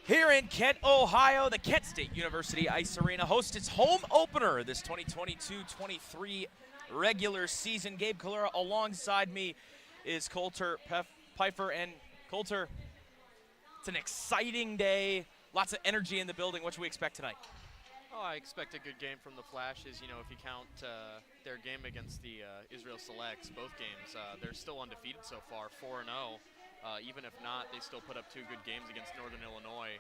Here in Kent, Ohio, the Kent State University Ice Arena hosts its home opener this 2022-23 regular season. Gabe Calera alongside me is Coulter Pfeiffer. And Coulter, it's an exciting day, lots of energy in the building. What should we expect tonight? Oh, I expect a good game from the Flashes. You know, if you count their game against the Israel Selects, both games, they're still undefeated so far, 4-0. Even if not, they still put up 2 good games against Northern Illinois.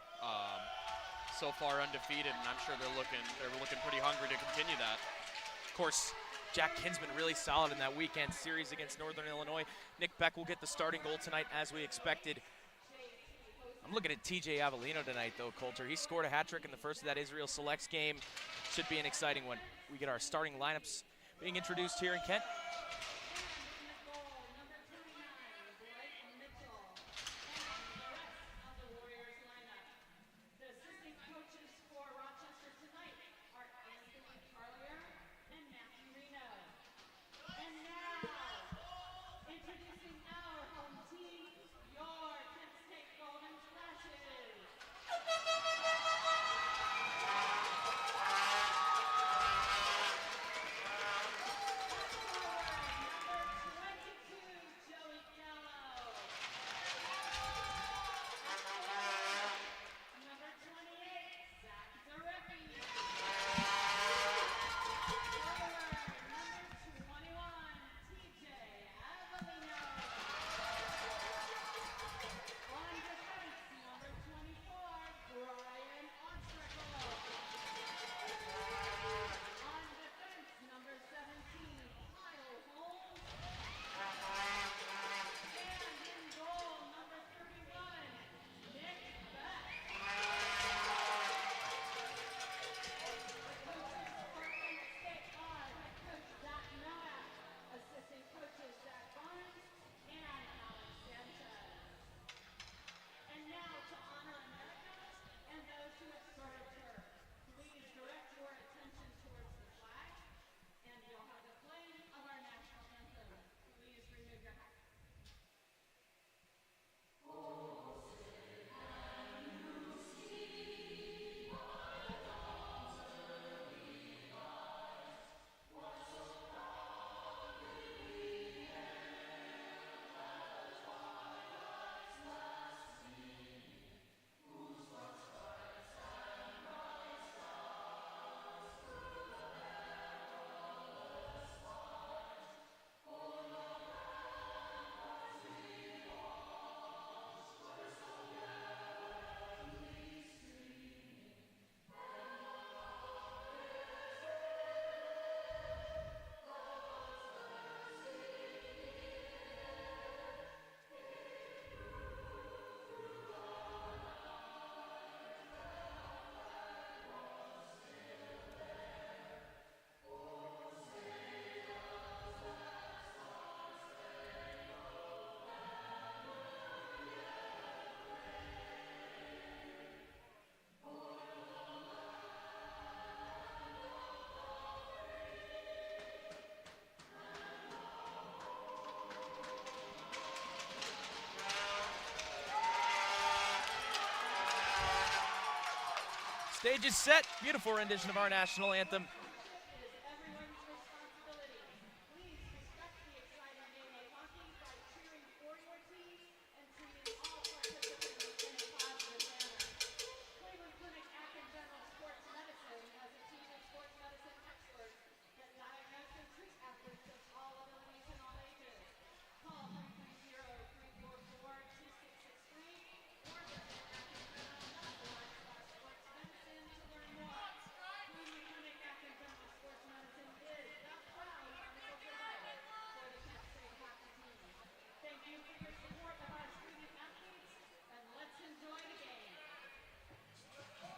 So far undefeated, and I'm sure they're looking pretty hungry to continue that. Of course, Jack Kinsman really solid in that weekend series against Northern Illinois. Nick Beck will get the starting goal tonight as we expected. I'm looking at TJ Avellino tonight, though, Coulter. He scored a hat trick in the first of that Israel Selects game. Should be an exciting one. We get our starting lineups being introduced here in Kent. Stage is set. Beautiful rendition of our national anthem.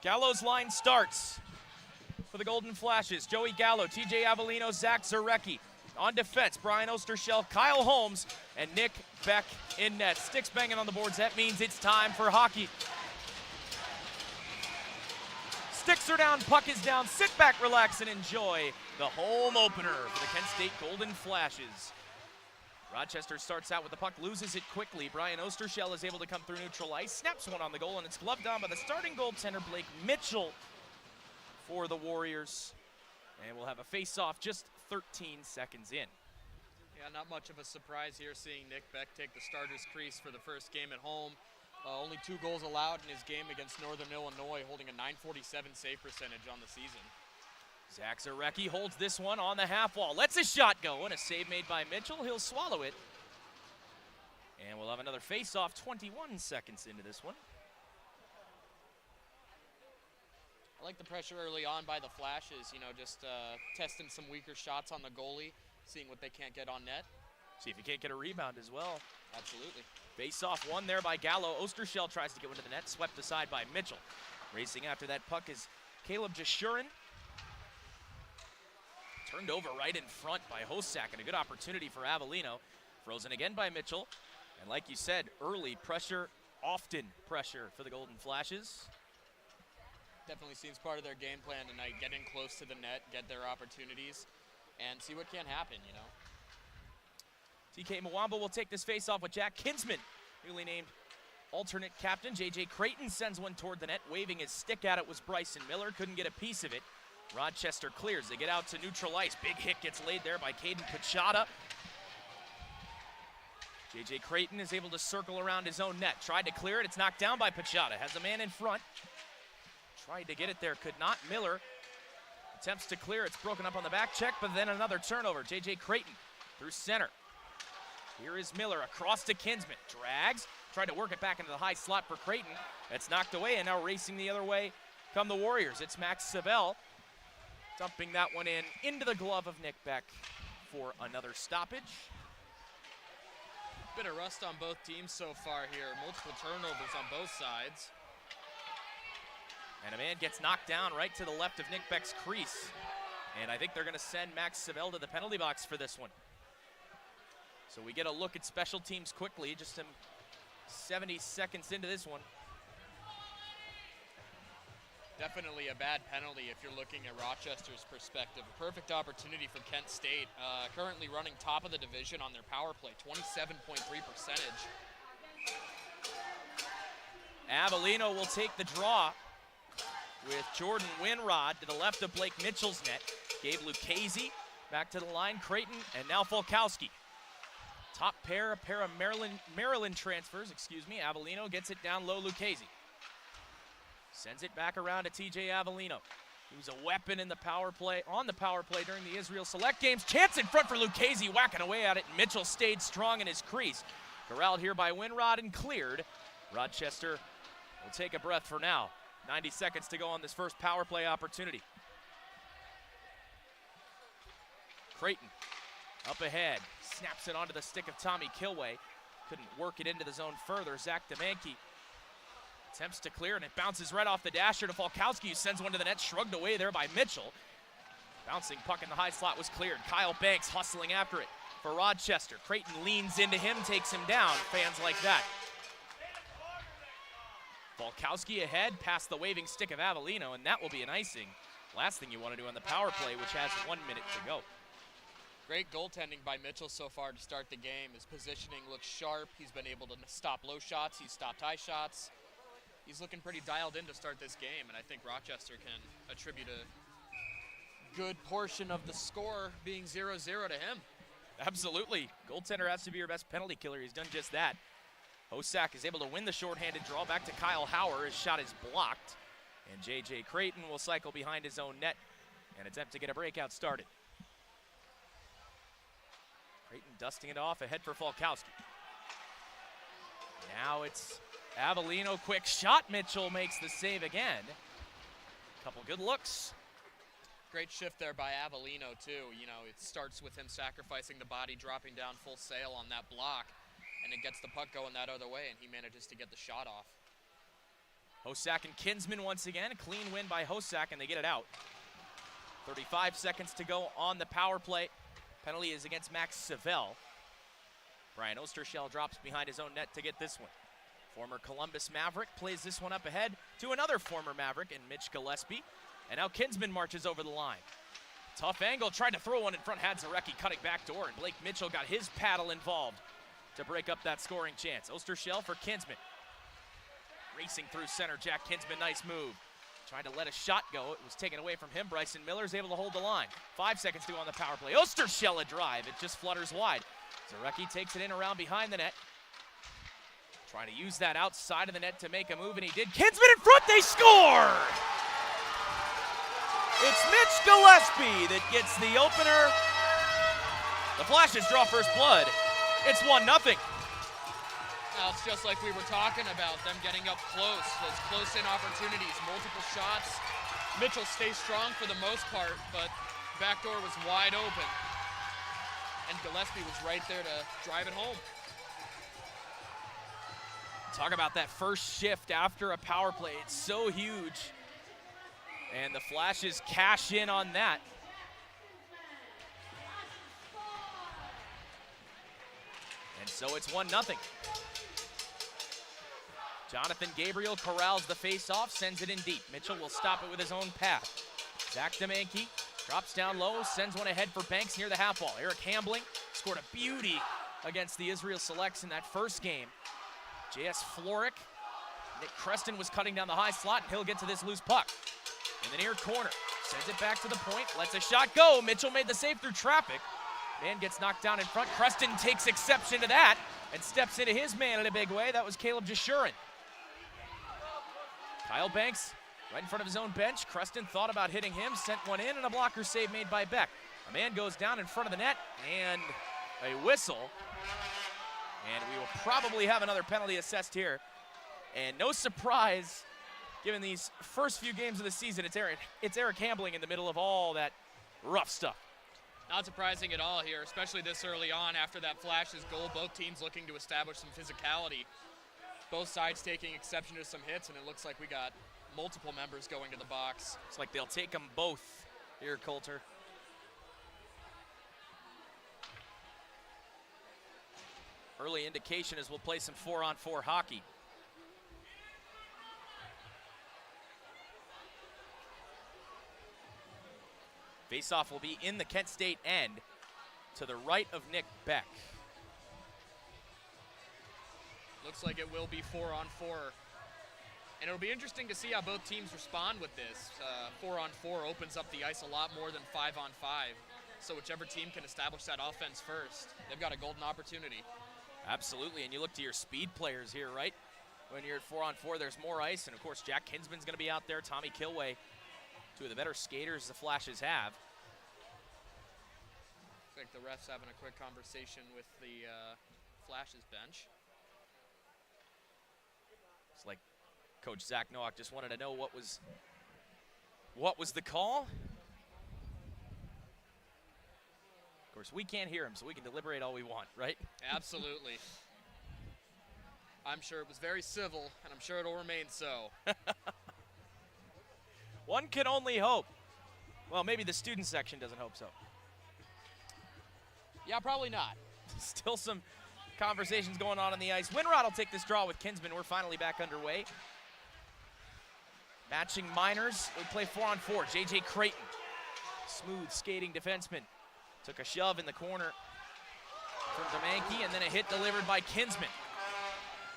Gallo's line starts for the Golden Flashes. Joey Gallo, TJ Avellino, Zach Zarecki. On defense, Brian Ostershell, Kyle Holmes, and Nick Beck in net. Sticks banging on the boards. That means it's time for hockey. Sticks are down, puck is down. Sit back, relax, and enjoy the home opener for the Kent State Golden Flashes. Rochester starts out with the puck, loses it quickly. Brian Ostershell is able to come through neutral ice, snaps one on the goal, and it's gloved on by the starting goaltender, Blake Mitchell, for the Warriors. And we'll have a face-off just 13 seconds in. Yeah, not much of a surprise here seeing Nick Beck take the starter's crease for the first game at home. Only 2 goals allowed in his game against Northern Illinois, holding a .947 save percentage on the season. Zach Zarecki holds this one on the half wall, lets his shot go, and a save made by Mitchell. He'll swallow it. And we'll have another face-off 21 seconds into this one. I like the pressure early on by the Flashes, you know, just testing some weaker shots on the goalie, seeing what they can't get on net. See if he can't get a rebound as well. Absolutely. Face-off one there by Gallo. Ostershell tries to get one to the net, swept aside by Mitchell. Racing after that puck is Caleb Jashurin. Turned over right in front by Hosak, and a good opportunity for Avellino. Frozen again by Mitchell. And like you said, early pressure, often pressure for the Golden Flashes. Definitely seems part of their game plan tonight, get in close to the net, get their opportunities, and see what can happen, you know. TK Mwamba will take this face-off with Jack Kinsman, newly named alternate captain. J.J. Creighton sends one toward the net. Waving his stick at it was Bryson Miller. Couldn't get a piece of it. Rochester clears. They get out to neutral ice. Big hit gets laid there by Caden Pachata. J.J. Creighton is able to circle around his own net. Tried to clear it. It's knocked down by Pachata. Has a man in front. Tried to get it there. Could not. Miller attempts to clear. It's broken up on the back check, but then another turnover. J.J. Creighton through center. Here is Miller across to Kinsman. Drags. Tried to work it back into the high slot for Creighton. It's knocked away, and now racing the other way come the Warriors. It's Max Savell dumping that one in into the glove of Nick Beck for another stoppage. Bit of rust on both teams so far here. Multiple turnovers on both sides. And a man gets knocked down right to the left of Nick Beck's crease. And I think they're going to send Max Savell to the penalty box for this one. So we get a look at special teams quickly, just some 70 seconds into this one. Definitely a bad penalty if you're looking at Rochester's perspective. A perfect opportunity for Kent State, currently running top of the division on their power play, 27.3%. Avellino will take the draw with Jordan Winrod to the left of Blake Mitchell's net. Gabe Lucchese back to the line, Creighton, and now Falkowski. Top pair, a pair of Maryland transfers, Avellino gets it down low, Lucchese. Sends it back around to TJ Avellino. He was a weapon in the power play, on the power play during the Israel Select games. Chance in front for Lucchese, whacking away at it. Mitchell stayed strong in his crease. Corralled here by Winrod and cleared. Rochester will take a breath for now. 90 seconds to go on this first power play opportunity. Creighton up ahead, snaps it onto the stick of Tommy Kilway. Couldn't work it into the zone further. Zach Demanke attempts to clear, and it bounces right off the dasher to Falkowski, who sends one to the net, shrugged away there by Mitchell. Bouncing puck in the high slot was cleared. Kyle Banks hustling after it for Rochester. Creighton leans into him, takes him down. Fans like that. Falkowski ahead, past the waving stick of Avellino, and that will be an icing. Last thing you want to do on the power play, which has 1 minute to go. Great goaltending by Mitchell so far to start the game. His positioning looks sharp. He's been able to stop low shots. He's stopped high shots. He's looking pretty dialed in to start this game, and I think Rochester can attribute a good portion of the score being 0-0 to him. Absolutely. Goaltender has to be your best penalty killer. He's done just that. Hosak is able to win the shorthanded draw back to Kyle Hauer. His shot is blocked. And J.J. Creighton will cycle behind his own net and attempt to get a breakout started. Creighton dusting it off ahead for Falkowski. Now it's Avellino, quick shot. Mitchell makes the save again. Couple good looks. Great shift there by Avellino too. You know, it starts with him sacrificing the body, dropping down full sail on that block, and it gets the puck going that other way, and he manages to get the shot off. Hosak and Kinsman once again. A clean win by Hosak, and they get it out. 35 seconds to go on the power play. Penalty is against Max Savell. Brian Ostershell drops behind his own net to get this one. Former Columbus Maverick plays this one up ahead to another former Maverick in Mitch Gillespie. And now Kinsman marches over the line. Tough angle, tried to throw one in front, had Zarecki cutting back door, and Blake Mitchell got his paddle involved to break up that scoring chance. Ostershell for Kinsman. Racing through center, Jack Kinsman, nice move. Trying to let a shot go, it was taken away from him. Bryson Miller's able to hold the line. 5 seconds to go on the power play. Ostershell a drive, it just flutters wide. Zarecki takes it in around behind the net. Trying to use that outside of the net to make a move, and he did. Kinsman in front, they score! It's Mitch Gillespie that gets the opener. The Flashes draw first blood. It's 1-0. Now it's just like we were talking about, them getting up close, those close-in opportunities, multiple shots. Mitchell stays strong for the most part, but backdoor was wide open. And Gillespie was right there to drive it home. Talk about that first shift after a power play. It's so huge. And the Flashes cash in on that. And so it's 1-0. Jonathan Gabriel corrals the face-off, sends it in deep. Mitchell will stop it with his own pass. Zach Demanke drops down low, sends one ahead for Banks near the half wall. Eric Hambling scored a beauty against the Israel Selects in that first game. J.S. Floric, Nick Creston was cutting down the high slot, and he'll get to this loose puck. In the near corner, sends it back to the point, lets a shot go. Mitchell made the save through traffic. Man gets knocked down in front. Creston takes exception to that and steps into his man in a big way. That was Caleb Jashurin. Kyle Banks right in front of his own bench. Creston thought about hitting him, sent one in, and a blocker save made by Beck. A man goes down in front of the net, and a whistle. And we will probably have another penalty assessed here. And no surprise, given these first few games of the season, it's Eric Hambling in the middle of all that rough stuff. Not surprising at all here, especially this early on after that Flashes goal. Both teams looking to establish some physicality. Both sides taking exception to some hits, and it looks like we got multiple members going to the box. It's like they'll take them both here, Coulter. Early indication is we'll play some 4-on-4 hockey. Faceoff will be in the Kent State end to the right of Nick Beck. Looks like it will be 4-on-4. And it'll be interesting to see how both teams respond with this. 4-on-4 opens up the ice a lot more than 5-on-5. So whichever team can establish that offense first, they've got a golden opportunity. Absolutely, and you look to your speed players here, right? When you're at 4-on-4, there's more ice, and of course Jack Kinsman's gonna be out there, Tommy Kilway, two of the better skaters the Flashes have. Looks like the ref's having a quick conversation with the Flashes bench. It's like Coach Zach Nowak just wanted to know what was the call. Of course, we can't hear him, so we can deliberate all we want, right? Absolutely. I'm sure it was very civil, and I'm sure it'll remain so. One can only hope. Well, maybe the student section doesn't hope so. Yeah, probably not. Still some conversations going on the ice. Winrod will take this draw with Kinsman. We're finally back underway. Matching minors. We play 4-on-4. J.J. Creighton, smooth skating defenseman, took a shove in the corner from Demanke, and then a hit delivered by Kinsman.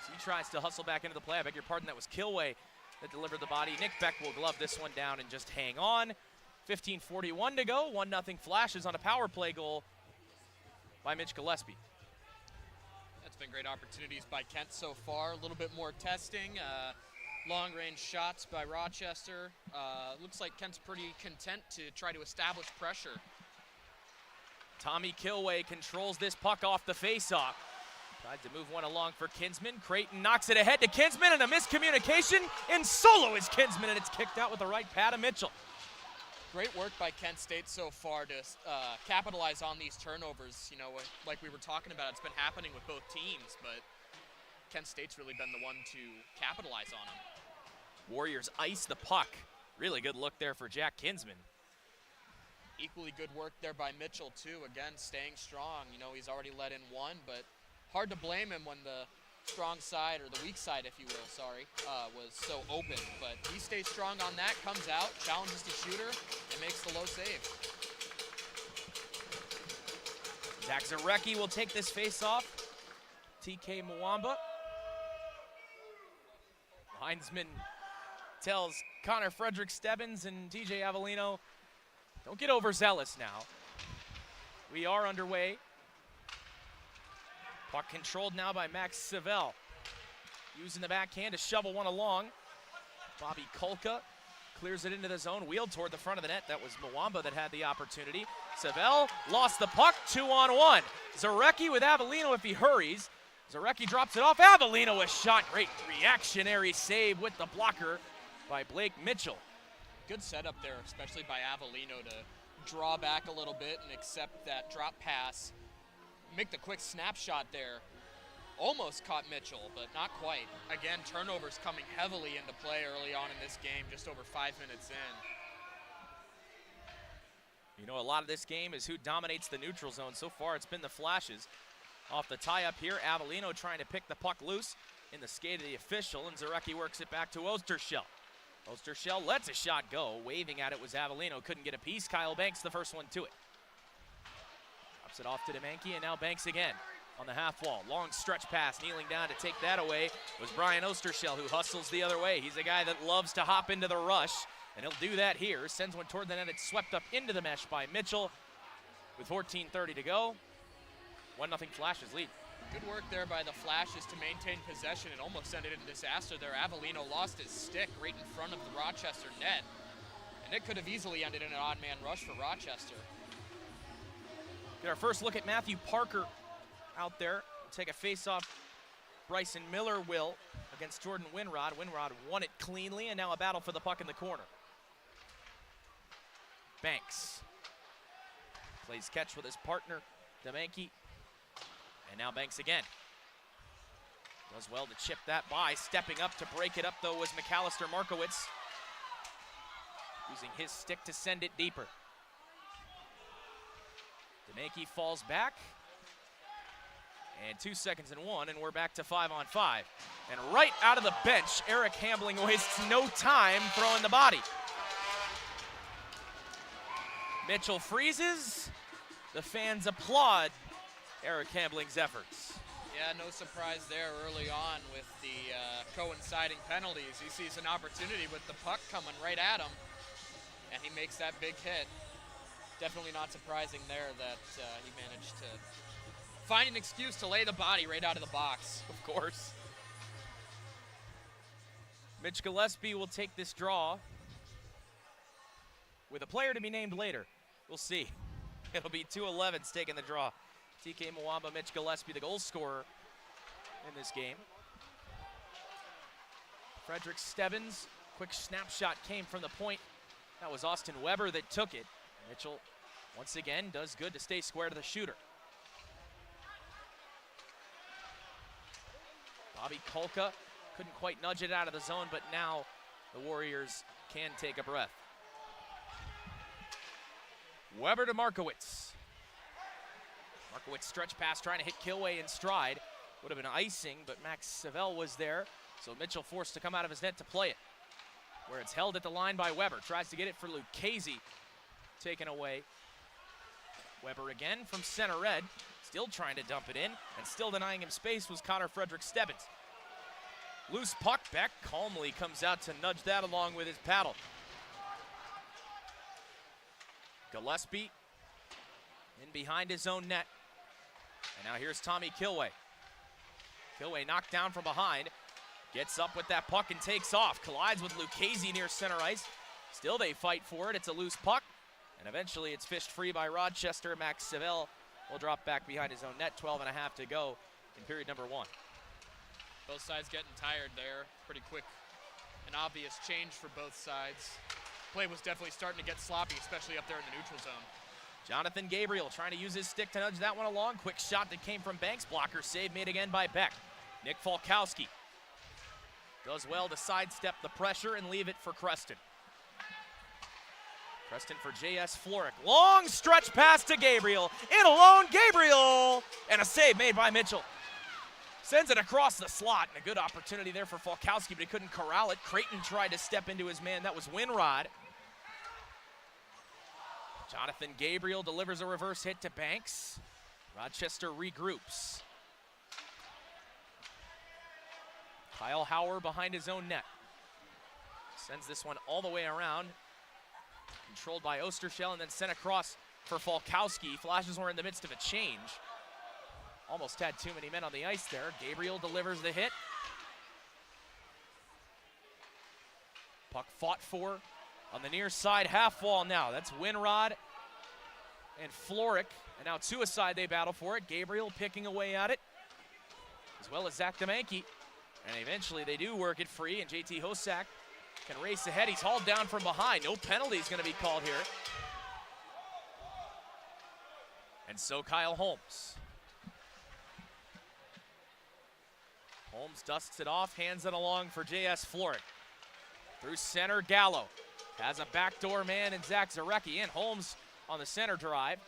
So he tries to hustle back into the play. I beg your pardon, that was Kilway that delivered the body. Nick Beck will glove this one down and just hang on. 15:41 to go. 1-0 Flashes on a power play goal by Mitch Gillespie. That's been great opportunities by Kent so far. A little bit more testing. Long-range shots by Rochester. Looks like Kent's pretty content to try to establish pressure. Tommy Kilway controls this puck off the faceoff. Tried to move one along for Kinsman. Creighton knocks it ahead to Kinsman, and a miscommunication. In solo is Kinsman, and it's kicked out with the right pad of Mitchell. Great work by Kent State so far to capitalize on these turnovers. You know, like we were talking about, it's been happening with both teams, but Kent State's really been the one to capitalize on them. Warriors ice the puck. Really good look there for Jack Kinsman. Equally good work there by Mitchell, too. Again, staying strong. You know, he's already let in one, but hard to blame him when the strong side, or the weak side, if you will, was so open. But he stays strong on that, comes out, challenges the shooter, and makes the low save. Zach Zarecki will take this face-off. TK Mwamba. Linesman tells Connor Frederick Stebbins and TJ Avellino, don't get overzealous now. We are underway. Puck controlled now by Max Savell. Using the backhand to shovel one along. Bobby Kolka clears it into the zone, wheeled toward the front of the net. That was Mwamba that had the opportunity. Savell lost the puck, 2-on-1. Zarecki with Avellino if he hurries. Zarecki drops it off. Avellino a shot. Great reactionary save with the blocker by Blake Mitchell. Good setup there, especially by Avellino to draw back a little bit and accept that drop pass. Make the quick snapshot there. Almost caught Mitchell, but not quite. Again, turnovers coming heavily into play early on in this game, just over 5 minutes in. You know, a lot of this game is who dominates the neutral zone. So far, it's been the Flashes. Off the tie-up here, Avellino trying to pick the puck loose in the skate of the official, and Zarecki works it back to Osterschell. Osterschell lets a shot go. Waving at it was Avellino. Couldn't get a piece. Kyle Banks the first one to it. Drops it off to Demanke, and now Banks again on the half wall. Long stretch pass, kneeling down to take that away was Brian Osterschell, who hustles the other way. He's a guy that loves to hop into the rush, and he'll do that here. Sends one toward the net. It's swept up into the mesh by Mitchell with 14:30 to go. 1-0 Flashes lead. Good work there by the Flashes to maintain possession. It almost ended in disaster there. Avellino lost his stick right in front of the Rochester net, and it could have easily ended in an odd man rush for Rochester. Get our first look at Matthew Parker out there. Take a face-off. Bryson Miller will against Jordan Winrod. Winrod won it cleanly, and now a battle for the puck in the corner. Banks plays catch with his partner, Demanke. And now Banks again. Does well to chip that by. Stepping up to break it up, though, was McAllister Markowitz. Using his stick to send it deeper. Demanke falls back. And 2 seconds and one, and we're back to 5-on-5. And right out of the bench, Eric Hambling wastes no time throwing the body. Mitchell freezes. The fans applaud Eric Hambling's efforts. Yeah, no surprise there early on with the coinciding penalties. He sees an opportunity with the puck coming right at him, and he makes that big hit. Definitely not surprising there that he managed to find an excuse to lay the body right out of the box. Of course. Mitch Gillespie will take this draw with a player to be named later. We'll see. It'll be 2-11's taking the draw. TK Mwamba, Mitch Gillespie, the goal scorer in this game. Frederick Stebbins, quick snapshot came from the point. That was Austin Weber that took it. Mitchell, once again, does good to stay square to the shooter. Bobby Kolka couldn't quite nudge it out of the zone, but now the Warriors can take a breath. Weber to Markowitz. Markowitz stretch pass trying to hit Kilway in stride. Would have been icing, but Max Savell was there. So Mitchell forced to come out of his net to play it. Where it's held at the line by Weber. Tries to get it for Lucchese. Taken away. Weber again from center red. Still trying to dump it in. And still denying him space was Connor Frederick Stebbins. Loose puck. Beck calmly comes out to nudge that along with his paddle. Gillespie in behind his own net. And now here's Tommy Kilway. Kilway knocked down from behind. Gets up with that puck and takes off. Collides with Lucchese near center ice. Still they fight for it. It's a loose puck. And eventually it's fished free by Rochester. Max Savell will drop back behind his own net. 12 and a half to go in period number 1. Both sides getting tired there. Pretty quick and obvious change for both sides. Play was definitely starting to get sloppy, especially up there in the neutral zone. Jonathan Gabriel trying to use his stick to nudge that one along. Quick shot that came from Banks. Blocker save made again by Beck. Nick Falkowski does well to sidestep the pressure and leave it for Creston. Creston for J.S. Florick. Long stretch pass to Gabriel. In alone, Gabriel! And a save made by Mitchell. Sends it across the slot. And a good opportunity there for Falkowski, but he couldn't corral it. Creighton tried to step into his man. That was Winrod. Jonathan Gabriel delivers a reverse hit to Banks. Rochester regroups. Kyle Hauer behind his own net. Sends this one all the way around. Controlled by Ostershell and then sent across for Falkowski. Flashes were in the midst of a change. Almost had too many men on the ice there. Gabriel delivers the hit. Puck fought for on the near side half wall now. That's Winrod and Floric. And now to a side they battle for it. Gabriel picking away at it, as well as Zach Demanke. And eventually they do work it free, and JT Hosak can race ahead. He's hauled down from behind. No penalty is going to be called here. And so Kyle Holmes. Holmes dusts it off, hands it along for J.S. Floric. Through center, Gallo has a backdoor man in Zach Zarecki, and Holmes on the center drive.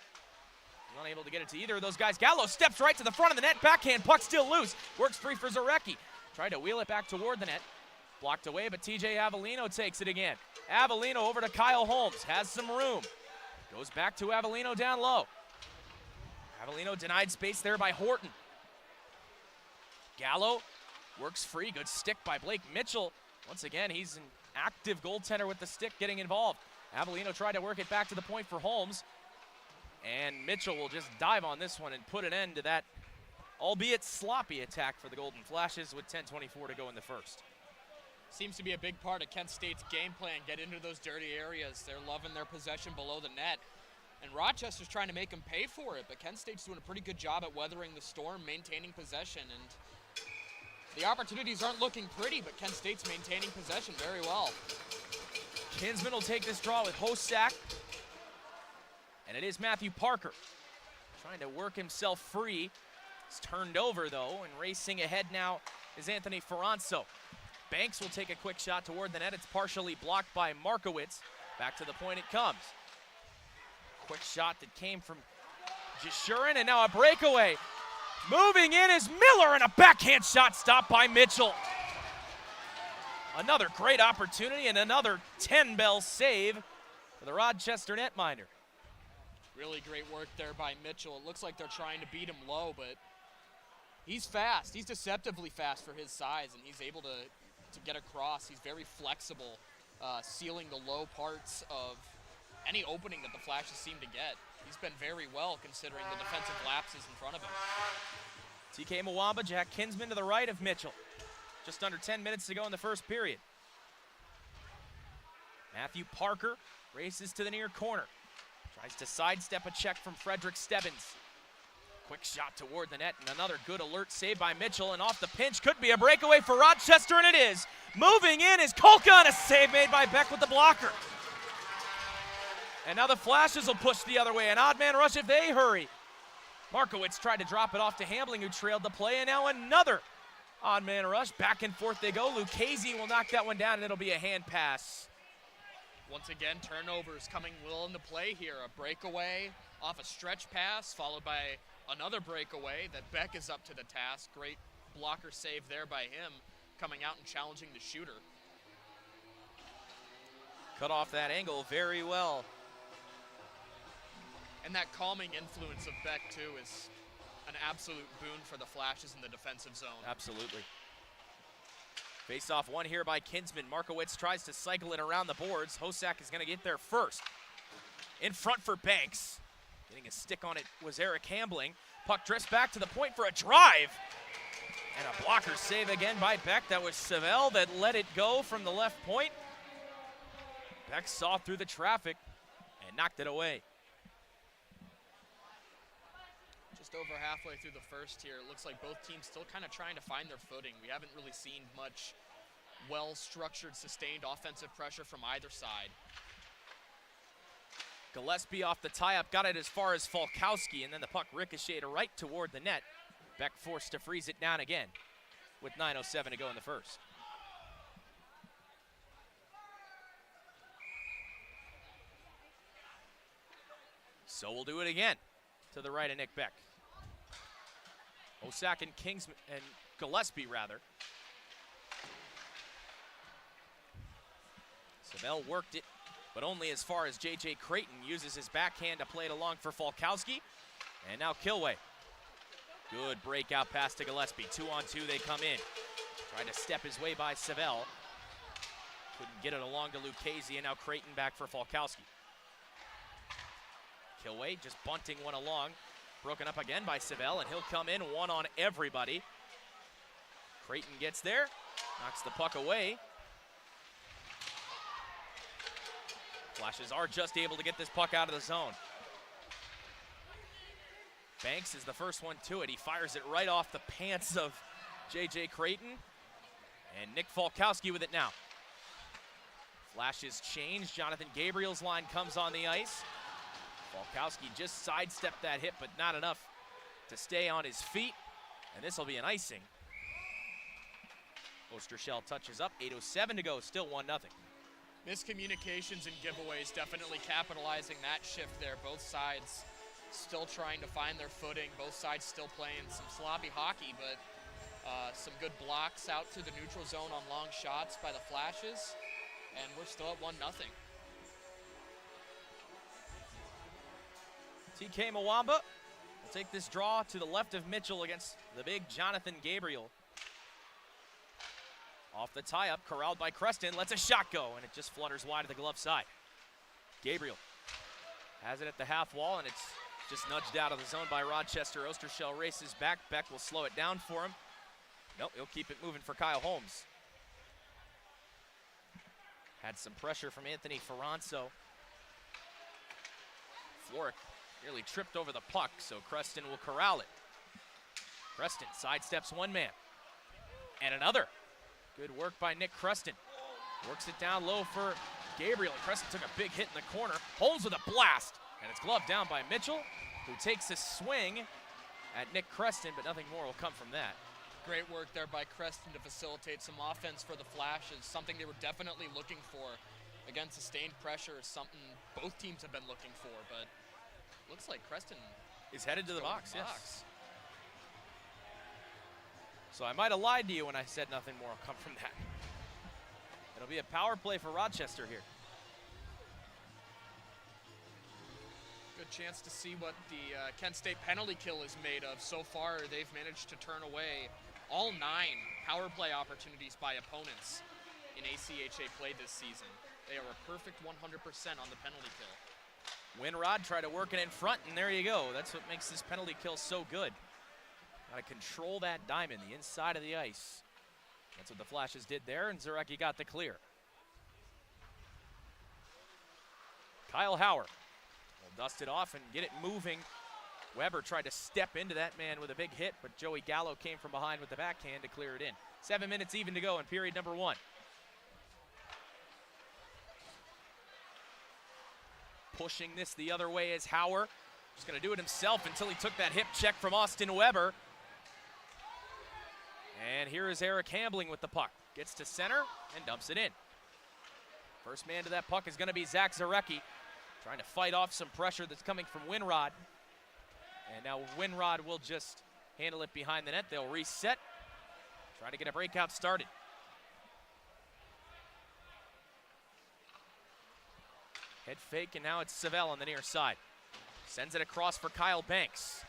He's unable to get it to either of those guys. Gallo steps right to the front of the net, backhand, puck still loose. Works free for Zarecki. Tried to wheel it back toward the net. Blocked away, but TJ Avellino takes it again. Avellino over to Kyle Holmes, has some room. Goes back to Avellino down low. Avellino denied space there by Horton. Gallo works free, good stick by Blake Mitchell. Once again, he's an active goaltender with the stick getting involved. Avellino tried to work it back to the point for Holmes. And Mitchell will just dive on this one and put an end to that, albeit sloppy attack for the Golden Flashes with 10:24 to go in the first. Seems to be a big part of Kent State's game plan, get into those dirty areas. They're loving their possession below the net. And Rochester's trying to make them pay for it, but Kent State's doing a pretty good job at weathering the storm, maintaining possession. And the opportunities aren't looking pretty, but Kent State's maintaining possession very well. Kinsman will take this draw with Hosak. And it is Matthew Parker trying to work himself free. He's turned over, though, and racing ahead now is Anthony Ferranzo. Banks will take a quick shot toward the net. It's partially blocked by Markowitz. Back to the point it comes. Quick shot that came from Jashurin, and now a breakaway. Moving in is Miller, and a backhand shot stopped by Mitchell. Another great opportunity and another 10-bell save for the Rochester netminder. Really great work there by Mitchell. It looks like they're trying to beat him low, but he's fast. He's deceptively fast for his size, and he's able to get across. He's very flexible, sealing the low parts of any opening that the Flashes seem to get. He's been very well considering the defensive lapses in front of him. TK Mwamba, Jack Kinsman to the right of Mitchell. Just under 10 minutes to go in the first period. Matthew Parker races to the near corner. Tries to sidestep a check from Frederick Stebbins. Quick shot toward the net, and another good alert save by Mitchell, and off the pinch could be a breakaway for Rochester, and it is. Moving in is Kolka, and a save made by Beck with the blocker. And now the Flashes will push the other way, an odd man rush if they hurry. Markowitz tried to drop it off to Hambling, who trailed the play, and now another odd man rush. Back and forth they go. Lucchese will knock that one down, and it'll be a hand pass. Once again, turnovers coming well into play here. A breakaway off a stretch pass, followed by another breakaway that Beck is up to the task. Great blocker save there by him, coming out and challenging the shooter. Cut off that angle very well. And that calming influence of Beck, too, is an absolute boon for the Flashes in the defensive zone. Absolutely. Face-off one here by Kinsman. Markowitz tries to cycle it around the boards. Hosak is going to get there first. In front for Banks. Getting a stick on it was Eric Hambling. Puck drifts back to the point for a drive. And a blocker save again by Beck. That was Savell that let it go from the left point. Beck saw through the traffic and knocked it away. Just over halfway through the first here. It looks like both teams still kind of trying to find their footing. We haven't really seen much well-structured, sustained offensive pressure from either side. Gillespie off the tie-up, got it as far as Falkowski, and then the puck ricocheted right toward the net. Beck forced to freeze it down again with 9:07 to go in the first. So we'll do it again to the right of Nick Beck. Hosak and Kingsman, and Gillespie rather. Savell worked it, but only as far as J.J. Creighton uses his backhand to play it along for Falkowski. And now Kilway Good breakout pass to Gillespie. 2-on-2, they come in. Trying to step his way by Savell. Couldn't get it along to Lucchese, and now Creighton back for Falkowski. Kilway just bunting one along. Broken up again by Savell, and he'll come in one on everybody. Creighton gets there, knocks the puck away. Flashes are just able to get this puck out of the zone. Banks is the first one to it. He fires it right off the pants of J.J. Creighton. And Nick Falkowski with it now. Flashes change. Jonathan Gabriel's line comes on the ice. Falkowski just sidestepped that hit, but not enough to stay on his feet. And this will be an icing. Ostershell touches up. 8:07 to go. Still 1-0. Miscommunications and giveaways definitely capitalizing that shift there. Both sides still trying to find their footing. Both sides still playing some sloppy hockey, but some good blocks out through the neutral zone on long shots by the Flashes. And we're still at 1-0. TK Mwamba will take this draw to the left of Mitchell against the big Jonathan Gabriel. Off the tie-up, corralled by Creston, lets a shot go, and it just flutters wide of the glove side. Gabriel has it at the half wall, and it's just nudged out of the zone by Rochester. Ostershell races back. Beck will slow it down for him. Nope, he'll keep it moving for Kyle Holmes. Had some pressure from Anthony Ferranzo. Floric nearly tripped over the puck, so Creston will corral it. Creston sidesteps one man. And another. Good work by Nick Creston. Works it down low for Gabriel. Creston took a big hit in the corner. Holmes with a blast. And it's gloved down by Mitchell, who takes a swing at Nick Creston, but nothing more will come from that. Great work there by Creston to facilitate some offense for the Flashes, something they were definitely looking for. Again, sustained pressure is something both teams have been looking for, but looks like Creston is headed to the box, yes. Box. So I might have lied to you when I said nothing more will come from that. It'll be a power play for Rochester here. Good chance to see what the Kent State penalty kill is made of. So far, they've managed to turn away all 9 power play opportunities by opponents in ACHA play this season. They are a perfect 100% on the penalty kill. Winrod tried to work it in front, and there you go. That's what makes this penalty kill so good. Got to control that diamond, the inside of the ice. That's what the Flashes did there, and Zarecki got the clear. Kyle Howard will dust it off and get it moving. Weber tried to step into that man with a big hit, but Joey Gallo came from behind with the backhand to clear it in. 7 minutes even to go in period number 1. Pushing this the other way is Howard. Just going to do it himself until he took that hip check from Austin Weber. And here is Eric Hambling with the puck. Gets to center and dumps it in. First man to that puck is going to be Zach Zarecki, trying to fight off some pressure that's coming from Winrod. And now Winrod will just handle it behind the net. They'll reset, try to get a breakout started. Head fake, and now it's Savell on the near side. Sends it across for Kyle Banks.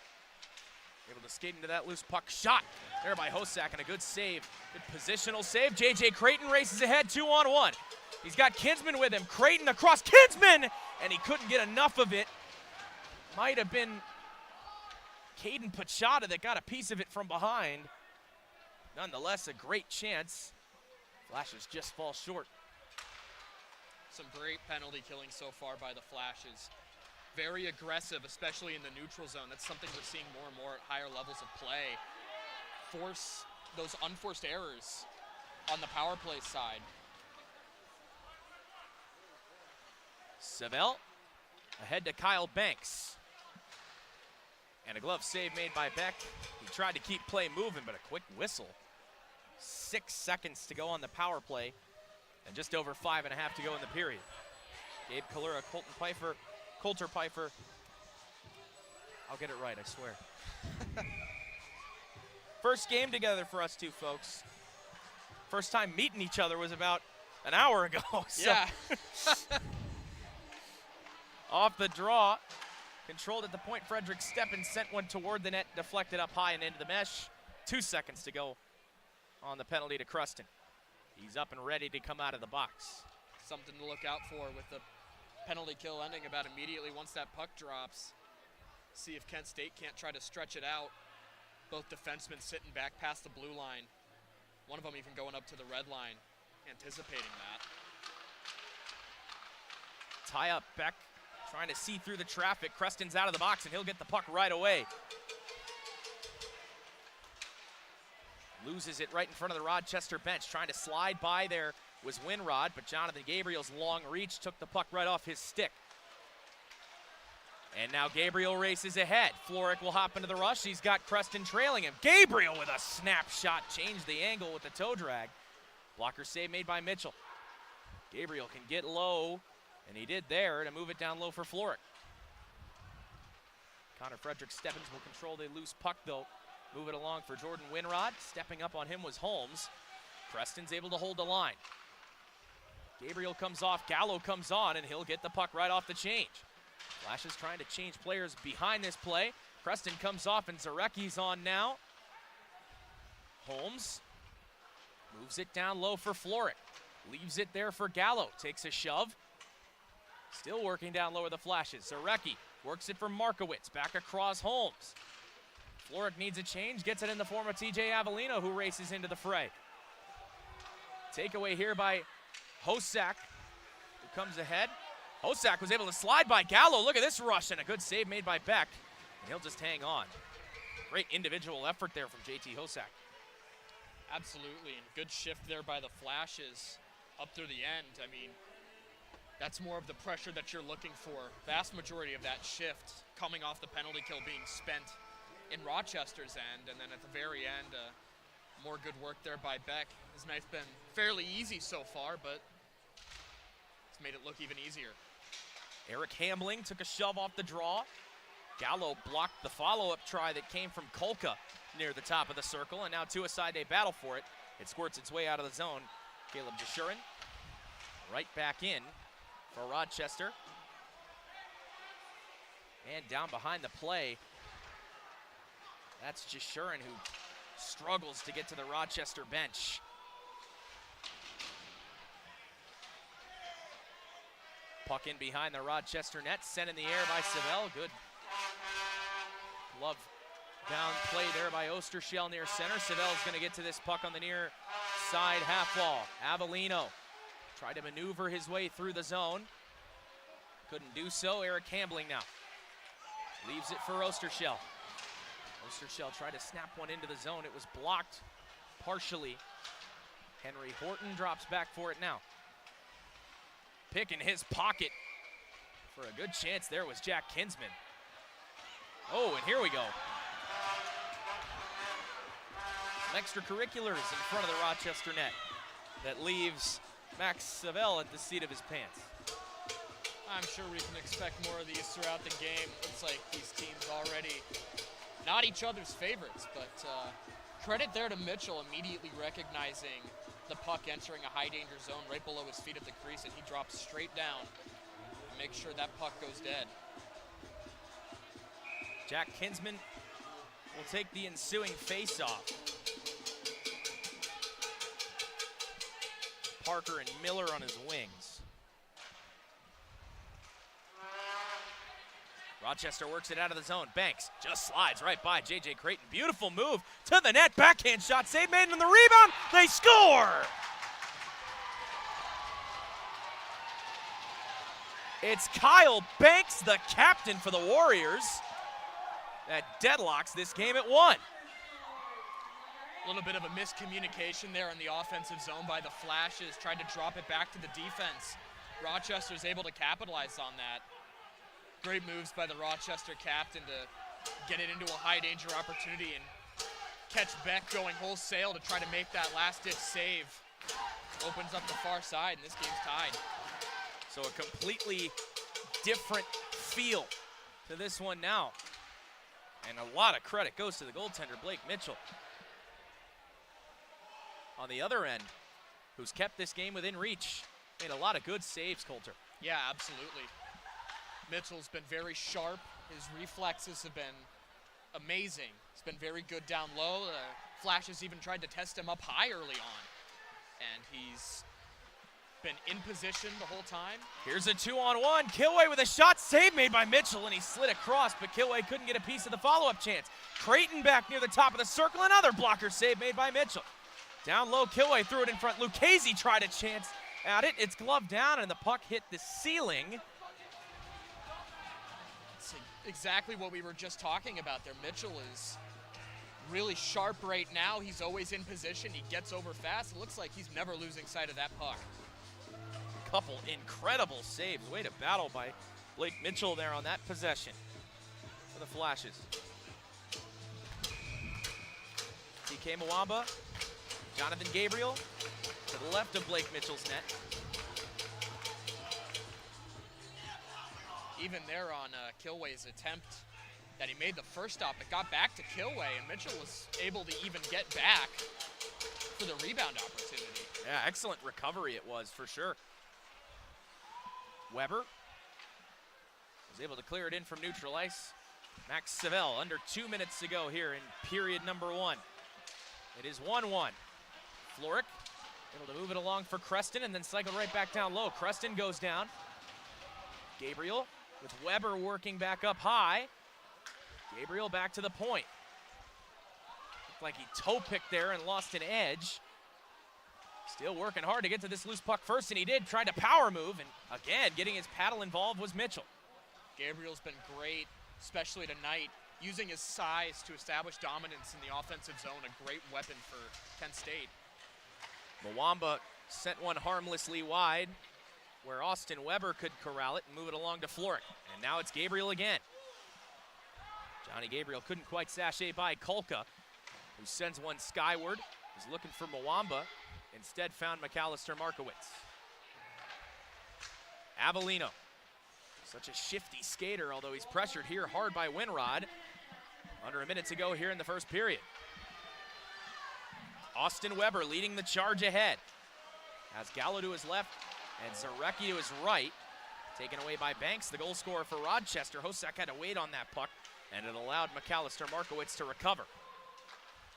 Able to skate into that loose puck. Shot there by Hosak, and a good save. Good positional save. J.J. Creighton races ahead 2-on-1. He's got Kinsman with him. Creighton across Kinsman, and he couldn't get enough of it. Might have been Caden Pachata that got a piece of it from behind. Nonetheless, a great chance. Flashes just fall short. Some great penalty killing so far by the Flashes. Very aggressive, especially in the neutral zone. That's something we're seeing more and more at higher levels of play. Force those unforced errors on the power play side. Savell ahead to Kyle Banks. And a glove save made by Beck. He tried to keep play moving, but a quick whistle. 6 seconds to go on the power play, and just over 5.5 to go in the period. Gabe Kalura, Coulter Pfeiffer. I'll get it right, I swear. First game together for us two folks. First time meeting each other was about an hour ago. So yeah. off the draw, controlled at the point. Frederick Steppen sent one toward the net, deflected up high and into the mesh. 2 seconds to go on the penalty to Cruston. He's up and ready to come out of the box. Something to look out for with the penalty kill ending about immediately once that puck drops. See if Kent State can't try to stretch it out. Both defensemen sitting back past the blue line. One of them even going up to the red line, anticipating that. Tie up Beck, trying to see through the traffic. Cruston's out of the box, and he'll get the puck right away. Loses it right in front of the Rochester bench. Trying to slide by there was Winrod, but Jonathan Gabriel's long reach took the puck right off his stick. And now Gabriel races ahead. Floric will hop into the rush. He's got Cruston trailing him. Gabriel with a snapshot, changed the angle with the toe drag. Blocker save made by Mitchell. Gabriel can get low, and he did there to move it down low for Floric. Connor Frederick Stebbins will control the loose puck though. Move it along for Jordan Winrod. Stepping up on him was Holmes. Preston's able to hold the line. Gabriel comes off, Gallo comes on, and he'll get the puck right off the change. Flash is trying to change players behind this play. Preston comes off, and Zarecki's on now. Holmes moves it down low for Floric. Leaves it there for Gallo. Takes a shove. Still working down low with the Flashes. Zarecki works it for Markowitz. Back across Holmes. Floric needs a change, gets it in the form of TJ Avellino, who races into the fray. Takeaway here by Hosak, who comes ahead. Hosak was able to slide by Gallo. Look at this rush, and a good save made by Beck. And he'll just hang on. Great individual effort there from JT Hosak. Absolutely, and good shift there by the Flashes up through the end. I mean, that's more of the pressure that you're looking for. Vast majority of that shift coming off the penalty kill being spent in Rochester's end, and then at the very end, more good work there by Beck. This night's been fairly easy so far, but it's made it look even easier. Eric Hamling took a shove off the draw. Gallo blocked the follow-up try that came from Kolka near the top of the circle, and now to a side they battle for it. It squirts its way out of the zone. Caleb Jashurin right back in for Rochester. And down behind the play, that's Jashurin, who struggles to get to the Rochester bench. Puck in behind the Rochester net, sent in the air by Savell. Good glove down play there by Ostershell near center. Savell's going to get to this puck on the near side half wall. Avellino tried to maneuver his way through the zone. Couldn't do so. Eric Hambling now leaves it for Ostershell. Ostershell tried to snap one into the zone. It was blocked partially. Henry Horton drops back for it now. Pick in his pocket for a good chance there was Jack Kinsman. Oh, and here we go. Some extracurriculars in front of the Rochester net that leaves Max Savell at the seat of his pants. I'm sure we can expect more of these throughout the game. Looks like these teams already not each other's favorites, but credit there to Mitchell immediately recognizing the puck entering a high danger zone right below his feet at the crease, and he drops straight down and makes sure that puck goes dead. Jack Kinsman will take the ensuing face-off. Parker and Miller on his wings. Rochester works it out of the zone. Banks just slides right by J.J. Creighton. Beautiful move to the net. Backhand shot. Save made on the rebound. They score! It's Kyle Banks, the captain for the Warriors, that deadlocks this game at 1. A little bit of a miscommunication there in the offensive zone by the Flashes. Tried to drop it back to the defense. Rochester's able to capitalize on that. Great moves by the Rochester captain to get it into a high danger opportunity and catch Beck going wholesale to try to make that last ditch save. Opens up the far side, and this game's tied. So a completely different feel to this one now. And a lot of credit goes to the goaltender, Blake Mitchell. On the other end, who's kept this game within reach. Made a lot of good saves, Coulter. Yeah, absolutely. Mitchell's been very sharp His reflexes have been amazing. He's been very good down low. Flashes even tried to test him up high early on. And he's been in position the whole time. Here's a 2-on-1. Kilway with a shot, save made by Mitchell, and he slid across, but Kilway couldn't get a piece of the follow-up chance. Creighton back near the top of the circle, another blocker save made by Mitchell. Down low, Kilway threw it in front. Lucchese tried a chance at it. It's gloved down, and the puck hit the ceiling. It's exactly what we were just talking about there. Mitchell is really sharp right now. He's always in position. He gets over fast. It looks like he's never losing sight of that puck. Couple incredible saves. Way to battle by Blake Mitchell there on that possession for the Flashes. TK Mwamba, Jonathan Gabriel to the left of Blake Mitchell's net. Even there on Kilway's attempt that he made the first stop, it got back to Kilway, and Mitchell was able to even get back for the rebound opportunity. Yeah, excellent recovery it was for sure. Weber was able to clear it in from neutral ice. Max Savell under 2 minutes to go here in period number 1. It is 1-1. Floric able to move it along for Creston and then cycle right back down low. Creston goes down. Gabriel with Weber working back up high. Gabriel back to the point. Looked like he toe picked there and lost an edge. Still working hard to get to this loose puck first, and he did. Tried to power move, and again, getting his paddle involved was Mitchell. Gabriel's been great, especially tonight, using his size to establish dominance in the offensive zone, a great weapon for Kent State. Mwamba sent one harmlessly wide, where Austin Weber could corral it and move it along to Floric. And now it's Gabriel again. Johnny Gabriel couldn't quite sashay by Kolka, who sends one skyward. He's looking for Mwamba. Instead found McAllister Markowitz. Avellino, such a shifty skater, although he's pressured here hard by Winrod. Under a minute to go here in the first period. Austin Weber leading the charge ahead. Has Gallo to his left and Zarecki to his right. Taken away by Banks, the goal scorer for Rochester. Hosek had to wait on that puck, and it allowed McAllister Markowitz to recover.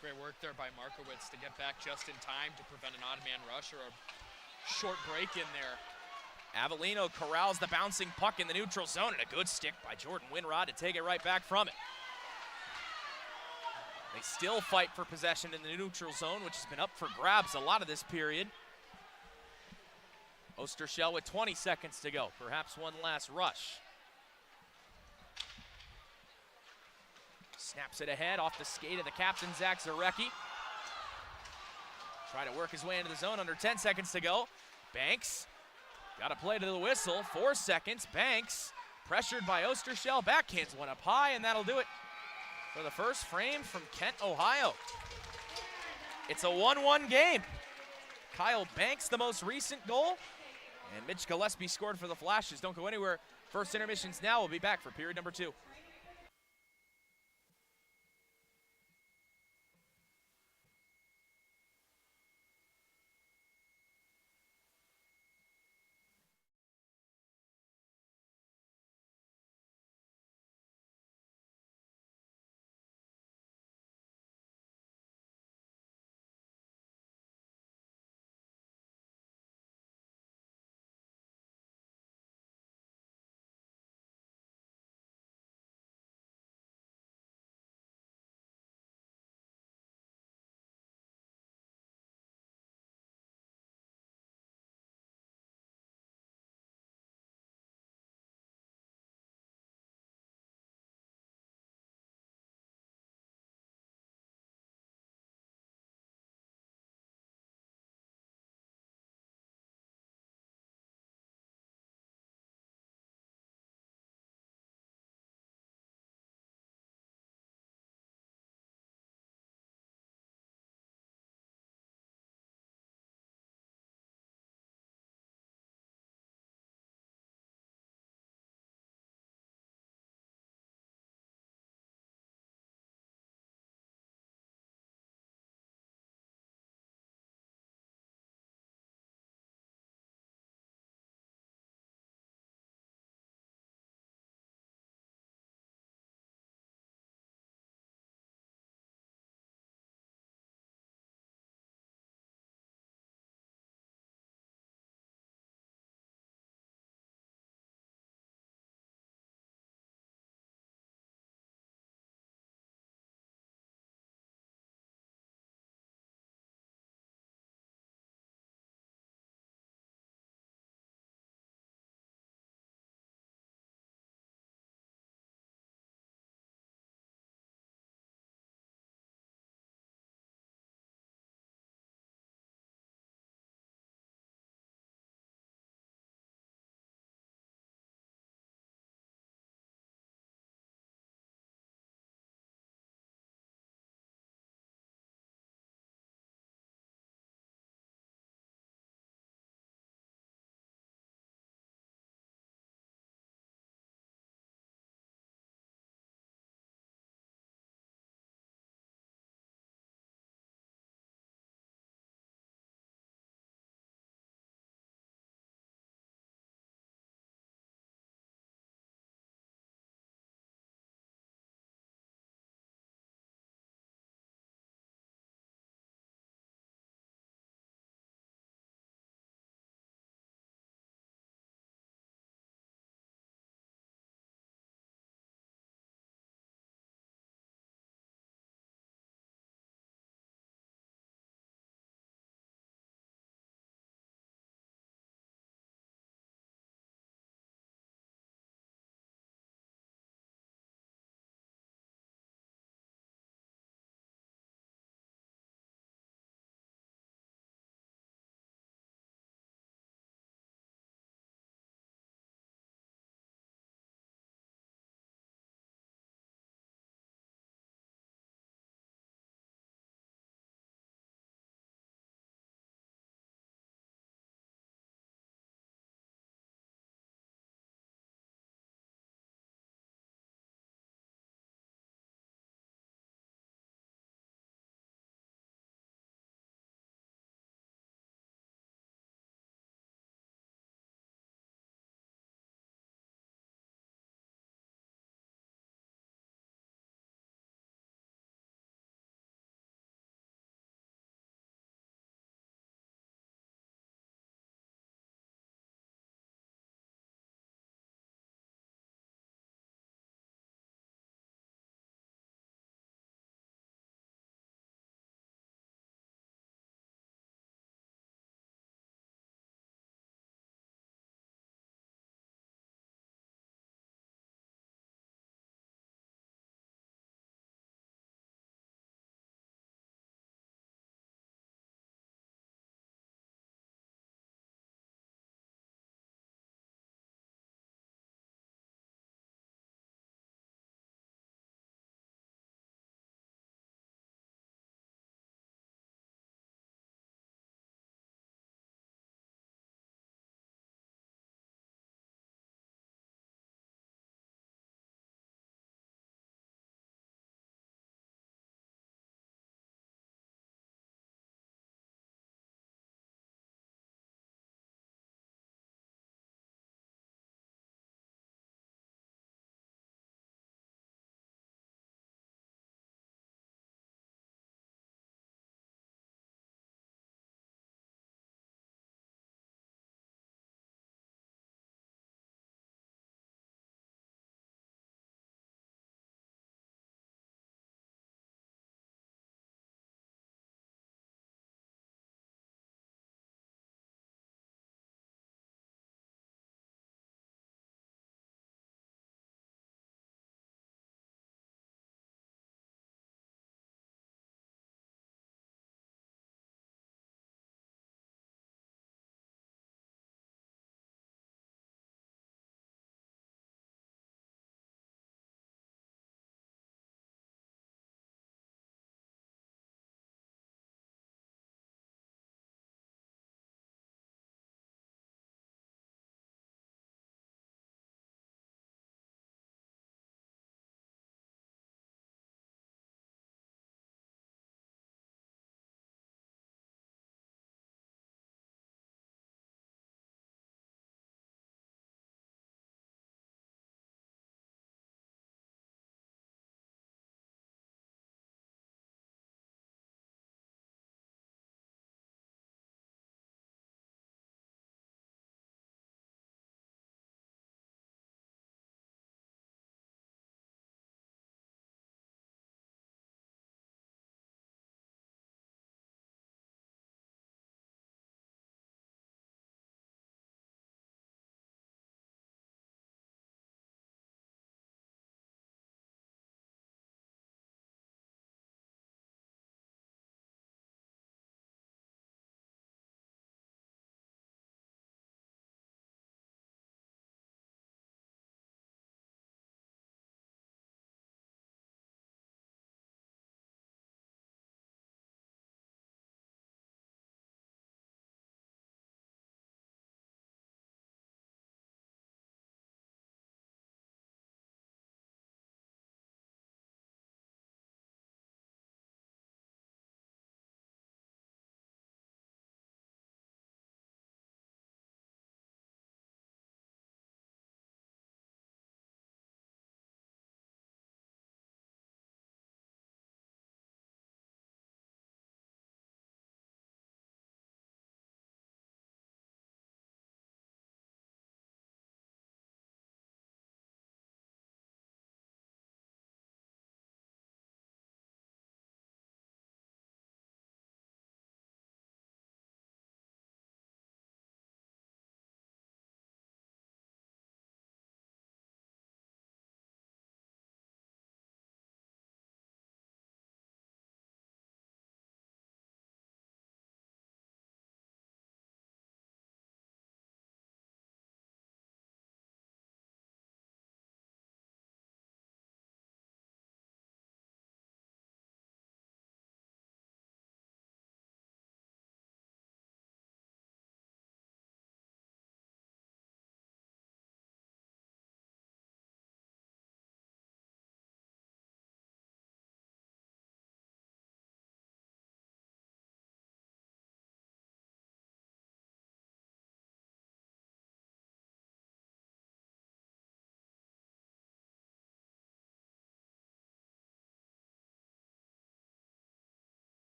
Great work there by Markowitz to get back just in time to prevent an odd man rush or a short break in there. Avellino corrals the bouncing puck in the neutral zone, and a good stick by Jordan Winrod to take it right back from it. They still fight for possession in the neutral zone, which has been up for grabs a lot of this period. Ostershell with 20 seconds to go, perhaps one last rush. Snaps it ahead off the skate of the captain, Zach Zarecki. Try to work his way into the zone, under 10 seconds to go. Banks, got to play to the whistle, 4 seconds. Banks, pressured by Ostershell, backhands one up high, and that'll do it for the first frame from Kent, Ohio. It's a 1-1 game. Kyle Banks, the most recent goal, and Mitch Gillespie scored for the Flashes. Don't go anywhere. First intermissions now. We'll be back for period number 2.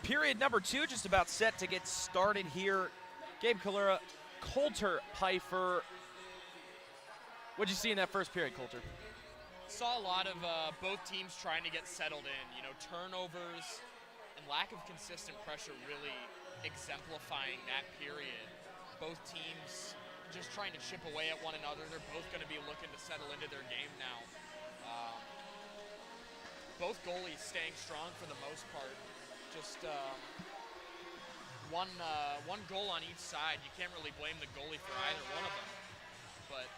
Period number 2 just about set to get started here. Gabe Kalura, Coulter Pfeiffer. What'd you see in that first period, Coulter? Saw a lot of both teams trying to get settled in. You know, turnovers and lack of consistent pressure really exemplifying that period. Both teams just trying to chip away at one another. They're both going to be looking to settle into their game now. Both goalies staying strong for the most part. Just one goal on each side. You can't really blame the goalie for either one of them. But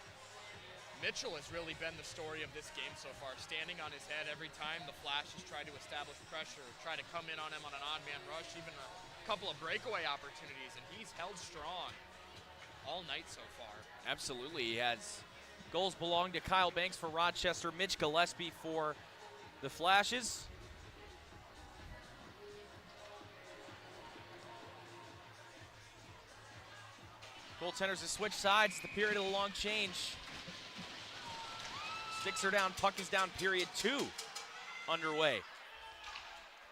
Mitchell has really been the story of this game so far, standing on his head every time the Flashes try to establish pressure, try to come in on him on an odd man rush, even a couple of breakaway opportunities, and he's held strong all night so far. Absolutely, he has. Goals belong to Kyle Banks for Rochester, Mitch Gillespie for the Flashes. Goaltenders have switched sides. The period of the long change. Sticks are down, puck is down, period 2 underway.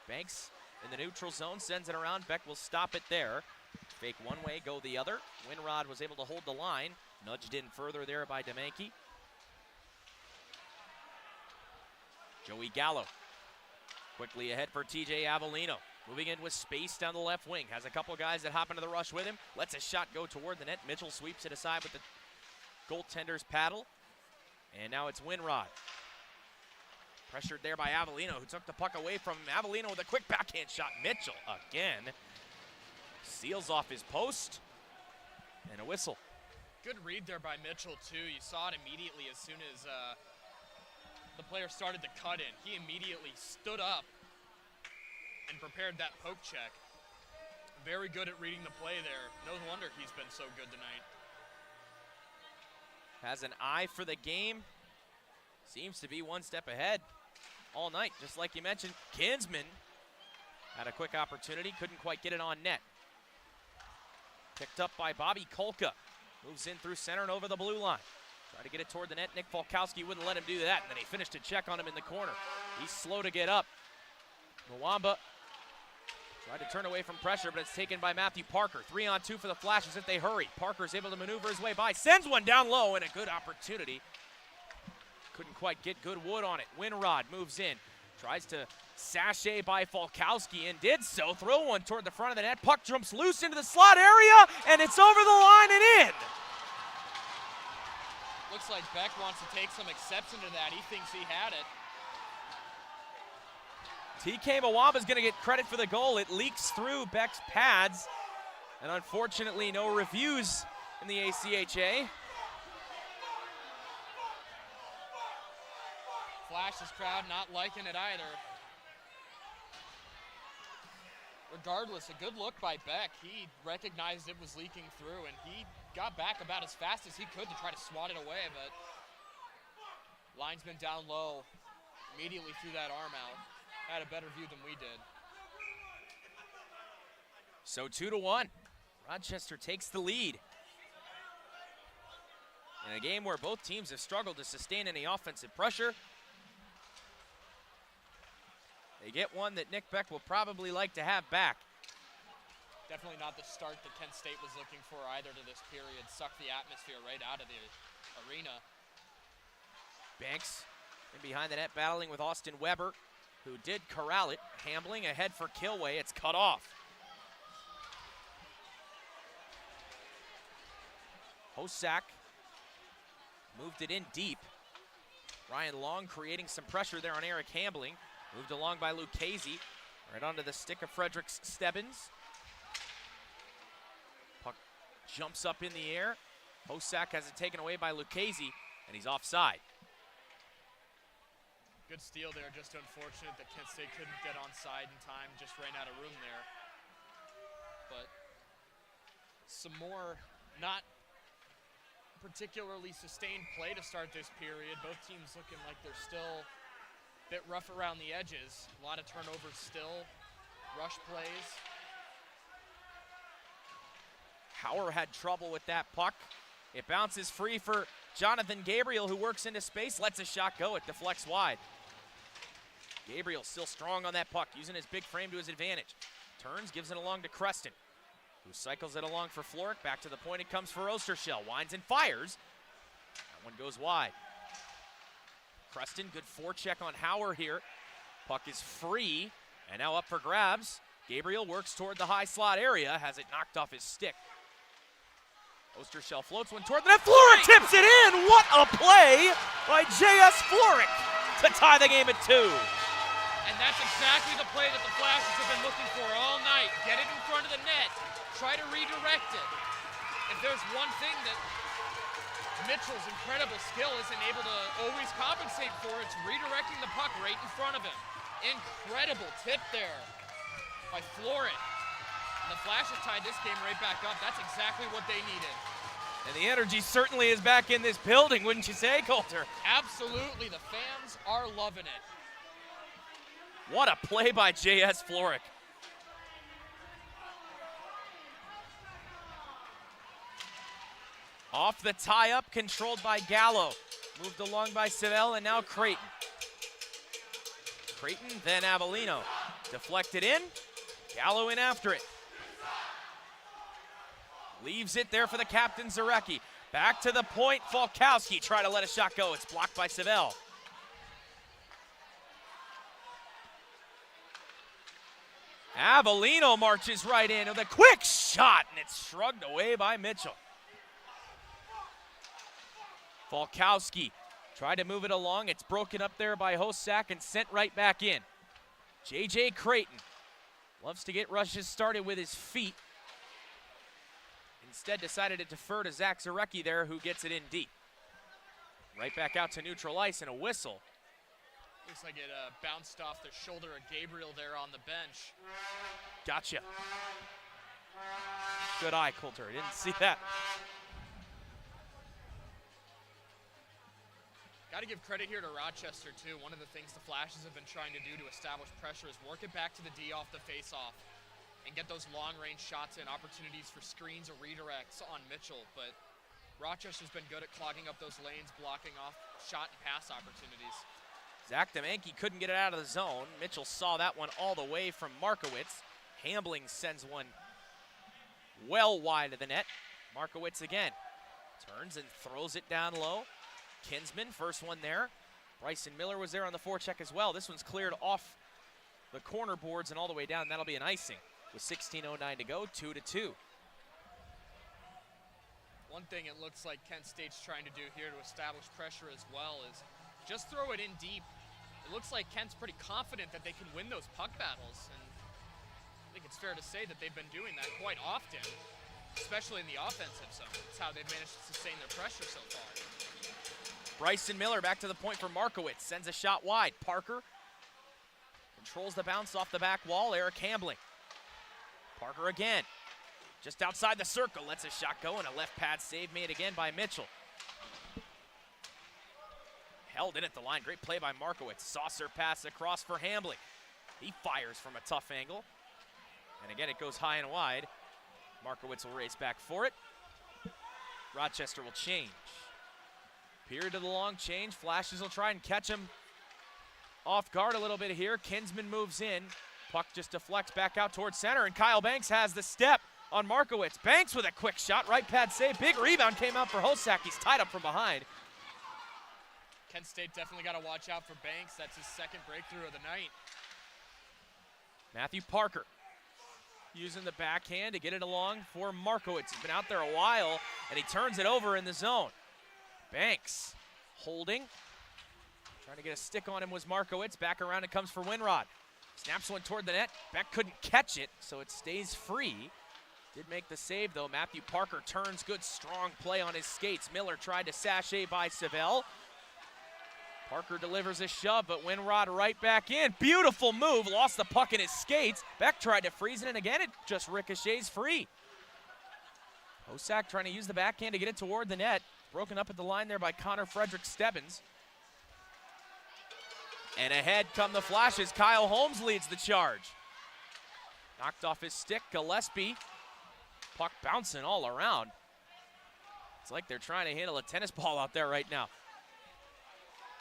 Banks in the neutral zone, sends it around. Beck will stop it there. Fake one way, go the other. Winrod was able to hold the line. Nudged in further there by Demanke. Joey Gallo quickly ahead for TJ Avellino. Moving in with space down the left wing. Has a couple guys that hop into the rush with him. Lets a shot go toward the net. Mitchell sweeps it aside with the goaltender's paddle. And now it's Winrod. Pressured there by Avellino, who took the puck away from him. Avellino with a quick backhand shot. Mitchell again seals off his post. And a whistle. Good read there by Mitchell, too. You saw it immediately as soon as the player started to cut in. He immediately stood up and prepared that poke check. Very good at reading the play there. No wonder he's been so good tonight. Has an eye for the game. Seems to be one step ahead all night, just like you mentioned. Kinsman had a quick opportunity, couldn't quite get it on net. Picked up by Bobby Kolka. Moves in through center and over the blue line. Tried to get it toward the net. Nick Falkowski wouldn't let him do that, and then he finished a check on him in the corner. He's slow to get up. Mwamba tried to turn away from pressure, but it's taken by Matthew Parker. 3-on-2 for the Flashes if they hurry. Parker's able to maneuver his way by. Sends one down low, and a good opportunity. Couldn't quite get good wood on it. Winrod moves in. Tries to sachet by Falkowski and did so. Throw one toward the front of the net. Puck jumps loose into the slot area, and it's over the line and in. Looks like Beck wants to take some exception to that. He thinks he had it. TK Mwamba's going to get credit for the goal. It leaks through Beck's pads. And unfortunately, no reviews in the ACHA. Flash's crowd not liking it either. Regardless, a good look by Beck. He recognized it was leaking through, and he got back about as fast as he could to try to swat it away, but linesman down low immediately threw that arm out. Had a better view than we did. So 2-1. Rochester takes the lead. In a game where both teams have struggled to sustain any offensive pressure, they get one that Nick Beck will probably like to have back. Definitely not the start that Kent State was looking for either to this period. Sucked the atmosphere right out of the arena. Banks in behind the net battling with Austin Weber, who did corral it. Hambling ahead for Kilway. It's cut off. Hosak moved it in deep. Ryan Long creating some pressure there on Eric Hambling. Moved along by Lucchese. Right onto the stick of Fredericks Stebbins. Puck jumps up in the air. Hosak has it taken away by Lucchese, and he's offside. Good steal there, just unfortunate that Kent State couldn't get onside in time, just ran out of room there. But some more not particularly sustained play to start this period. Both teams looking like they're still a bit rough around the edges. A lot of turnovers still, rush plays. Hauer had trouble with that puck. It bounces free for Jonathan Gabriel, who works into space, lets a shot go, it deflects wide. Gabriel still strong on that puck, using his big frame to his advantage. Turns, gives it along to Creston, who cycles it along for Floric. Back to the point it comes for Rochester. Winds and fires. That one goes wide. Creston, good forecheck on Hauer here. Puck is free, and now up for grabs. Gabriel works toward the high slot area, has it knocked off his stick. Ostershell floats one toward the net. Floric tips it in! What a play by J.S. Floric to tie the game at 2. And that's exactly the play that the Flashes have been looking for all night. Get it in front of the net, try to redirect it. If there's one thing that Mitchell's incredible skill isn't able to always compensate for, it's redirecting the puck right in front of him. Incredible tip there by Floric. The Flashes tied this game right back up. That's exactly what they needed. And the energy certainly is back in this building, wouldn't you say, Coulter? Absolutely, the fans are loving it. What a play by J.S. Floric. Off the tie-up, controlled by Gallo. Moved along by Seville, and now Creighton. Creighton, then Avellino. Deflected in, Gallo in after it. Leaves it there for the captain, Zarecki. Back to the point, Falkowski. Try to let a shot go. It's blocked by Seville. Avellino marches right in with a quick shot, and it's shrugged away by Mitchell. Falkowski tried to move it along. It's broken up there by Hosak and sent right back in. J.J. Creighton loves to get rushes started with his feet. Instead decided to defer to Zach Zarecki there, who gets it in deep. Right back out to neutral ice and a whistle. Looks like it bounced off the shoulder of Gabriel there on the bench. Gotcha. Good eye, Coulter. Didn't see that. Got to give credit here to Rochester, too. One of the things the Flashes have been trying to do to establish pressure is work it back to the D off the face-off and get those long-range shots and opportunities for screens or redirects on Mitchell. But Rochester's been good at clogging up those lanes, blocking off shot and pass opportunities. Zach Demanke couldn't get it out of the zone. Mitchell saw that one all the way from Markowitz. Hambling sends one well wide of the net. Markowitz again turns and throws it down low. Kinsman, first one there. Bryson Miller was there on the forecheck as well. This one's cleared off the corner boards and all the way down. That'll be an icing with 16:09 to go, 2-2. One thing it looks like Kent State's trying to do here to establish pressure as well is just throw it in deep. It looks like Kent's pretty confident that they can win those puck battles, and I think it's fair to say that they've been doing that quite often, especially in the offensive zone. It's how they've managed to sustain their pressure so far. Bryson Miller back to the point for Markowitz. Sends a shot wide. Parker controls the bounce off the back wall. Eric Hambling. Parker again. Just outside the circle. Lets a shot go, and a left pad save made again by Mitchell. Held in at the line. Great play by Markowitz. Saucer pass across for Hambling. He fires from a tough angle. And again, it goes high and wide. Markowitz will race back for it. Rochester will change. Period of the long change. Flashes will try and catch him off guard a little bit here. Kinsman moves in. Puck just deflects back out towards center, and Kyle Banks has the step on Markowitz. Banks with a quick shot. Right pad save. Big rebound came out for Hosak. He's tied up from behind. Kent State definitely got to watch out for Banks. That's his second breakthrough of the night. Matthew Parker using the backhand to get it along for Markowitz. He's been out there a while, and he turns it over in the zone. Banks holding. Trying to get a stick on him was Markowitz. Back around it comes for Winrod. Snaps one toward the net. Beck couldn't catch it, so it stays free. Did make the save, though. Matthew Parker turns. Good, strong play on his skates. Miller tried to sachet by Seville. Parker delivers a shove, but Winrod right back in. Beautiful move. Lost the puck in his skates. Beck tried to freeze it, and again, it just ricochets free. Hosak trying to use the backhand to get it toward the net. Broken up at the line there by Connor Frederick Stebbins. And ahead come the Flashes. Kyle Holmes leads the charge. Knocked off his stick. Gillespie. Puck bouncing all around. It's like they're trying to handle a tennis ball out there right now.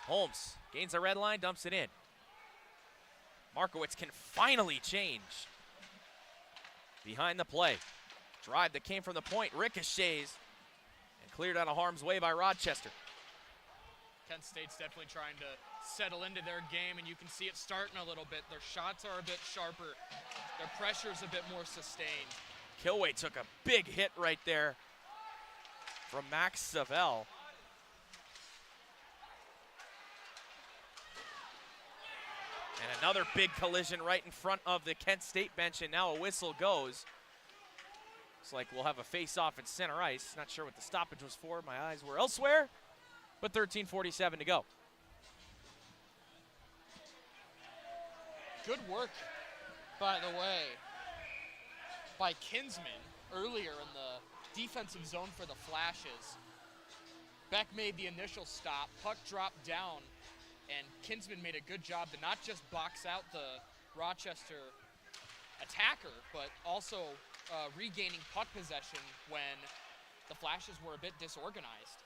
Holmes gains the red line, dumps it in. Markowitz can finally change. behind the play. Drive that came from the point, ricochets, and cleared out of harm's way by Rochester. Kent State's definitely trying to settle into their game, and you can see it starting a little bit. Their shots are a bit sharper. Their pressure's a bit more sustained. Kilway took a big hit right there from Max Savell. And another big collision right in front of the Kent State bench, and now a whistle goes. Looks like we'll have a face-off at center ice. Not sure what the stoppage was for. My eyes were elsewhere, but 13:47 to go. Good work, by the way, by Kinsman earlier in the defensive zone for the Flashes. Beck made the initial stop, puck dropped down, and Kinsman made a good job to not just box out the Rochester attacker, but also regaining puck possession when the Flashes were a bit disorganized.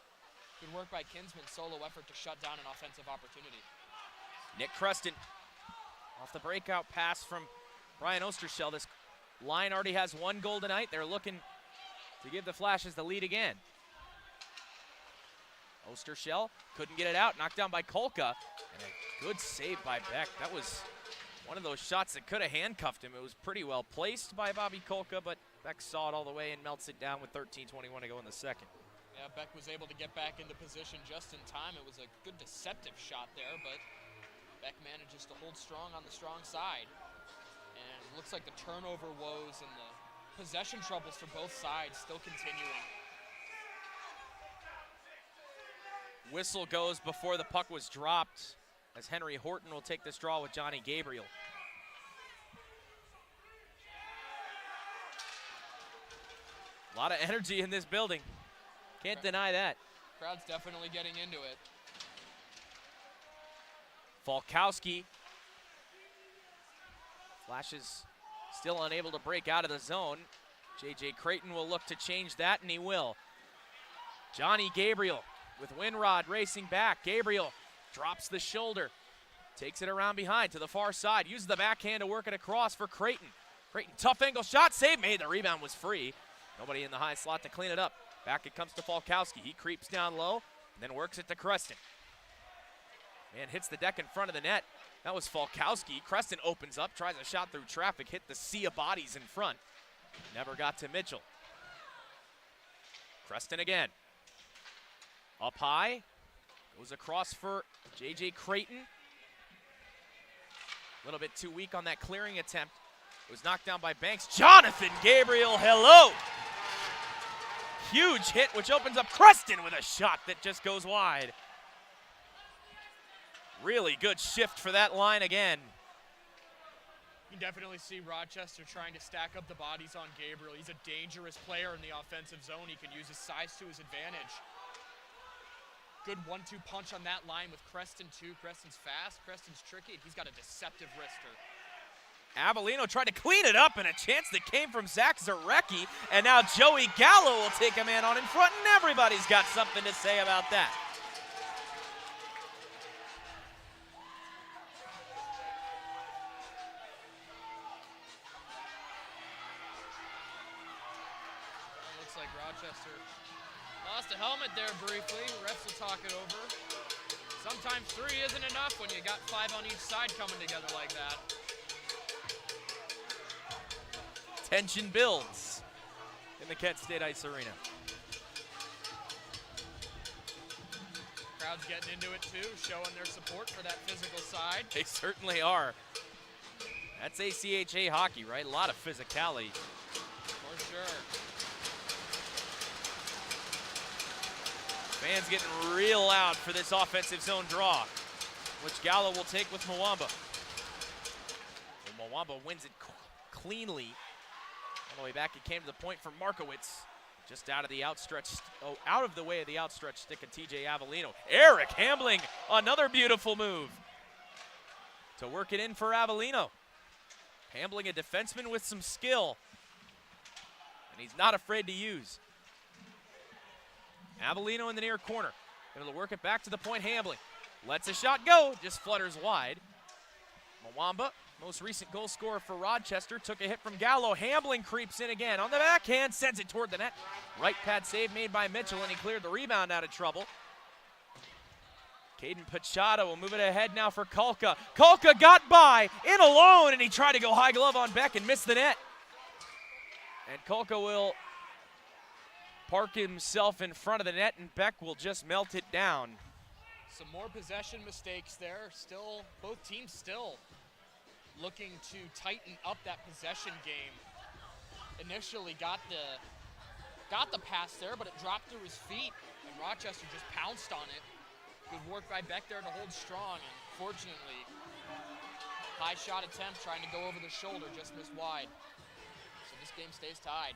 Good work by Kinsman, solo effort to shut down an offensive opportunity. Nick Creston off the breakout pass from Brian Ostershell. This line already has one goal tonight. They're looking to give the Flashes the lead again. Ostershell couldn't get it out, knocked down by Kolka, and a good save by Beck. That was one of those shots that could have handcuffed him. It was pretty well placed by Bobby Kolka, but Beck saw it all the way and melts it down with 13:21 to go in the second. Yeah, Beck was able to get back into position just in time. It was a good deceptive shot there, but Beck manages to hold strong on the strong side. And it looks like the turnover woes and the possession troubles for both sides still continuing. Whistle goes before the puck was dropped, as Henry Horton will take this draw with Johnny Gabriel. A lot of energy in this building. Can't deny that. Crowd's definitely getting into it. Falkowski. Flashes still unable to break out of the zone. J.J. Creighton will look to change that, and he will. Johnny Gabriel with Winrod racing back. Gabriel drops the shoulder. Takes it around behind to the far side. Uses the backhand to work it across for Creighton. Creighton, tough angle shot, save made. The rebound was free. Nobody in the high slot to clean it up. Back it comes to Falkowski. He creeps down low and then works it to Creston. Man hits the deck in front of the net. That was Falkowski. Creston opens up, tries a shot through traffic, hit the sea of bodies in front. Never got to Mitchell. Creston again. Up high. Goes across for J.J. Creighton. A little bit too weak on that clearing attempt. It was knocked down by Banks. Jonathan Gabriel, hello! Huge hit, which opens up Creston with a shot that just goes wide. Really good shift for that line again. You can definitely see Rochester trying to stack up the bodies on Gabriel. He's a dangerous player in the offensive zone. He can use his size to his advantage. Good 1-2 punch on that line with Creston, too. Creston's fast, Creston's tricky, and he's got a deceptive wrister. Avellino tried to clean it up, and a chance that came from Zach Zarecki, and now Joey Gallo will take a man on in front, and everybody's got something to say about that. Looks like Rochester lost a helmet there briefly. Refs will talk it over. Sometimes 3 isn't enough when you got 5 on each side coming together like that. Tension builds in the Kent State Ice Arena. Crowd's getting into it too, showing their support for that physical side. They certainly are. That's ACHA hockey, right? A lot of physicality. For sure. Fans getting real loud for this offensive zone draw, which Gallo will take with Mwamba. And Mwamba wins it cleanly. All the way back, it came to the point for Markowitz. Just out of the outstretched, out of the way of the outstretched stick of TJ Avellino. Eric Hambling, another beautiful move to work it in for Avellino. Hambling, a defenseman with some skill, and he's not afraid to use. Avellino in the near corner, able to work it back to the point. Hambling lets a shot go, just flutters wide. Mwamba, most recent goal scorer for Rochester, took a hit from Gallo. Hambling creeps in again. On the backhand, sends it toward the net. Right pad save made by Mitchell, and he cleared the rebound out of trouble. Caden Pachada will move it ahead now for Kulka. Kulka got by, in alone, and he tried to go high glove on Beck and missed the net. And Kulka will park himself in front of the net, and Beck will just melt it down. Some more possession mistakes there. Still, both teams still looking to tighten up that possession game. Initially got the pass there, but it dropped through his feet, and Rochester just pounced on it. Good work by Beck there to hold strong, and fortunately, high shot attempt trying to go over the shoulder, just missed wide. So this game stays tied.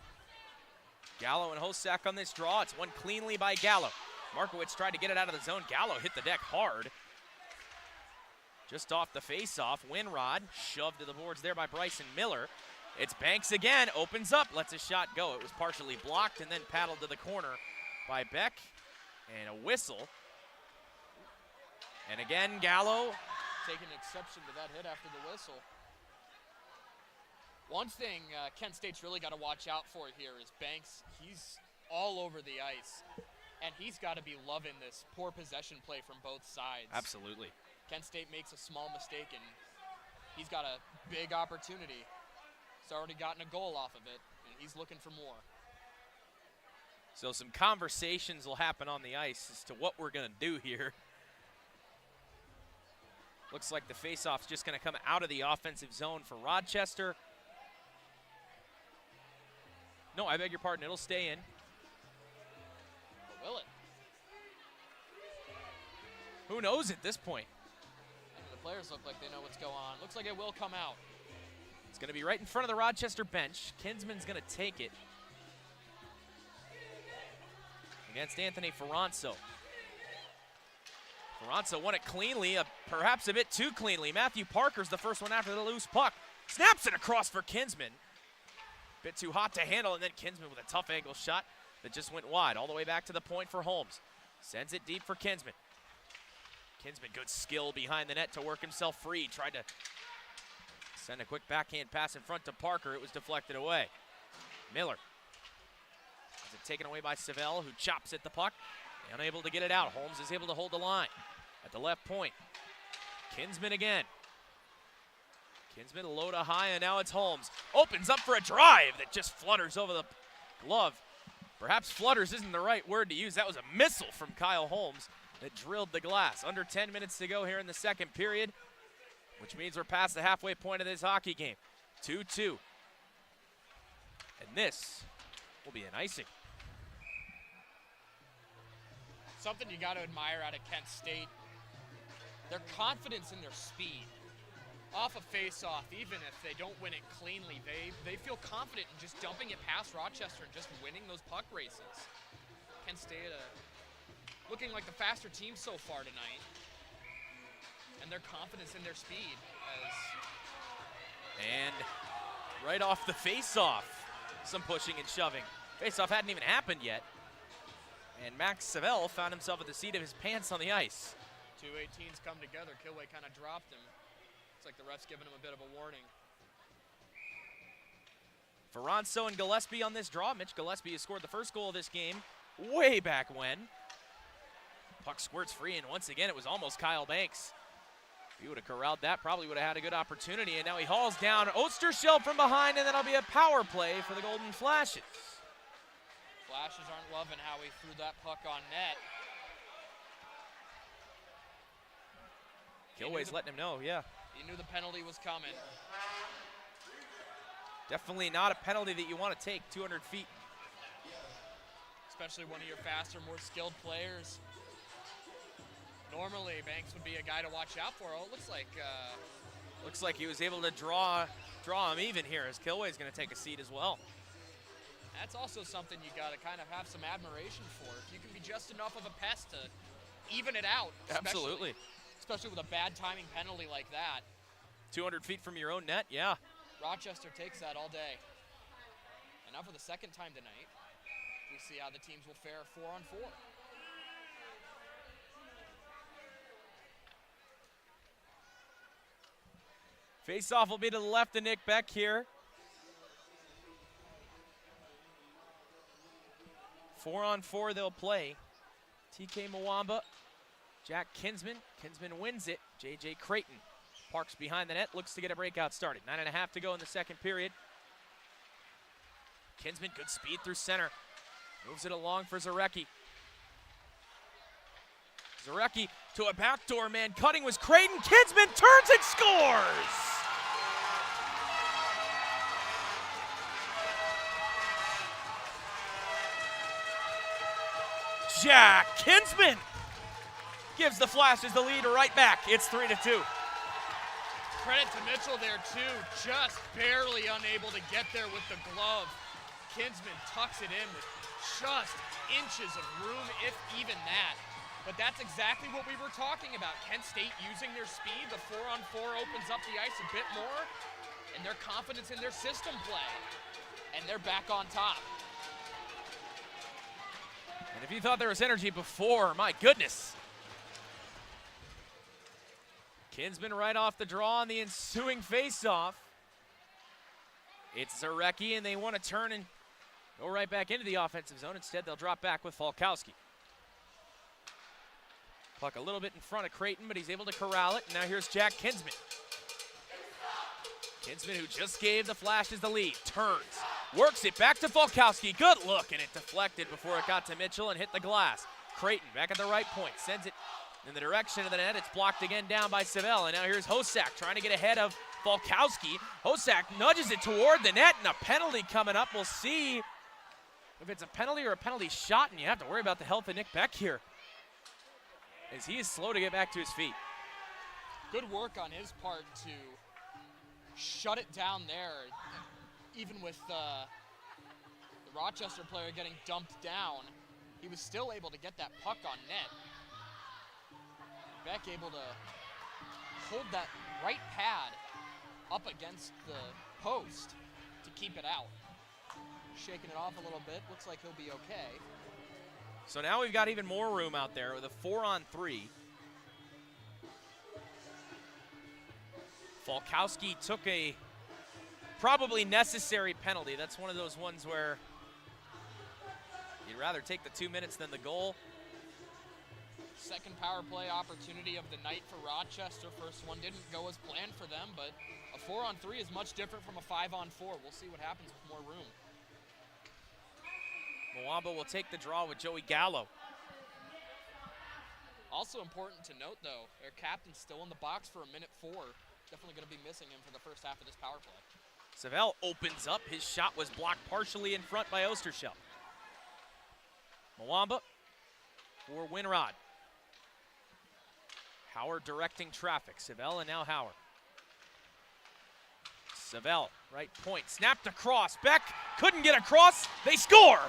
Gallo and Hosak on this draw. It's won cleanly by Gallo. Markowitz tried to get it out of the zone. Gallo hit the deck hard. Just off the face-off. Winrod shoved to the boards there by Bryson Miller. It's Banks again. Opens up. Lets a shot go. It was partially blocked and then paddled to the corner by Beck. And a whistle. And again, Gallo. Taking exception to that hit after the whistle. One thing Kent State's really got to watch out for here is Banks. He's all over the ice, and he's got to be loving this poor possession play from both sides. Absolutely. Kent State makes a small mistake, and he's got a big opportunity. He's already gotten a goal off of it, and he's looking for more. So some conversations will happen on the ice as to what we're going to do here. Looks like the faceoff's just going to come out of the offensive zone for Rochester. No, I beg your pardon. It'll stay in. But will it? Who knows at this point? And the players look like they know what's going on. Looks like it will come out. It's going to be right in front of the Rochester bench. Kinsman's going to take it against Anthony Ferranzo. Ferranzo won it cleanly, perhaps a bit too cleanly. Matthew Parker's the first one after the loose puck. Snaps it across for Kinsman. Bit too hot to handle, and then Kinsman with a tough angle shot that just went wide, all the way back to the point for Holmes. Sends it deep for Kinsman. Kinsman, good skill behind the net to work himself free. Tried to send a quick backhand pass in front to Parker. It was deflected away. Miller. Has it taken away by Savell, who chops at the puck. Unable to get it out. Holmes is able to hold the line at the left point. Kinsman again. Kinsman low to high, and now it's Holmes. Opens up for a drive that just flutters over the glove. Perhaps flutters isn't the right word to use. That was a missile from Kyle Holmes that drilled the glass. Under 10 minutes to go here in the second period, which means we're past the halfway point of this hockey game. 2-2. And this will be an icing. Something you got to admire out of Kent State, their confidence in their speed. Off a face-off, even if they don't win it cleanly, they feel confident in just dumping it past Rochester and just winning those puck races. Kent State looking like the faster team so far tonight, and their confidence in their speed. And right off the face-off, some pushing and shoving. Face-off hadn't even happened yet. And Max Savell found himself at the seat of his pants on the ice. Two 18s come together. Kilway kind of dropped him. It's like the ref's giving him a bit of a warning. Ferranzo and Gillespie on this draw. Mitch Gillespie has scored the first goal of this game way back when. Puck squirts free, and once again, it was almost Kyle Banks. If he would have corralled that, probably would have had a good opportunity, and now he hauls down Osterscheld from behind, and then it'll be a power play for the Golden Flashes. Flashes aren't loving how he threw that puck on net. Kilway's letting him know, yeah. He knew the penalty was coming. Definitely not a penalty that you want to take 200 feet. Especially one of your faster, more skilled players. Normally, Banks would be a guy to watch out for. Oh, it looks like he was able to draw him even here, as Kilway's going to take a seat as well. That's also something you got to kind of have some admiration for. If you can be just enough of a pest to even it out. Absolutely. Especially with a bad timing penalty like that. 200 feet from your own net, yeah. Rochester takes that all day. And now for the second time tonight, we see how the teams will fare 4-on-4. Face-off will be to the left of Nick Beck here. 4-on-4 they'll play. TK Mwamba, Jack Kinsman. Kinsman wins it. JJ Creighton parks behind the net, looks to get a breakout started. 9.5 to go in the second period. Kinsman, good speed through center. Moves it along for Zarecki. Zarecki to a backdoor man. Cutting was Creighton. Kinsman turns and scores! Jack Kinsman gives the Flashes the lead right back. It's 3-2. Credit to Mitchell there too, just barely unable to get there with the glove. Kinsman tucks it in with just inches of room, if even that. But that's exactly what we were talking about. Kent State using their speed. The 4-on-4 opens up the ice a bit more, and their confidence in their system play. And they're back on top. And if you thought there was energy before, my goodness. Kinsman right off the draw on the ensuing faceoff. It's Zarecki, and they want to turn and go right back into the offensive zone. Instead, they'll drop back with Falkowski. Puck a little bit in front of Creighton, but he's able to corral it. And now here's Jack Kinsman. Kinsman, who just gave the Flashes the lead, turns, works it back to Falkowski. Good look, and it deflected before it got to Mitchell and hit the glass. Creighton back at the right point, sends it in the direction of the net. It's blocked again down by Savell, and now here's Hosak trying to get ahead of Falkowski. Hosak nudges it toward the net, and a penalty coming up. We'll see if it's a penalty or a penalty shot, and you have to worry about the health of Nick Beck here, as he is slow to get back to his feet. Good work on his part to shut it down there, even with the Rochester player getting dumped down. He was still able to get that puck on net. Beck able to hold that right pad up against the post to keep it out. Shaking it off a little bit, looks like he'll be okay. So now we've got even more room out there with a 4-on-3. Falkowski took a probably necessary penalty. That's one of those ones where you'd rather take the 2 minutes than the goal. Second power play opportunity of the night for Rochester. First one didn't go as planned for them, but a 4-on-3 is much different from a 5-on-4. We'll see what happens with more room. Mwamba will take the draw with Joey Gallo. Also important to note, though, their captain's still in the box for a minute 4. Definitely going to be missing him for the first half of this power play. Savell opens up. His shot was blocked partially in front by Osterschell. Mwamba for Winrod. Howard directing traffic. Savell and now Howard. Savell, right point, snapped across. Beck couldn't get across. They score!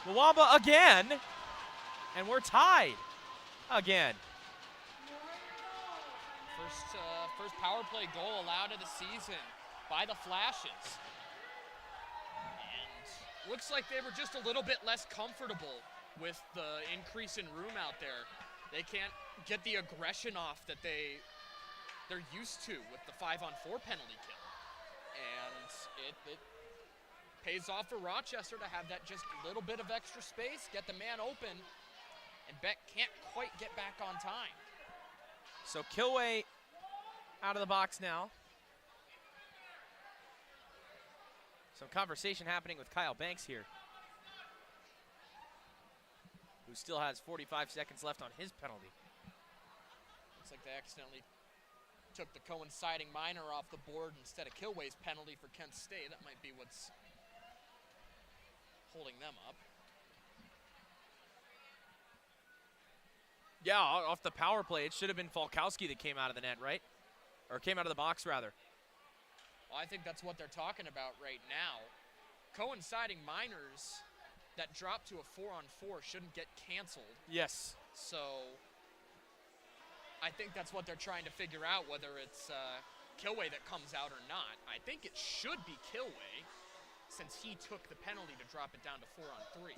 Mwamba again, and we're tied again. First power play goal allowed of the season by the Flashes. And looks like they were just a little bit less comfortable with the increase in room out there. They can't get the aggression off that they're used to with the 5-on-4 penalty kill. And it pays off for Rochester to have that just little bit of extra space, get the man open, and Beck can't quite get back on time. So Kilway out of the box now. Some conversation happening with Kyle Banks here, who still has 45 seconds left on his penalty. Looks like they accidentally took the coinciding minor off the board instead of Kilway's penalty for Kent State. That might be what's holding them up. Yeah, off the power play, it should have been Falkowski that came out of the net, right? Or came out of the box, rather. Well, I think that's what they're talking about right now. Coinciding minors that drop to a 4-on-4 shouldn't get canceled. Yes. So I think that's what they're trying to figure out, whether it's Kilway that comes out or not. I think it should be Kilway, since he took the penalty to drop it down to 4-on-3.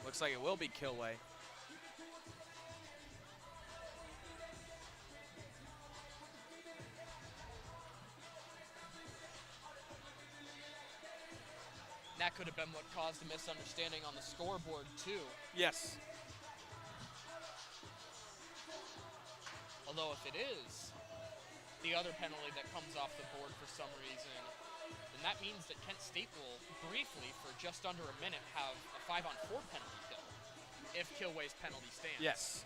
Looks like it will be Kilway. That could have been what caused the misunderstanding on the scoreboard, too. Yes. Although if it is the other penalty that comes off the board for some reason, then that means that Kent State will briefly, for just under a minute, have a 5-on-4 penalty kill if Kilway's penalty stands. Yes.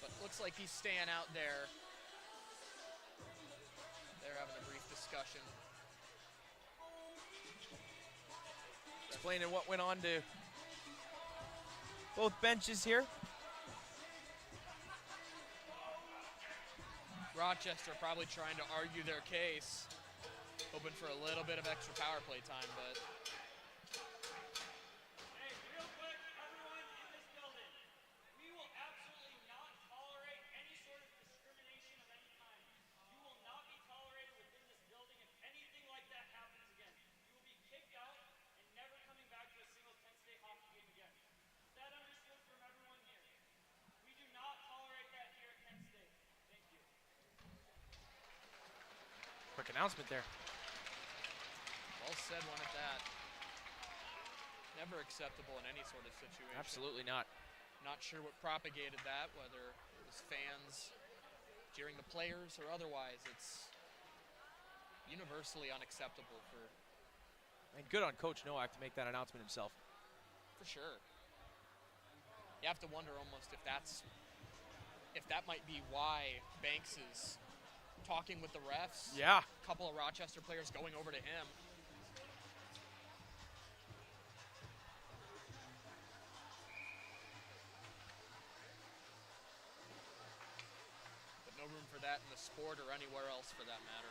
But looks like he's staying out there. They're having a brief discussion. Explaining what went on to both benches here. Rochester probably trying to argue their case, hoping for a little bit of extra power play time, but Hey, real quick, everyone in this building, we will absolutely not tolerate any sort of discrimination of any kind. You will not be tolerated within this building if anything like that happens again. You will be kicked out and never coming back to a single Kent State hockey game again. Is that understood from everyone here? We do not tolerate that here at Kent State. Thank you. Quick announcement there. well said one at that. Never acceptable in any sort of situation. Absolutely not. Not sure what propagated that, whether it was fans jeering the players or otherwise. It's universally unacceptable And good on Coach Nowak to make that announcement himself. for sure. You have to wonder almost if that might be why Banks is talking with the refs. Yeah. A couple of Rochester players going over to him. But no room for that in the sport or anywhere else for that matter.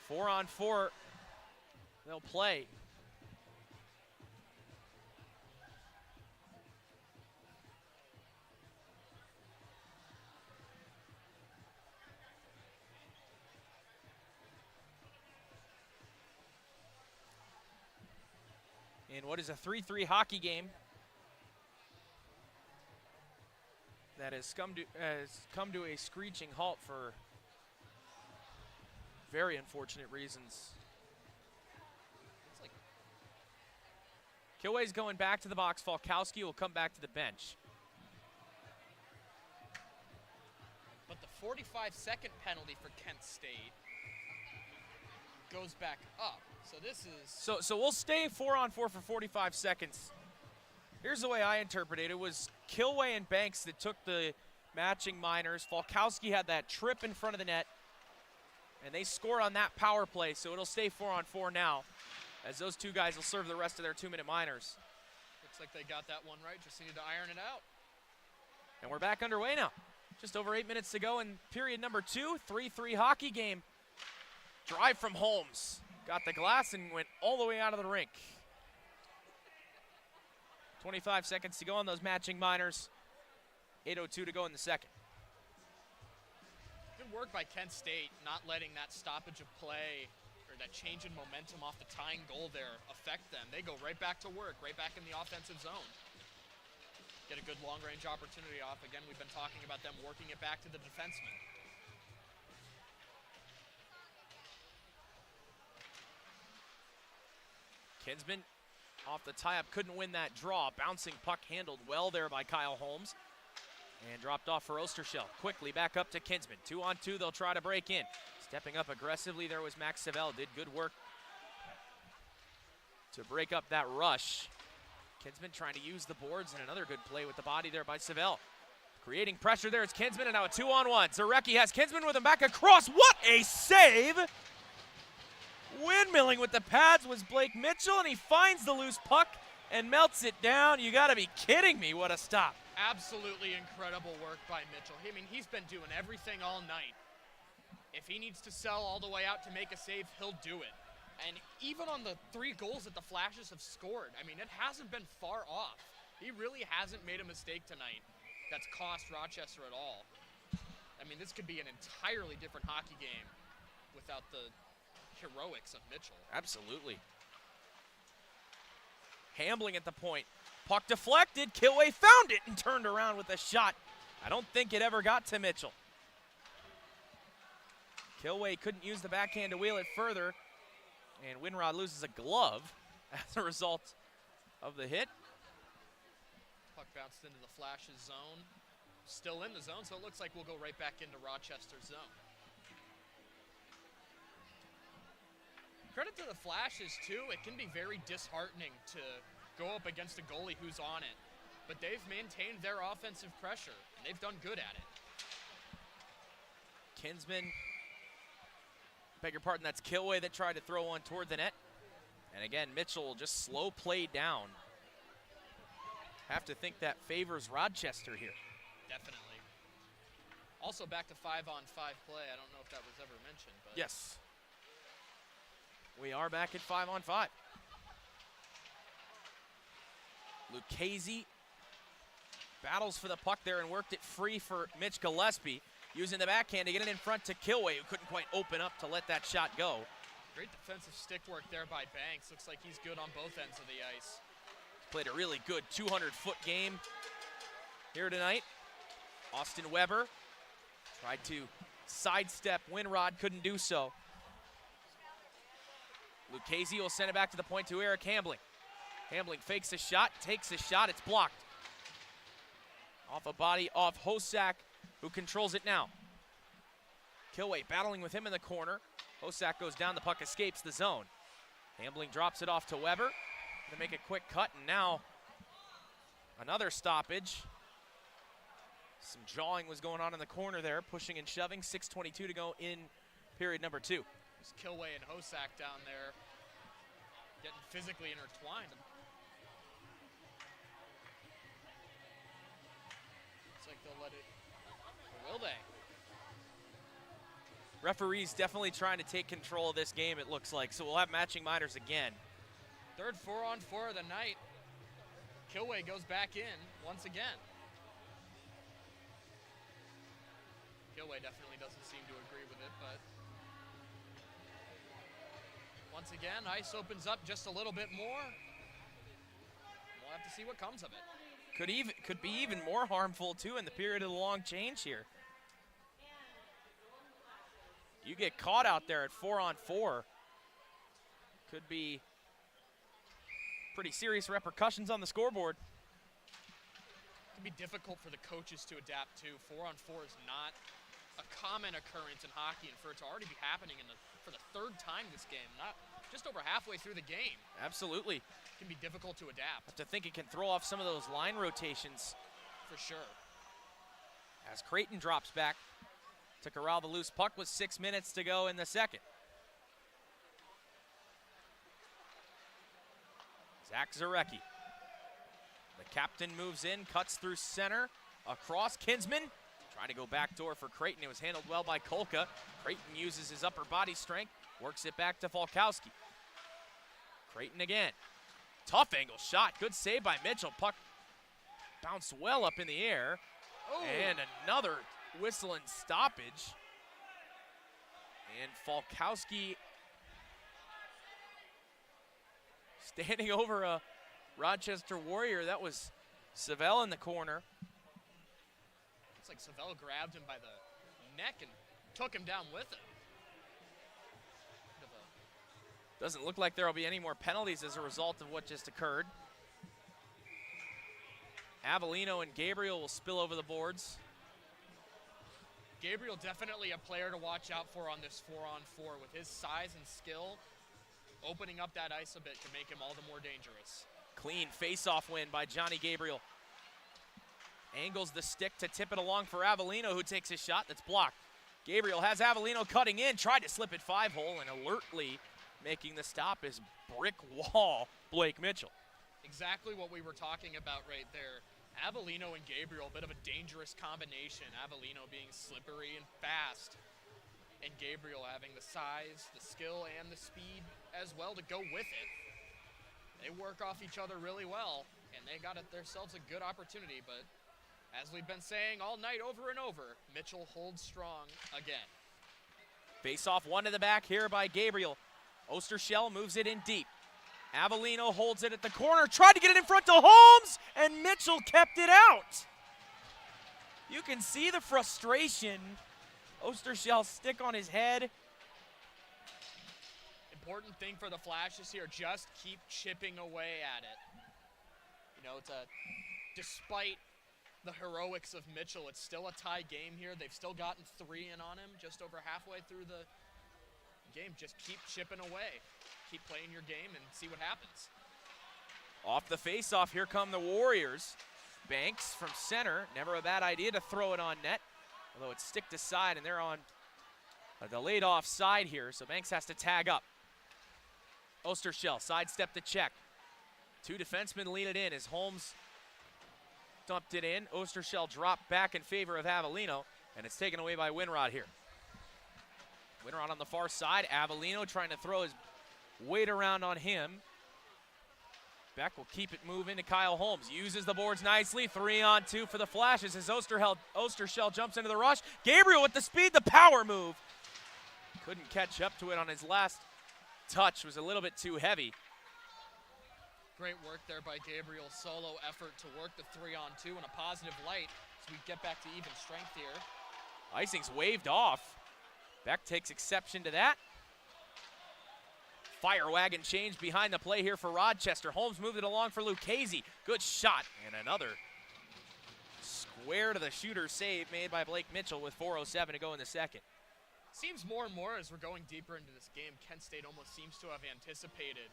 4-on-4. They'll play. In what is a 3-3 hockey game that has come to a screeching halt for very unfortunate reasons. It's like Kilway's going back to the box. Falkowski will come back to the bench. But the 45-second penalty for Kent State goes back up. So this is So we'll stay 4-on-4 for 45 seconds. Here's the way I interpret it. It was Kilway and Banks that took the matching minors. Falkowski had that trip in front of the net, and they score on that power play, so it'll stay 4-on-4 now, as those two guys will serve the rest of their 2-minute minors. looks like they got that one right. Just needed to iron it out. And we're back underway now. Just over 8 minutes to go in period number 2, 3-3 hockey game. Drive from Holmes. Got the glass and went all the way out of the rink. 25 seconds to go on those matching minors. 8:02 to go in the second. Good work by Kent State, not letting that stoppage of play or that change in momentum off the tying goal there affect them. They go right back to work, right back in the offensive zone. Get a good long-range opportunity off. Again, we've been talking about them working it back to the defenseman. Kinsman off the tie-up, couldn't win that draw. Bouncing puck handled well there by Kyle Holmes. And dropped off for Ostershell. Quickly back up to Kinsman. 2-on-2, they'll try to break in. Stepping up aggressively there was Max Savell. Did good work to break up that rush. Kinsman trying to use the boards, and another good play with the body there by Savell. Creating pressure there is Kinsman, and now a 2-on-1. Zarecki has Kinsman with him back across. What a save! Windmilling with the pads was Blake Mitchell, and he finds the loose puck and melts it down. You gotta be kidding me, what a stop. Absolutely incredible work by Mitchell. I mean, he's been doing everything all night. If he needs to sell all the way out to make a save, he'll do it. And even on the 3 goals that the Flashes have scored, I mean, it hasn't been far off. He really hasn't made a mistake tonight that's cost Rochester at all. I mean, this could be an entirely different hockey game without the heroics of Mitchell. Absolutely. Hambling at the point. Puck deflected. Kilway found it and turned around with a shot. I don't think it ever got to Mitchell. Kilway couldn't use the backhand to wheel it further. And Winrod loses a glove as a result of the hit. Puck bounced into the Flash's zone. Still in the zone, so it looks like we'll go right back into Rochester's zone. Credit to the Flashes, too. It can be very disheartening to go up against a goalie who's on it. But they've maintained their offensive pressure, and they've done good at it. Kinsman, beg your pardon, that's Kilway that tried to throw one toward the net. And again, Mitchell just slow played down. Have to think that favors Rochester here. Definitely. Also back to 5-on-5 play. I don't know if that was ever mentioned, but Yes. We are back at 5-on-5. Lucchese battles for the puck there and worked it free for Mitch Gillespie, using the backhand to get it in front to Kilway, who couldn't quite open up to let that shot go. great defensive stick work there by Banks. Looks like he's good on both ends of the ice. Played a really good 200-foot game here tonight. Austin Weber tried to sidestep Winrod, couldn't do so. Lucchese will send it back to the point to Eric Hambling. Hambling fakes a shot, takes a shot, it's blocked. Off a body off Hosak, who controls it now. Kilway battling with him in the corner. Hosak goes down, the puck escapes the zone. Hambling drops it off to Weber to make a quick cut, and now another stoppage. Some jawing was going on in the corner there, pushing and shoving. 6:22 to go in period number 2. There's Kilway and Hosak down there getting physically intertwined. Looks like they'll let it, or will they? Referees definitely trying to take control of this game, it looks like, so we'll have matching minors again. Third 4-on-4 of the night. Kilway goes back in once again. Kilway definitely doesn't seem to agree with it, but once again, ice opens up just a little bit more. We'll have to see what comes of it. Could be even more harmful too in the period of the long change here. You get caught out there at 4-on-4. Could be pretty serious repercussions on the scoreboard. It can be difficult for the coaches to adapt to. 4-on-4 is not a common occurrence in hockey, and for it to already be happening for the third time this game, not just over halfway through the game. Absolutely. It can be difficult to adapt. Have to think it can throw off some of those line rotations. For sure. As Creighton drops back to corral the loose puck with 6 minutes to go in the second. Zach Zarecki. The captain moves in, cuts through center, across Kinsman. Trying to go backdoor for Creighton. It was handled well by Kolka. Creighton uses his upper body strength, works it back to Falkowski. Creighton again. Tough angle shot. Good save by Mitchell. Puck bounced well up in the air. Oh. And another whistle and stoppage. And Falkowski standing over a Rochester Warrior. That was Savell in the corner. It's like Savell grabbed him by the neck and took him down with it. Doesn't look like there will be any more penalties as a result of what just occurred. Avellino and Gabriel will spill over the boards. Gabriel definitely a player to watch out for on this 4-on-4 with his size and skill. Opening up that ice a bit can make him all the more dangerous. Clean face-off win by Johnny Gabriel. Angles the stick to tip it along for Avellino, who takes a shot that's blocked. Gabriel has Avellino cutting in, tried to slip it 5-hole, and alertly making the stop is brick wall Blake Mitchell. Exactly what we were talking about right there. Avellino and Gabriel, a bit of a dangerous combination. Avellino being slippery and fast, and Gabriel having the size, the skill, and the speed as well to go with it. They work off each other really well, and they got themselves a good opportunity, but as we've been saying all night over and over, Mitchell holds strong again. Face off one to the back here by Gabriel. Ostershell moves it in deep. Avellino holds it at the corner, tried to get it in front to Holmes, and Mitchell kept it out. You can see the frustration. Ostershell stick on his head. Important thing for the Flashes here, just keep chipping away at it. You know, despite the heroics of Mitchell, it's still a tie game here. They've still gotten 3 in on him just over halfway through the game. Just keep chipping away. Keep playing your game and see what happens. Off the face-off, here come the Warriors. Banks from center, never a bad idea to throw it on net, although it's sticked aside and they're on a delayed offside here, so Banks has to tag up. Ostershell sidestep the check. 2 defensemen lead it in as Holmes dumped it in. Ostershell dropped back in favor of Avellino, and it's taken away by Winrod here. Winrod on the far side. Avellino trying to throw his weight around on him. Beck will keep it moving to Kyle Holmes. Uses the boards nicely. 3-on-2 for the Flashes as Ostershell jumps into the rush. Gabriel with the speed, the power move. Couldn't catch up to it on his last touch. Was a little bit too heavy. Great work there by Gabriel. Solo effort to work the 3-on-2 in a positive light as we get back to even strength here. Icing's waved off. Beck takes exception to that. Fire wagon change behind the play here for Rochester. Holmes moved it along for Lucchese. Good shot, and another square to the shooter save made by Blake Mitchell with 4:07 to go in the second. Seems more and more as we're going deeper into this game, Kent State almost seems to have anticipated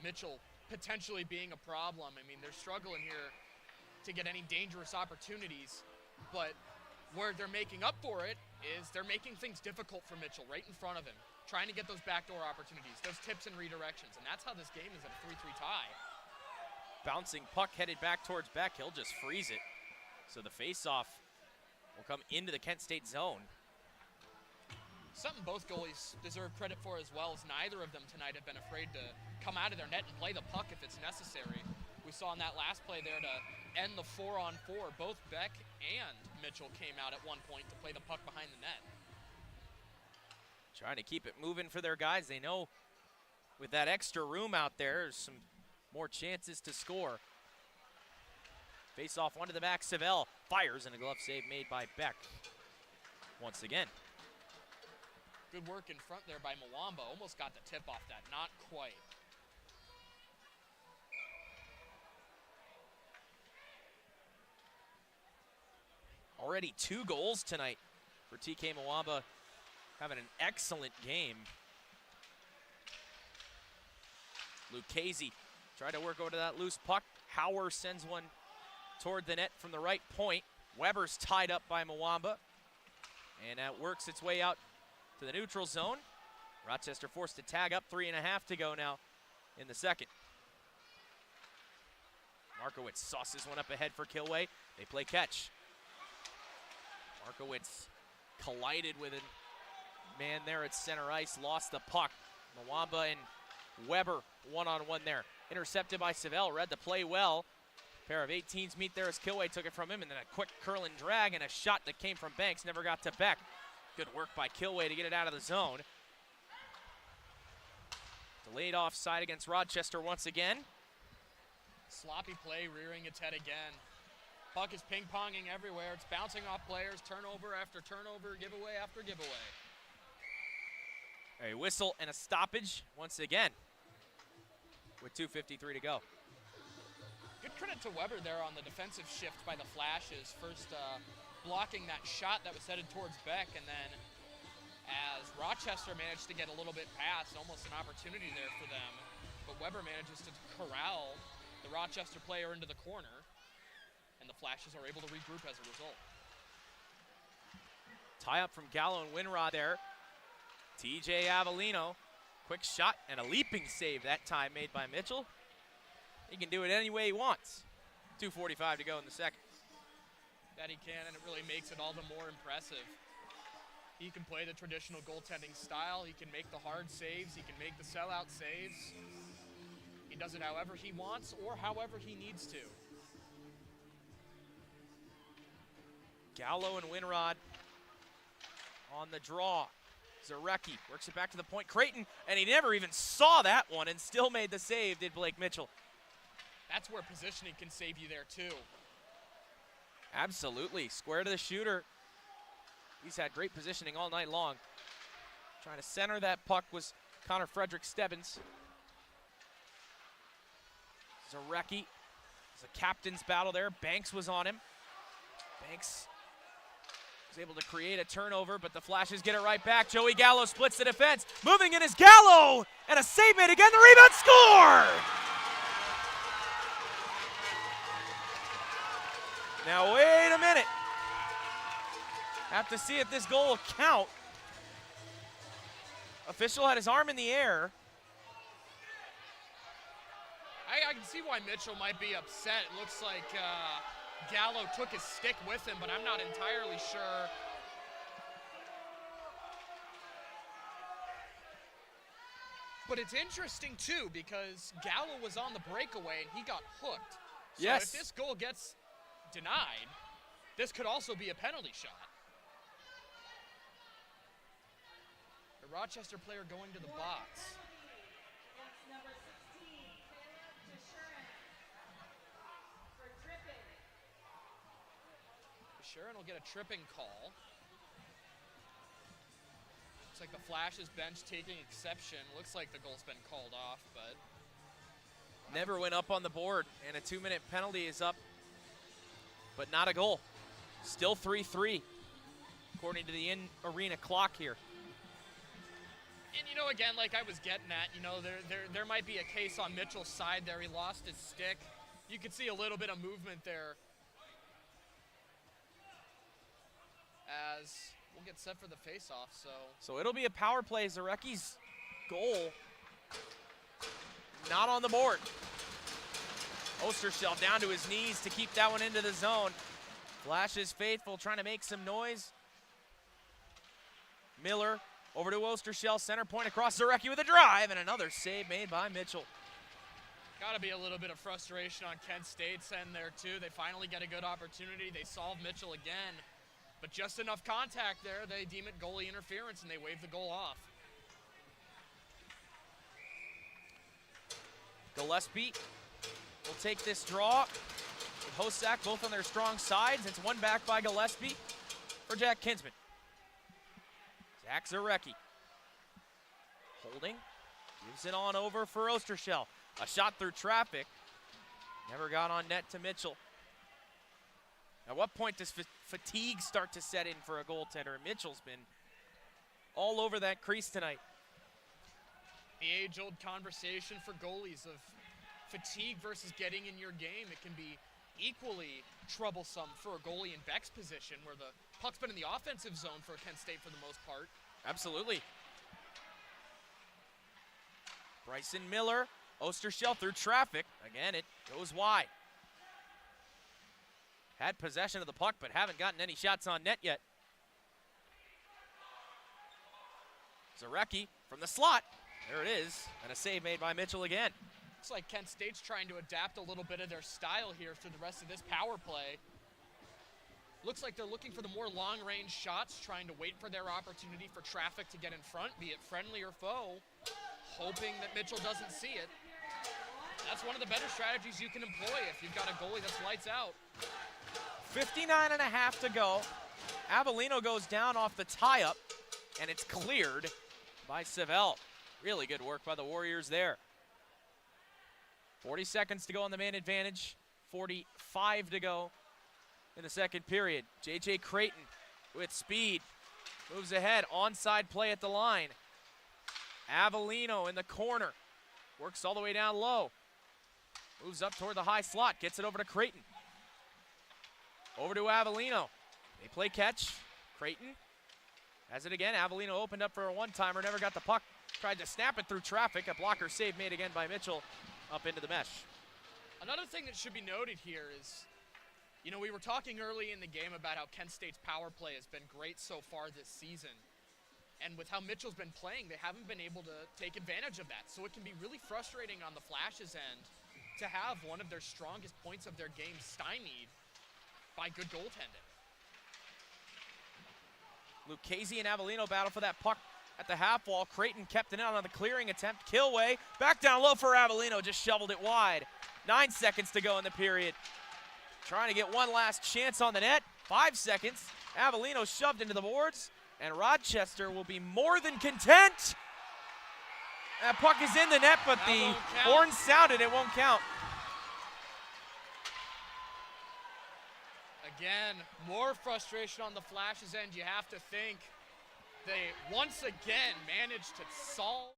Mitchell potentially being a problem. I mean, they're struggling here to get any dangerous opportunities, but where they're making up for it is they're making things difficult for Mitchell right in front of him, trying to get those backdoor opportunities, those tips and redirections, and that's how this game is at a 3-3 tie. Bouncing puck headed back towards Beck. He'll just freeze it. So the face-off will come into the Kent State zone. Something both goalies deserve credit for as well, as neither of them tonight have been afraid to come out of their net and play the puck if it's necessary. We saw in that last play there to end the 4-on-4, both Beck and Mitchell came out at one point to play the puck behind the net. Trying to keep it moving for their guys. They know with that extra room out there, there's some more chances to score. Face off one to the back, Savell fires, and a glove save made by Beck once again. Good work in front there by Mwamba. Almost got the tip off that, not quite. Already 2 goals tonight for TK Mwamba, having an excellent game. Lucchese tried to work over to that loose puck. Hauer sends one toward the net from the right point. Weber's tied up by Mwamba, and that works its way out to the neutral zone. Rochester forced to tag up, 3.5 to go now in the second. Markowitz sauces one up ahead for Kilway. They play catch. Markowitz collided with a man there at center ice, lost the puck. Mwamba and Weber one-on-one there. Intercepted by Savell, read the play well. Pair of 18s meet there as Kilway took it from him, and then a quick curl and drag and a shot that came from Banks, never got to Beck. Good work by Kilway to get it out of the zone. Delayed offside against Rochester once again. Sloppy play, rearing its head again. Puck is ping-ponging everywhere. It's bouncing off players, turnover after turnover, giveaway after giveaway. A whistle and a stoppage once again with 2:53 to go. Good credit to Weber there on the defensive shift by the Flashes. First blocking that shot that was headed towards Beck, and then as Rochester managed to get a little bit past, almost an opportunity there for them, but Weber manages to corral the Rochester player into the corner, and the Flashes are able to regroup as a result. Tie up from Gallo and Winrod there. TJ Avellino, quick shot and a leaping save that time made by Mitchell. He can do it any way he wants. 2:45 to go in the second. That he can, and it really makes it all the more impressive. He can play the traditional goaltending style. He can make the hard saves. He can make the sellout saves. He does it however he wants or however he needs to. Gallo and Winrod on the draw. Zarecki works it back to the point. Creighton, and he never even saw that one and still made the save, did Blake Mitchell. That's where positioning can save you there too. Absolutely. Square to the shooter. He's had great positioning all night long. Trying to center that puck was Connor Frederick Stebbins. Zarecki. It's a captain's battle there. Banks was on him. Banks was able to create a turnover, but the Flashes get it right back. Joey Gallo splits the defense. Moving in is Gallo, and a save made again. The rebound, score! Now wait a minute. Have to see if this goal will count. Official had his arm in the air. I can see why Mitchell might be upset. It looks like Gallo took his stick with him, but I'm not entirely sure. But it's interesting, too, because Gallo was on the breakaway and he got hooked. So Yes. if this goal gets denied, this could also be a penalty shot. The Rochester player going to the box. Sharon will get a tripping call. Looks like the Flash's bench taking exception. Looks like the goal's been called off, but Never went up on the board, and a 2-minute penalty is up, but not a goal. Still 3-3, according to the in-arena clock here. and you know, again, like I was getting at, you know, there might be a case on Mitchell's side there. He lost his stick. You could see a little bit of movement there. As we'll get set for the face-off, So it'll be a power play. Zarecki's goal not on the board. Ostershell down to his knees to keep that one into the zone. Flash is faithful, trying to make some noise. Miller over to Ostershell, center point across Zarecki with a drive, and another save made by Mitchell. got to be a little bit of frustration on Kent State's end there too. They finally get a good opportunity. They solve Mitchell again. But just enough contact there, they deem it goalie interference, and they wave the goal off. Gillespie will take this draw. Hosak both on their strong sides. It's one back by Gillespie for Jack Kinsman. Zach Zarecki holding, gives it on over for Ostershell. A shot through traffic, never got on net to Mitchell. At what point does fatigue start to set in for a goaltender? Mitchell's been all over that crease tonight. The age-old conversation for goalies of fatigue versus getting in your game. It can be equally troublesome for a goalie in Beck's position, where the puck's been in the offensive zone for Kent State for the most part. Absolutely. Bryson Miller, Ostershell through traffic. Again, it goes wide. Had possession of the puck, but haven't gotten any shots on net yet. Zarecki from the slot. There it is, and a save made by Mitchell again. Looks like Kent State's trying to adapt a little bit of their style here through the rest of this power play. Looks like they're looking for the more long-range shots, trying to wait for their opportunity for traffic to get in front, be it friendly or foe, hoping that Mitchell doesn't see it. That's one of the better strategies you can employ if you've got a goalie that's lights out. 59 and a half to go. Avellino goes down off the tie-up, and it's cleared by Savell. Really good work by the Warriors there. 40 seconds to go on the man advantage. 45 to go in the second period. J.J. Creighton with speed moves ahead. Onside play at the line. Avellino in the corner. Works all the way down low. Moves up toward the high slot. Gets it over to Creighton. Over to Avellino. They play catch. Creighton has it again. Avellino opened up for a one-timer. Never got the puck. Tried to snap it through traffic. A blocker save made again by Mitchell up into the mesh. Another thing that should be noted here is, you know, we were talking early in the game about how Kent State's power play has been great so far this season. And with how Mitchell's been playing, they haven't been able to take advantage of that. So it can be really frustrating on the Flash's end to have one of their strongest points of their game stymied by good goaltending. Lucchese and Avellino battle for that puck at the half wall. Creighton kept it out on the clearing attempt. Kilway back down low for Avellino, just shoveled it wide. 9 seconds to go in the period. Trying to get one last chance on the net. 5 seconds. Avellino shoved into the boards, and Rochester will be more than content. That puck is in the net, but That the won't count. horn sounded. It won't count. Again, more frustration on the Flash's end. You have to think they once again managed to solve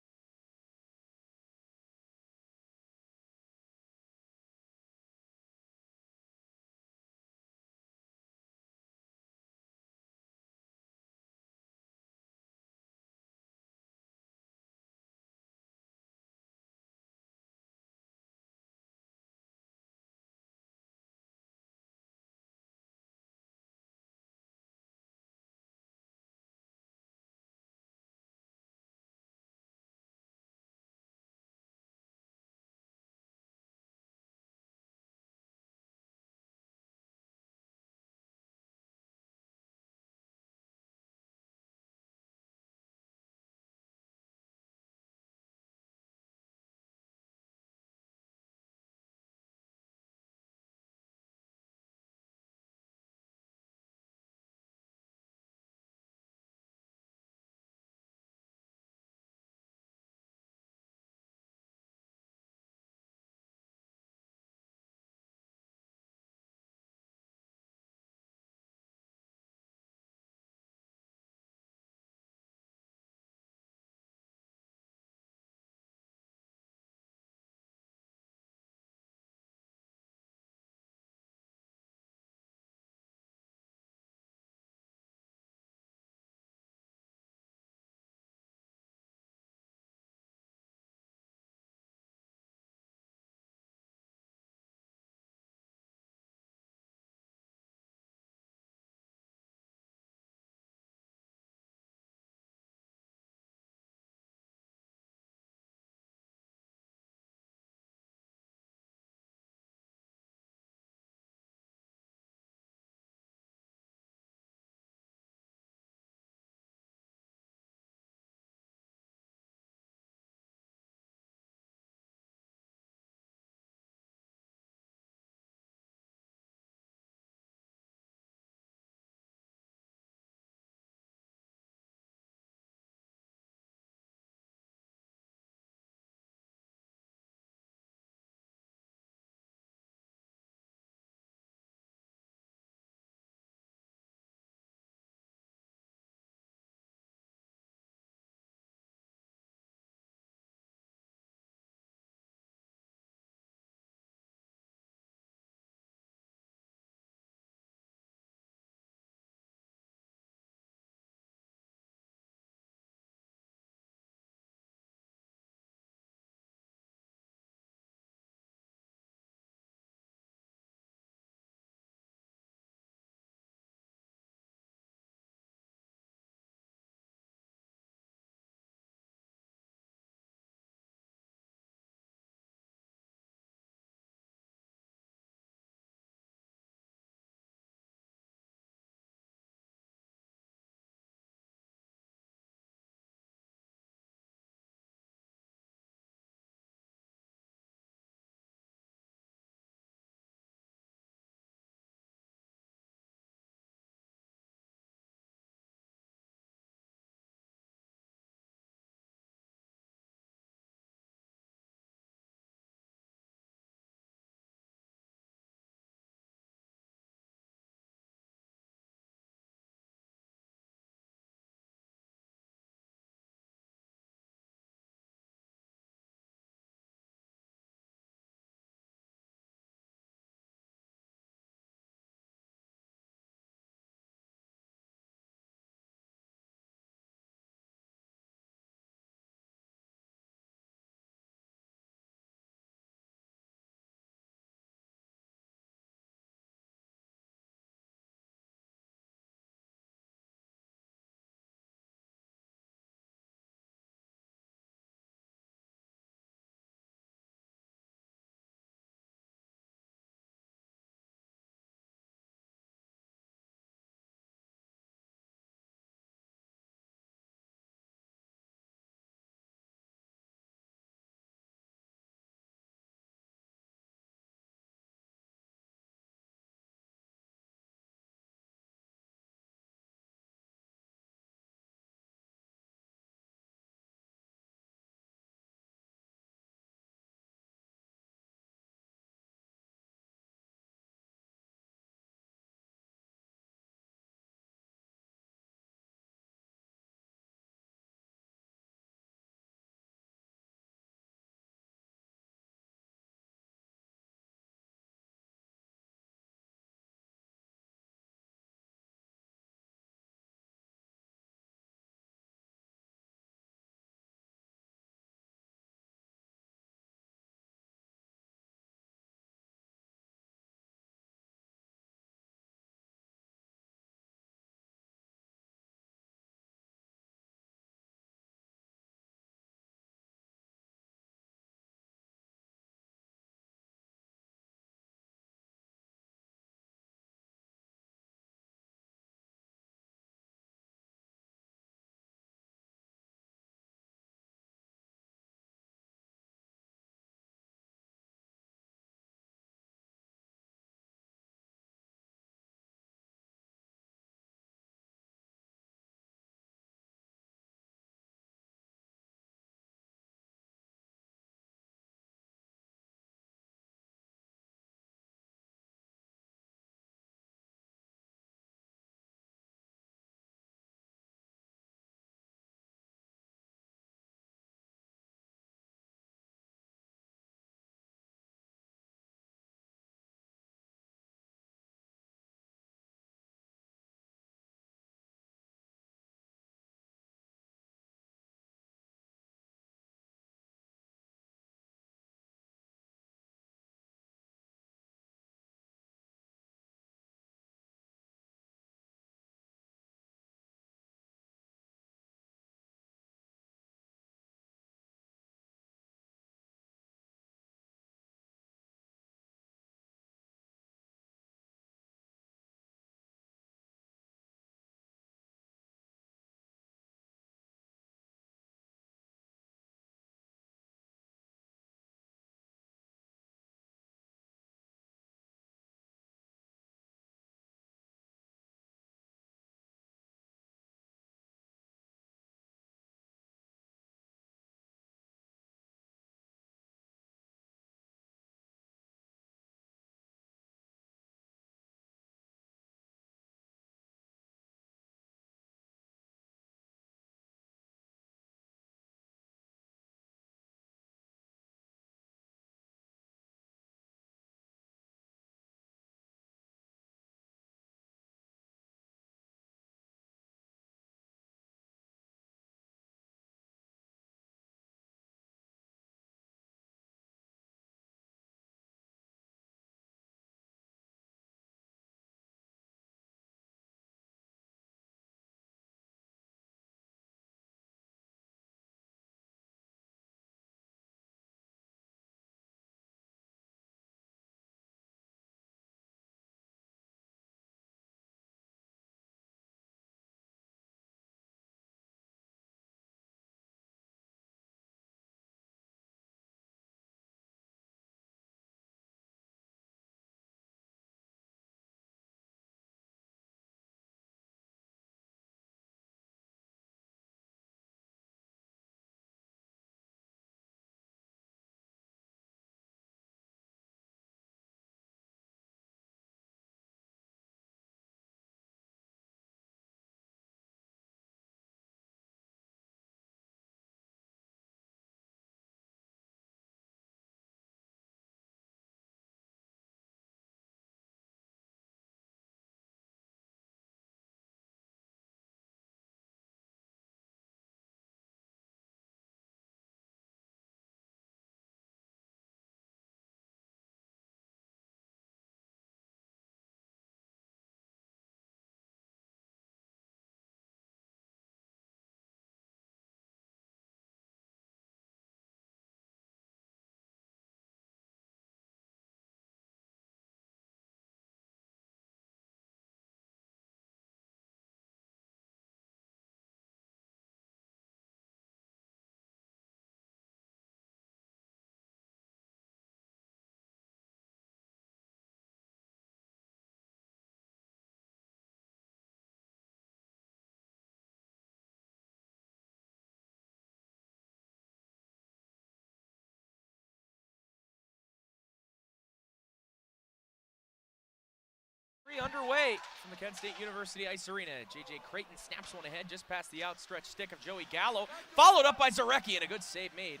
Underway from the Kent State University Ice Arena. J.J. Creighton snaps one ahead just past the outstretched stick of Joey Gallo, followed up by Zarecki, and a good save made.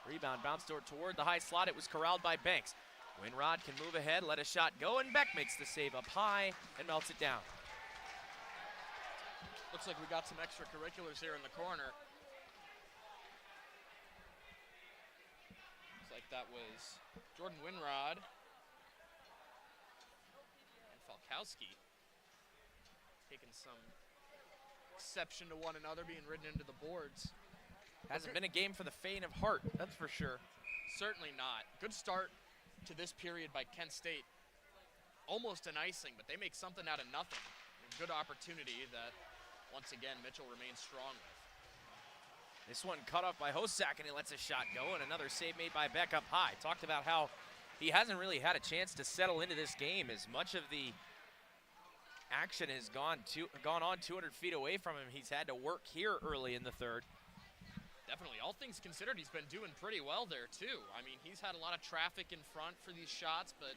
Rebound bounced toward the high slot. It was corralled by Banks. Winrod can move ahead, let a shot go, and Beck makes the save up high and melts it down. Looks like we got some extracurriculars here in the corner. Looks like that was Jordan Winrod and Falkowski taking some exception to one another, being ridden into the boards. Hasn't been a game for the faint of heart, that's for sure. Certainly not. Good start to this period by Kent State. Almost an icing, but they make something out of nothing. A good opportunity that, once again, Mitchell remains strong with. This one cut off by Hosak, and he lets a shot go, and another save made by Beck up high. Talked about how he hasn't really had a chance to settle into this game as much of the action has gone on 200 feet away from him. He's had to work here early in the third. Definitely, all things considered, he's been doing pretty well there too. I mean, he's had a lot of traffic in front for these shots, but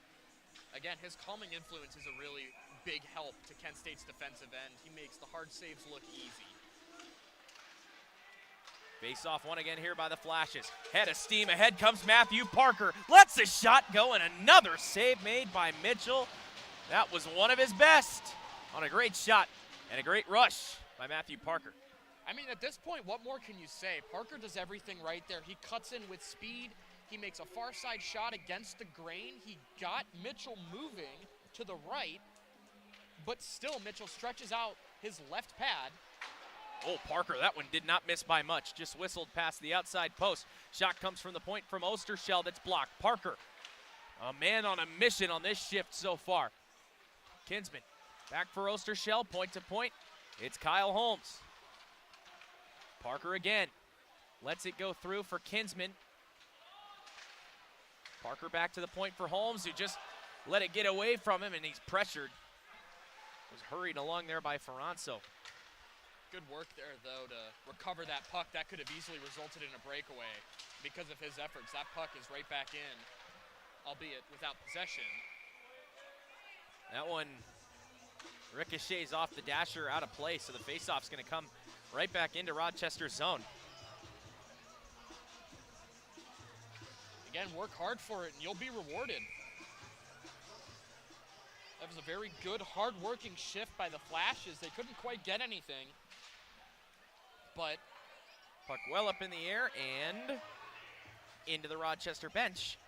again, his calming influence is a really big help to Kent State's defensive end. He makes the hard saves look easy. Face off one again here by the Flashes. Head of steam, ahead comes Matthew Parker. Lets a shot go, and another save made by Mitchell. That was one of his best on a great shot and a great rush by Matthew Parker. I mean, at this point, what more can you say? Parker does everything right there. He cuts in with speed. He makes a far side shot against the grain. He got Mitchell moving to the right, but still Mitchell stretches out his left pad. Oh, Parker, that one did not miss by much. Just whistled past the outside post. Shot comes from the point from Ostershell that's blocked. Parker, a man on a mission on this shift so far. Kinsman, back for Ostershell, point to point. It's Kyle Holmes. Parker again, lets it go through for Kinsman. Parker back to the point for Holmes, who just let it get away from him, and he's pressured. Was hurried along there by Ferranzo. Good work there, though, to recover that puck. That could have easily resulted in a breakaway. Because of his efforts, that puck is right back in, albeit without possession. That one ricochets off the dasher out of play, so the faceoff's going to come right back into Rochester's zone. Again, work hard for it, and you'll be rewarded. That was a very good, hard-working shift by the Flashes. They couldn't quite get anything, but puck well up in the air and into the Rochester bench.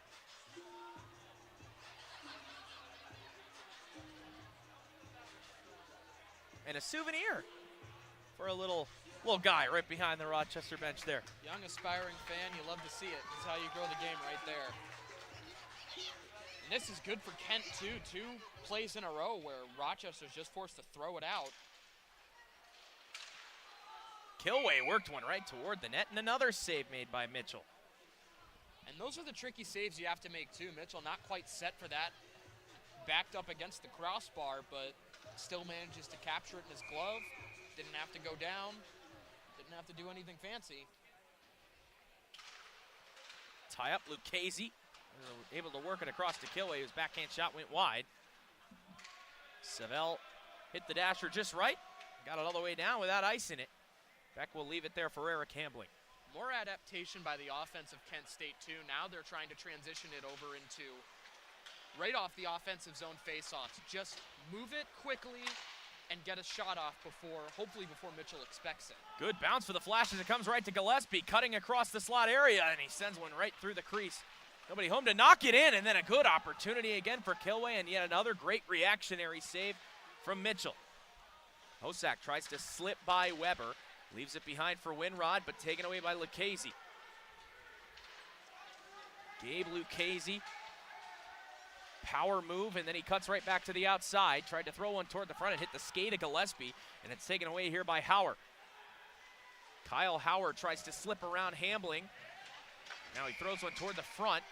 And a souvenir for a little guy right behind the Rochester bench there. Young, aspiring fan, you love to see it. This is how you grow the game right there. And this is good for Kent, too. 2 plays in a row where Rochester's just forced to throw it out. Kilway worked one right toward the net, and another save made by Mitchell. And those are the tricky saves you have to make, too. Mitchell not quite set for that. Backed up against the crossbar, but still manages to capture it in his glove. Didn't have to go down. Didn't have to do anything fancy. Tie up Lucchese. Able to work it across to Kilway. His backhand shot went wide. Savell hit the dasher just right. Got it all the way down without ice in it. Beck will leave it there for Eric Hambling. More adaptation by the offense of Kent State, too. Now they're trying to transition it over into right off the offensive zone faceoffs. Just move it quickly and get a shot off hopefully before Mitchell expects it. Good bounce for the Flashes. It comes right to Gillespie, cutting across the slot area, and he sends one right through the crease. Nobody home to knock it in, and then a good opportunity again for Kilway, and yet another great reactionary save from Mitchell. Hosak tries to slip by Weber, leaves it behind for Winrod, but taken away by Lucchese. Gabe Lucchese, power move, and then he cuts right back to the outside. Tried to throw one toward the front and hit the skate of Gillespie, and it's taken away here by Howard. Kyle Howard tries to slip around Hambling. Now he throws one toward the front.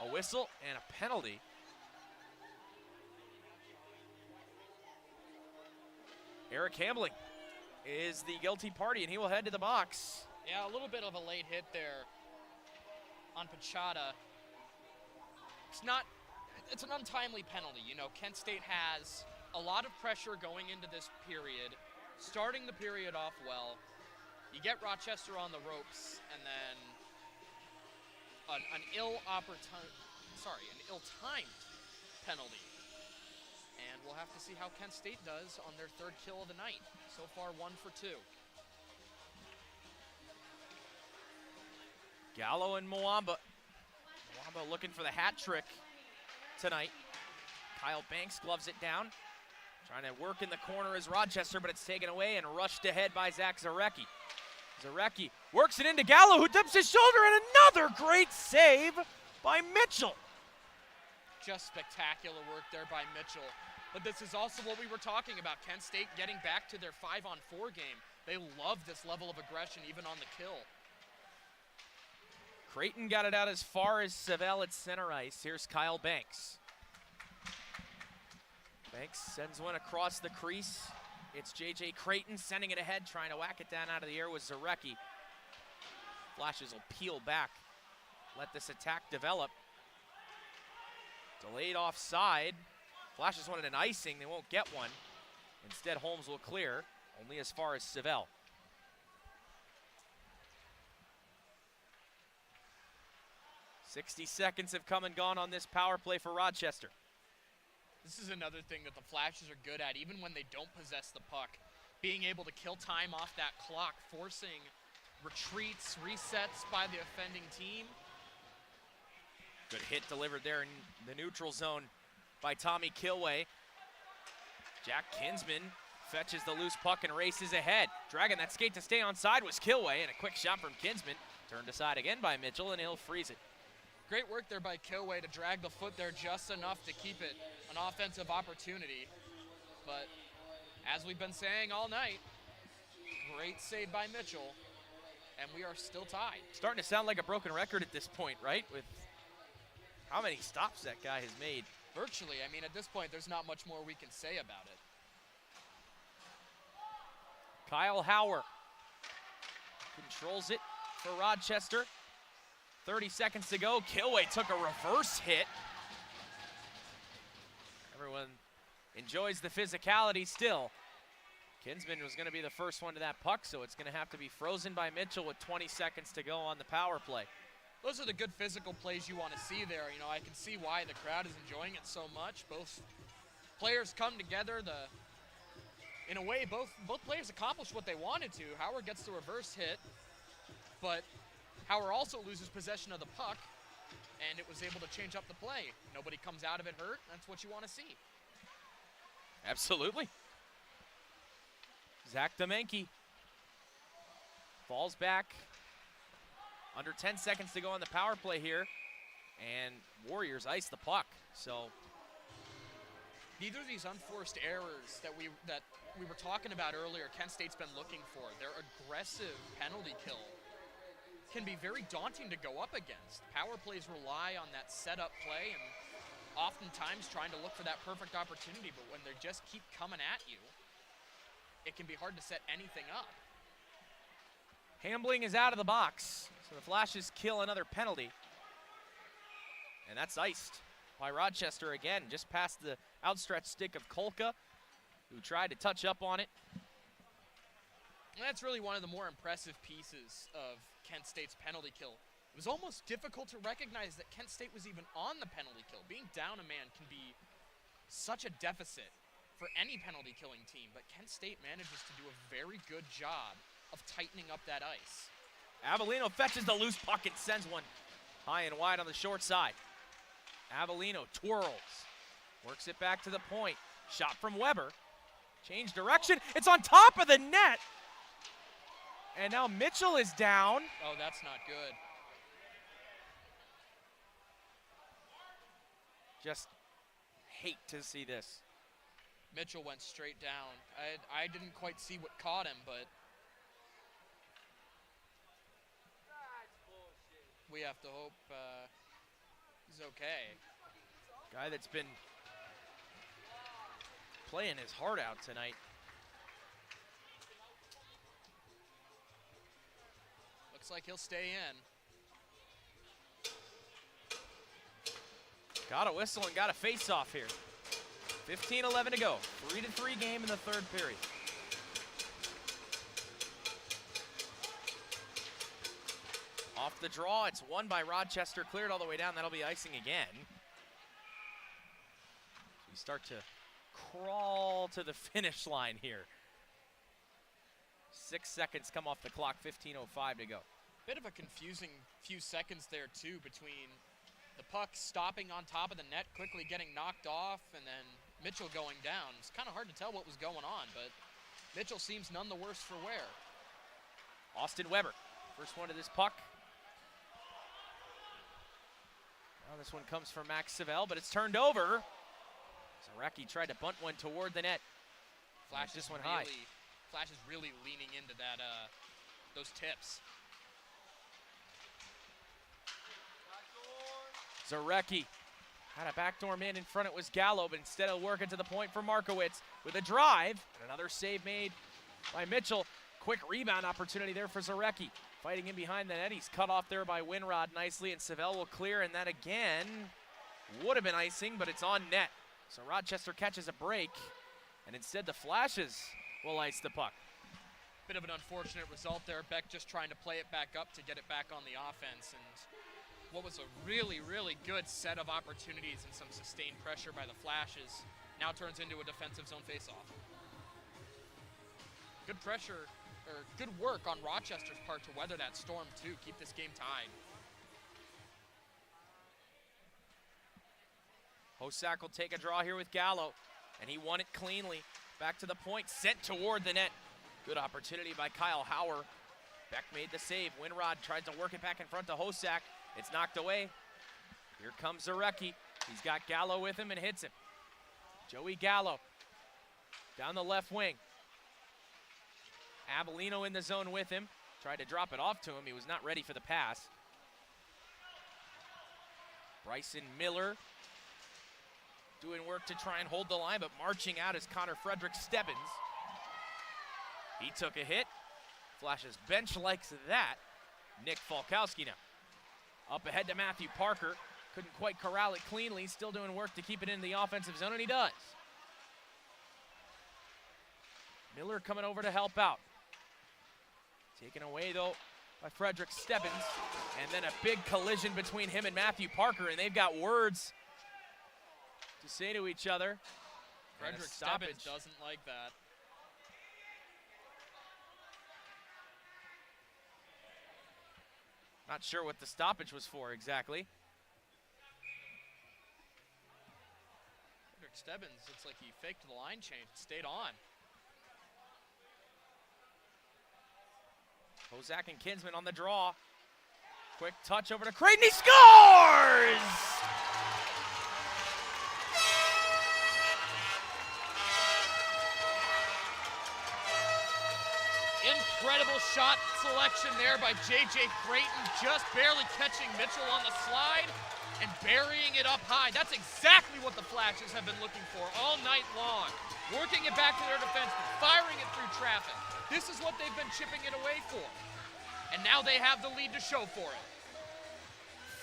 A whistle and a penalty. Eric Hambling is the guilty party, and he will head to the box. Yeah, a little bit of a late hit there on Pachata. It's an untimely penalty. You know, Kent State has a lot of pressure going into this period, starting the period off well. You get Rochester on the ropes, and then an ill-timed penalty. And we'll have to see how Kent State does on their third kill of the night. So far, 1 for 2. Gallo and Mwamba. Mwamba looking for the hat trick tonight. Kyle Banks gloves it down. Trying to work in the corner is Rochester, but it's taken away and rushed ahead by Zach Zarecki. Zarecki works it into Gallo, who dips his shoulder, and another great save by Mitchell. Just spectacular work there by Mitchell. But this is also what we were talking about. Kent State getting back to their 5-on-4 game. They love this level of aggression even on the kill. Creighton got it out as far as Savell at center ice. Here's Kyle Banks. Banks sends one across the crease. It's J.J. Creighton sending it ahead, trying to whack it down out of the air with Zarecki. Flashes will peel back. Let this attack develop. Delayed offside. Flashes wanted an icing. They won't get one. Instead, Holmes will clear, only as far as Savell. "60 seconds have come and gone on this power play for Rochester. This is another thing that the Flashes are good at, even when they don't possess the puck. Being able to kill time off that clock, forcing retreats, resets by the offending team. Good hit delivered there in the neutral zone by Tommy Kilway. Jack Kinsman fetches the loose puck and races ahead. Dragging that skate to stay onside was Kilway, and a quick shot from Kinsman. Turned aside again by Mitchell, and he'll freeze it. Great work there by Kilway to drag the foot there just enough to keep it an offensive opportunity. But as we've been saying all night, great save by Mitchell, and we are still tied. Starting to sound like a broken record at this point, right? With how many stops that guy has made. Virtually. I mean, at this point, there's not much more we can say about it. Kyle Hauer controls it for Rochester. 30 seconds to go. Kilway took a reverse hit. Everyone enjoys the physicality still. Kinsman was going to be the first one to that puck, so it's going to have to be frozen by Mitchell with 20 seconds to go on the power play. Those are the good physical plays you want to see there. You know, I can see why the crowd is enjoying it so much. Both players come together. In a way, both players accomplished what they wanted to. Hauer gets the reverse hit, but Hauer also loses possession of the puck, and it was able to change up the play. Nobody comes out of it hurt. That's what you want to see. Absolutely. Zach Domenke falls back. Under 10 seconds to go on the power play here, and Warriors ice the puck. So these are these unforced errors that we were talking about earlier. Kent State's been looking for. Their aggressive penalty kill can be very daunting to go up against. Power plays rely on that setup play and oftentimes trying to look for that perfect opportunity, but when they just keep coming at you, it can be hard to set anything up. Hambling is out of the box, so the Flashes kill another penalty. And that's iced by Rochester again, just past the outstretched stick of Kolka, who tried to touch up on it. And that's really one of the more impressive pieces of Kent State's penalty kill. It was almost difficult to recognize that Kent State was even on the penalty kill. Being down a man can be such a deficit for any penalty killing team, but Kent State manages to do a very good job of tightening up that ice. Avellino fetches the loose puck and sends one high and wide on the short side. Avellino twirls, works it back to the point. Shot from Weber. Change direction. It's on top of the net. And now Mitchell is down. Oh, that's not good. Just hate to see this. Mitchell went straight down. I didn't quite see what caught him, but we have to hope he's okay. Guy that's been playing his heart out tonight. Looks like he'll stay in. Got a whistle and got a face-off here. 15-11 to go. 3-3 game in the third period. Off the draw, it's won by Rochester, cleared all the way down. That'll be icing again. We start to crawl to the finish line here. 6 seconds come off the clock, 15:05 to go. Bit of a confusing few seconds there too, between the puck stopping on top of the net, quickly getting knocked off, and then Mitchell going down. It's kind of hard to tell what was going on, but Mitchell seems none the worse for wear. Austin Weber, first one to this puck. Now this one comes from Max Savell, but it's turned over. Zareki tried to bunt one toward the net. Flash this is one really, high. Flash is really leaning into that those tips. Zareki had a backdoor man in front. It was Gallo, but instead of working to the point for Markowitz with a drive. And another save made by Mitchell. Quick rebound opportunity there for Zareki. Fighting in behind the net. He's cut off there by Winrod nicely, and Savell will clear, and that again would have been icing, but it's on net. So Rochester catches a break, and instead the Flashes will ice the puck. Bit of an unfortunate result there. Beck just trying to play it back up to get it back on the offense, and what was a really, really good set of opportunities and some sustained pressure by the Flashes now turns into a defensive zone faceoff. Good pressure, or good work on Rochester's part to weather that storm too, keep this game tied. Hosack will take a draw here with Gallo, and he won it cleanly. Back to the point, sent toward the net. Good opportunity by Kyle Hauer. Beck made the save. Winrod tries to work it back in front to Hosack. It's knocked away. Here comes Zareki. He's got Gallo with him and hits him. Joey Gallo down the left wing. Avellino in the zone with him. Tried to drop it off to him. He was not ready for the pass. Bryson Miller doing work to try and hold the line, but marching out is Connor Frederick Stebbins. He took a hit. Flash's bench likes that. Nick Falkowski now. Up ahead to Matthew Parker. Couldn't quite corral it cleanly. Still doing work to keep it in the offensive zone, and he does. Miller coming over to help out. Taken away, though, by Frederick Stebbins. And then a big collision between him and Matthew Parker, and they've got words to say to each other. Frederick Stebbins doesn't like that. Not sure what the stoppage was for exactly. Frederick Stebbins, looks like he faked the line change, stayed on. Hosack and Kinsman on the draw. Quick touch over to Creighton, he scores! Incredible shot selection there by J.J. Creighton, just barely catching Mitchell on the slide and burying it up high. That's exactly what the Flashes have been looking for all night long. Working it back to their defensemen, firing it through traffic. This is what they've been chipping it away for. And now they have the lead to show for it.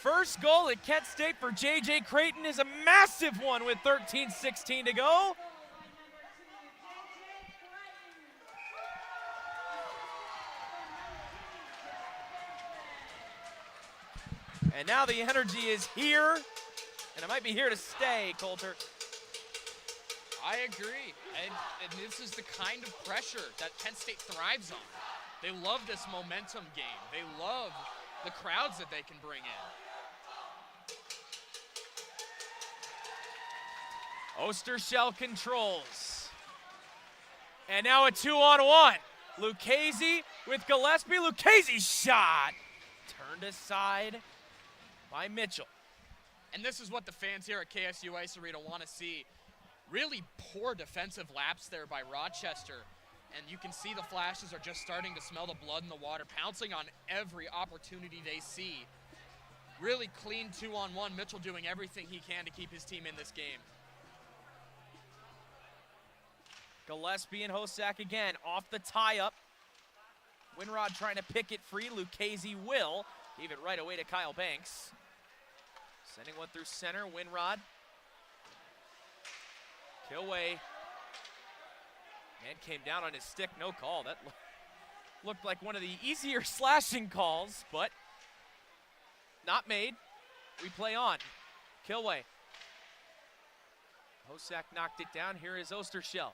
First goal at Kent State for J.J. Creighton is a massive one with 13:16 to go. And now the energy is here, and it might be here to stay, Coulter. I agree, and this is the kind of pressure that Kent State thrives on. They love this momentum game. They love the crowds that they can bring in. Ostershell controls. And now a 2-on-1. Lucchese with Gillespie. Lucchese's shot turned aside by Mitchell. And this is what the fans here at KSU Ice Arena want to see. Really poor defensive laps there by Rochester. And you can see the Flashes are just starting to smell the blood in the water, pouncing on every opportunity they see. Really clean 2-on-1. Mitchell doing everything he can to keep his team in this game. Gillespie and Hosack again off the tie-up. Winrod trying to pick it free. Lucchese will. Gave it right away to Kyle Banks. Sending one through center. Winrod Kilway, man, came down on his stick, no call. That looked like one of the easier slashing calls, but not made. We play on. Kilway. Hosack knocked it down. Here is Ostershell.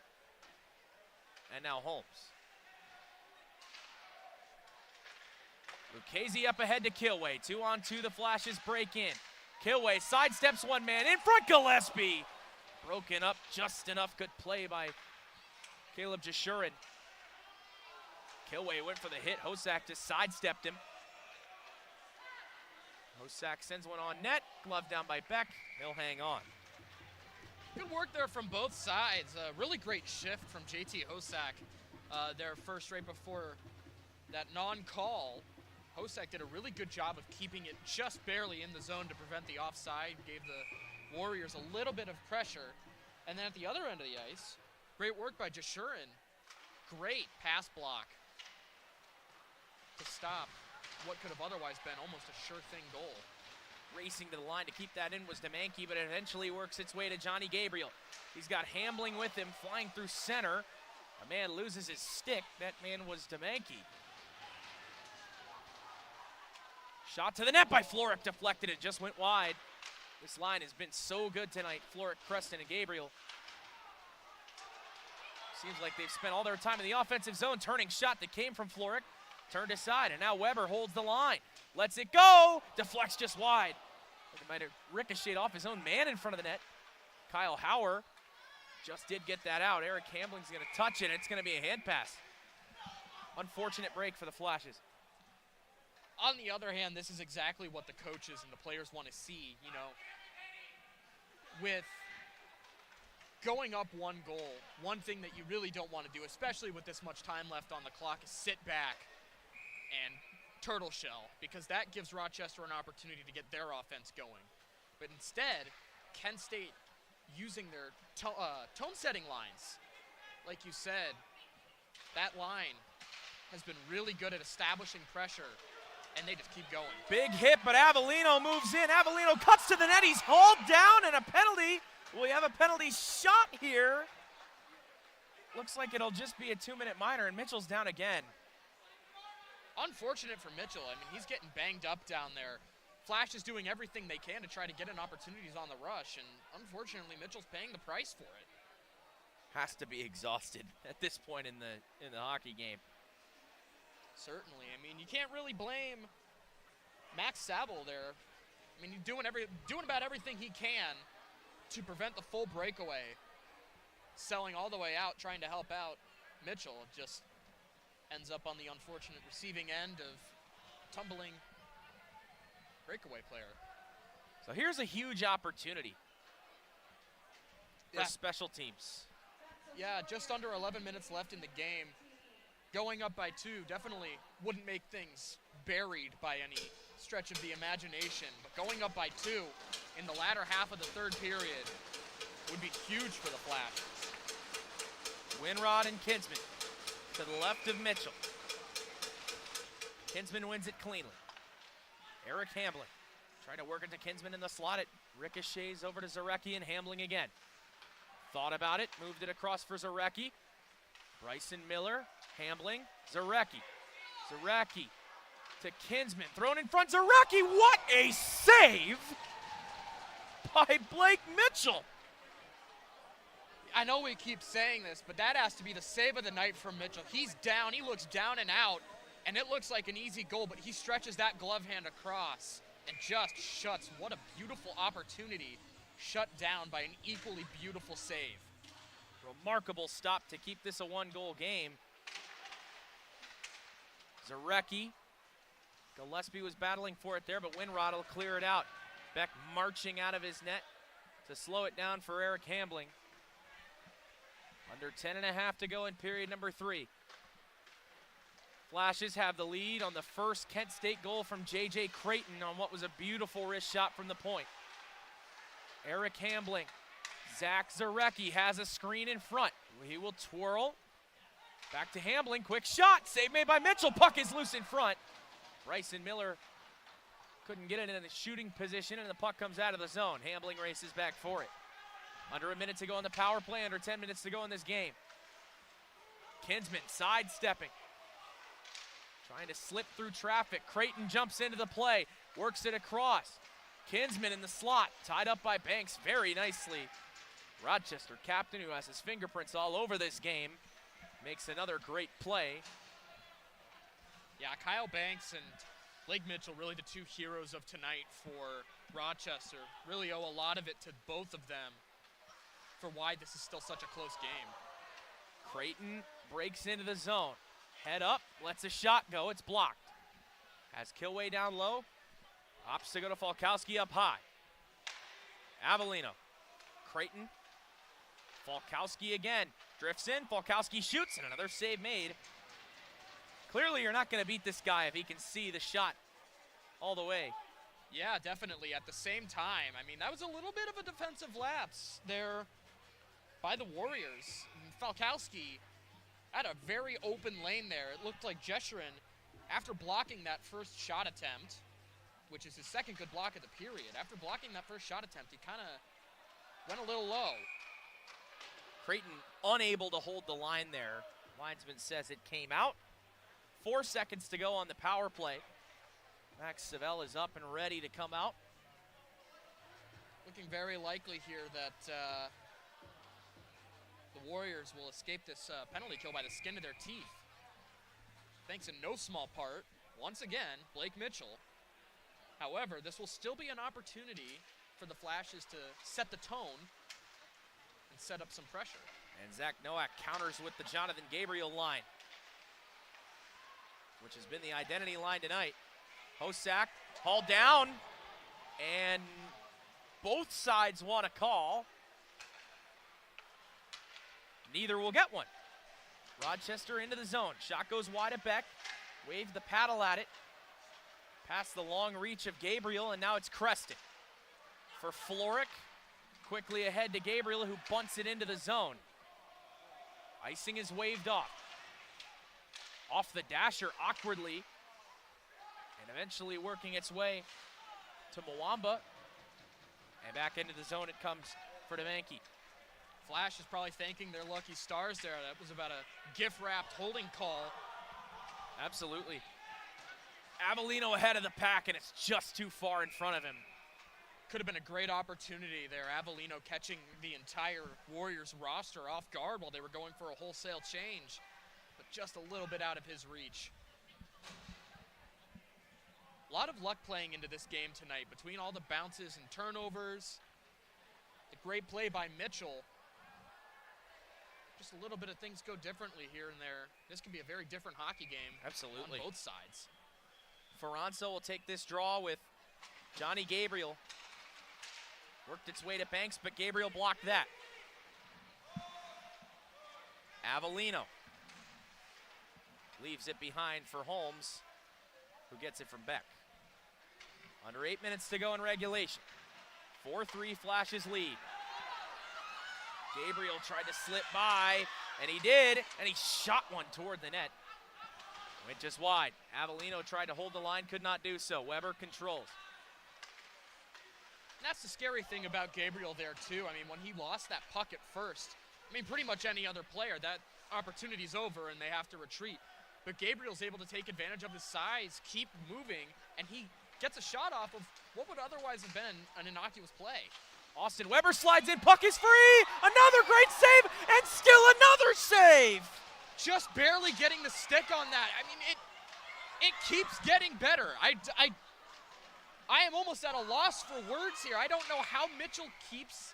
And now Holmes. Lucchese up ahead to Kilway. 2-on-2, the Flashes break in. Kilway sidesteps one man in front, Gillespie. Broken up just enough. Good play by Caleb Jashurin. Kilway went for the hit. Hosack just sidestepped him. Hosack sends one on net. Glove down by Beck. He'll hang on. Good work there from both sides. A really great shift from JT Hosack. Their first right before that non-call. Hosack did a really good job of keeping it just barely in the zone to prevent the offside. Gave the Warriors a little bit of pressure. And then at the other end of the ice, great work by Jashurin. Great pass block to stop what could have otherwise been almost a sure thing goal. Racing to the line to keep that in was Demanke, but it eventually works its way to Johnny Gabriel. He's got Hambling with him, flying through center. A man loses his stick. That man was Demanke. Shot to the net by Florek, deflected, it just went wide. This line has been so good tonight, Florek, Preston, and Gabriel. Seems like they've spent all their time in the offensive zone. Turning shot that came from Florek, turned aside, and now Weber holds the line. Lets it go, deflects just wide. It might have ricocheted off his own man in front of the net. Kyle Hauer just did get that out. Eric Hambling's gonna touch it, and it's gonna be a hand pass. Unfortunate break for the Flashes. On the other hand, this is exactly what the coaches and the players want to see, you know. With going up one goal, one thing that you really don't want to do, especially with this much time left on the clock, is sit back and turtle shell, because that gives Rochester an opportunity to get their offense going. But instead, Kent State using their tone setting lines. Like you said, that line has been really good at establishing pressure, and they just keep going. Big hit, but Avellino moves in. Avellino cuts to the net. He's hauled down, and a penalty. We have a penalty shot here. Looks like it'll just be a 2-minute minor, and Mitchell's down again. Unfortunate for Mitchell. I mean, he's getting banged up down there. Flash is doing everything they can to try to get in opportunities on the rush, and unfortunately, Mitchell's paying the price for it. Has to be exhausted at this point in the hockey game. Certainly. I mean, you can't really blame Max Saville there. I mean, he's doing about everything he can to prevent the full breakaway. Selling all the way out, trying to help out Mitchell. Just ends up on the unfortunate receiving end of tumbling breakaway player. So here's a huge opportunity for special teams. Yeah, just under 11 minutes left in the game. Going up by 2 definitely wouldn't make things buried by any stretch of the imagination. But going up by 2 in the latter half of the third period would be huge for the Flash. Winrod and Kinsman to the left of Mitchell. Kinsman wins it cleanly. Eric Hambling trying to work it to Kinsman in the slot. It ricochets over to Zarecki, and Hambling again. Thought about it, moved it across for Zarecki. Bryson Miller, Hambling, Zarecki. Zarecki to Kinsman, thrown in front, Zarecki, what a save by Blake Mitchell. I know we keep saying this, but that has to be the save of the night from Mitchell. He's down, he looks down and out, and it looks like an easy goal, but he stretches that glove hand across and just shuts. What a beautiful opportunity, shut down by an equally beautiful save. Remarkable stop to keep this a 1-goal game. Zarecki, Gillespie was battling for it there, but Winrod will clear it out. Beck marching out of his net to slow it down for Eric Hambling. Under 10.5 to go in period number 3. Flashes have the lead on the first Kent State goal from J.J. Creighton on what was a beautiful wrist shot from the point. Eric Hambling. Zach Zarecki has a screen in front. He will twirl. Back to Hambling. Quick shot. Save made by Mitchell. Puck is loose in front. Bryson Miller couldn't get it in the shooting position, and the puck comes out of the zone. Hambling races back for it. Under a minute to go in the power play, under 10 minutes to go in this game. Kinsman sidestepping. Trying to slip through traffic. Creighton jumps into the play, works it across. Kinsman in the slot, tied up by Banks very nicely. Rochester captain, who has his fingerprints all over this game, makes another great play. Yeah, Kyle Banks and Blake Mitchell, really the two heroes of tonight for Rochester. Really owe a lot of it to both of them for why this is still such a close game. Creighton breaks into the zone. Head up, lets a shot go, it's blocked. Has Kilway down low, opts to go to Falkowski up high. Avellino, Creighton, Falkowski again, drifts in, Falkowski shoots, and another save made. Clearly you're not gonna beat this guy if he can see the shot all the way. Yeah, definitely. At the same time, I mean, that was a little bit of a defensive lapse there by the Warriors. Falkowski had a very open lane there. It looked like Jesherin, after blocking that first shot attempt, which is his second good block of the period, after blocking that first shot attempt, he kind of went a little low. Creighton unable to hold the line there. Linesman says it came out. 4 seconds to go on the power play. Max Savell is up and ready to come out. Looking very likely here that the Warriors will escape this penalty kill by the skin of their teeth. Thanks in no small part, once again, Blake Mitchell. However, this will still be an opportunity for the Flashes to set the tone and set up some pressure. And Zach Nowak counters with the Jonathan Gabriel line, which has been the identity line tonight. Hosack hauled down, and both sides want a call. Neither will get one. Rochester into the zone. Shot goes wide at Beck. Waved the paddle at it. Past the long reach of Gabriel, and now it's Creston. For Floric, quickly ahead to Gabriel, who bunts it into the zone. Icing is waved off. Off the dasher awkwardly, and eventually working its way to Mwamba. And back into the zone it comes for Demanke. Flash is probably thanking their lucky stars there. That was about a gift-wrapped holding call. Absolutely. Avellino ahead of the pack, and it's just too far in front of him. Could have been a great opportunity there. Avellino catching the entire Warriors roster off guard while they were going for a wholesale change, but just a little bit out of his reach. A lot of luck playing into this game tonight between all the bounces and turnovers. A great play by Mitchell. Just a little bit of things go differently here and there. This can be a very different hockey game. Absolutely. On both sides. Ferranzo will take this draw with Johnny Gabriel. Worked its way to Banks, but Gabriel blocked that. Avellino leaves it behind for Holmes, who gets it from Beck. Under 8 minutes to go in regulation. 4-3 Flashes lead. Gabriel tried to slip by, and he did, and he shot one toward the net. Went just wide. Avellino tried to hold the line, could not do so. Weber controls. And that's the scary thing about Gabriel there, too. I mean, when he lost that puck at first, I mean, pretty much any other player, that opportunity's over and they have to retreat. But Gabriel's able to take advantage of his size, keep moving, and he gets a shot off of what would otherwise have been an innocuous play. Austin Weber slides in, puck is free! Another great save, and still another save! Just barely getting the stick on that. I mean, it keeps getting better. I am almost at a loss for words here. I don't know how Mitchell keeps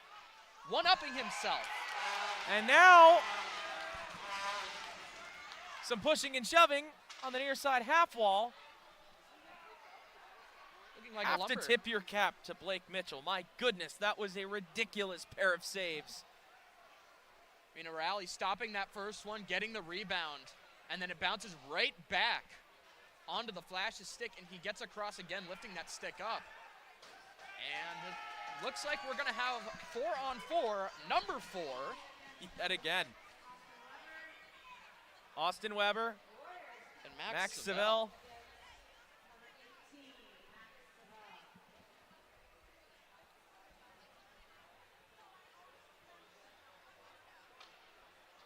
one-upping himself. And now, some pushing and shoving on the near side half wall. Looking like Have a lumber. to tip your cap to Blake Mitchell. My goodness, that was a ridiculous pair of saves. Rally stopping that first one, getting the rebound, and then it bounces right back onto the Flash's stick, and he gets across again, lifting that stick up. And it looks like we're going to have 4-on-4, number 4. Yet again. Austin Weber And Max Savell.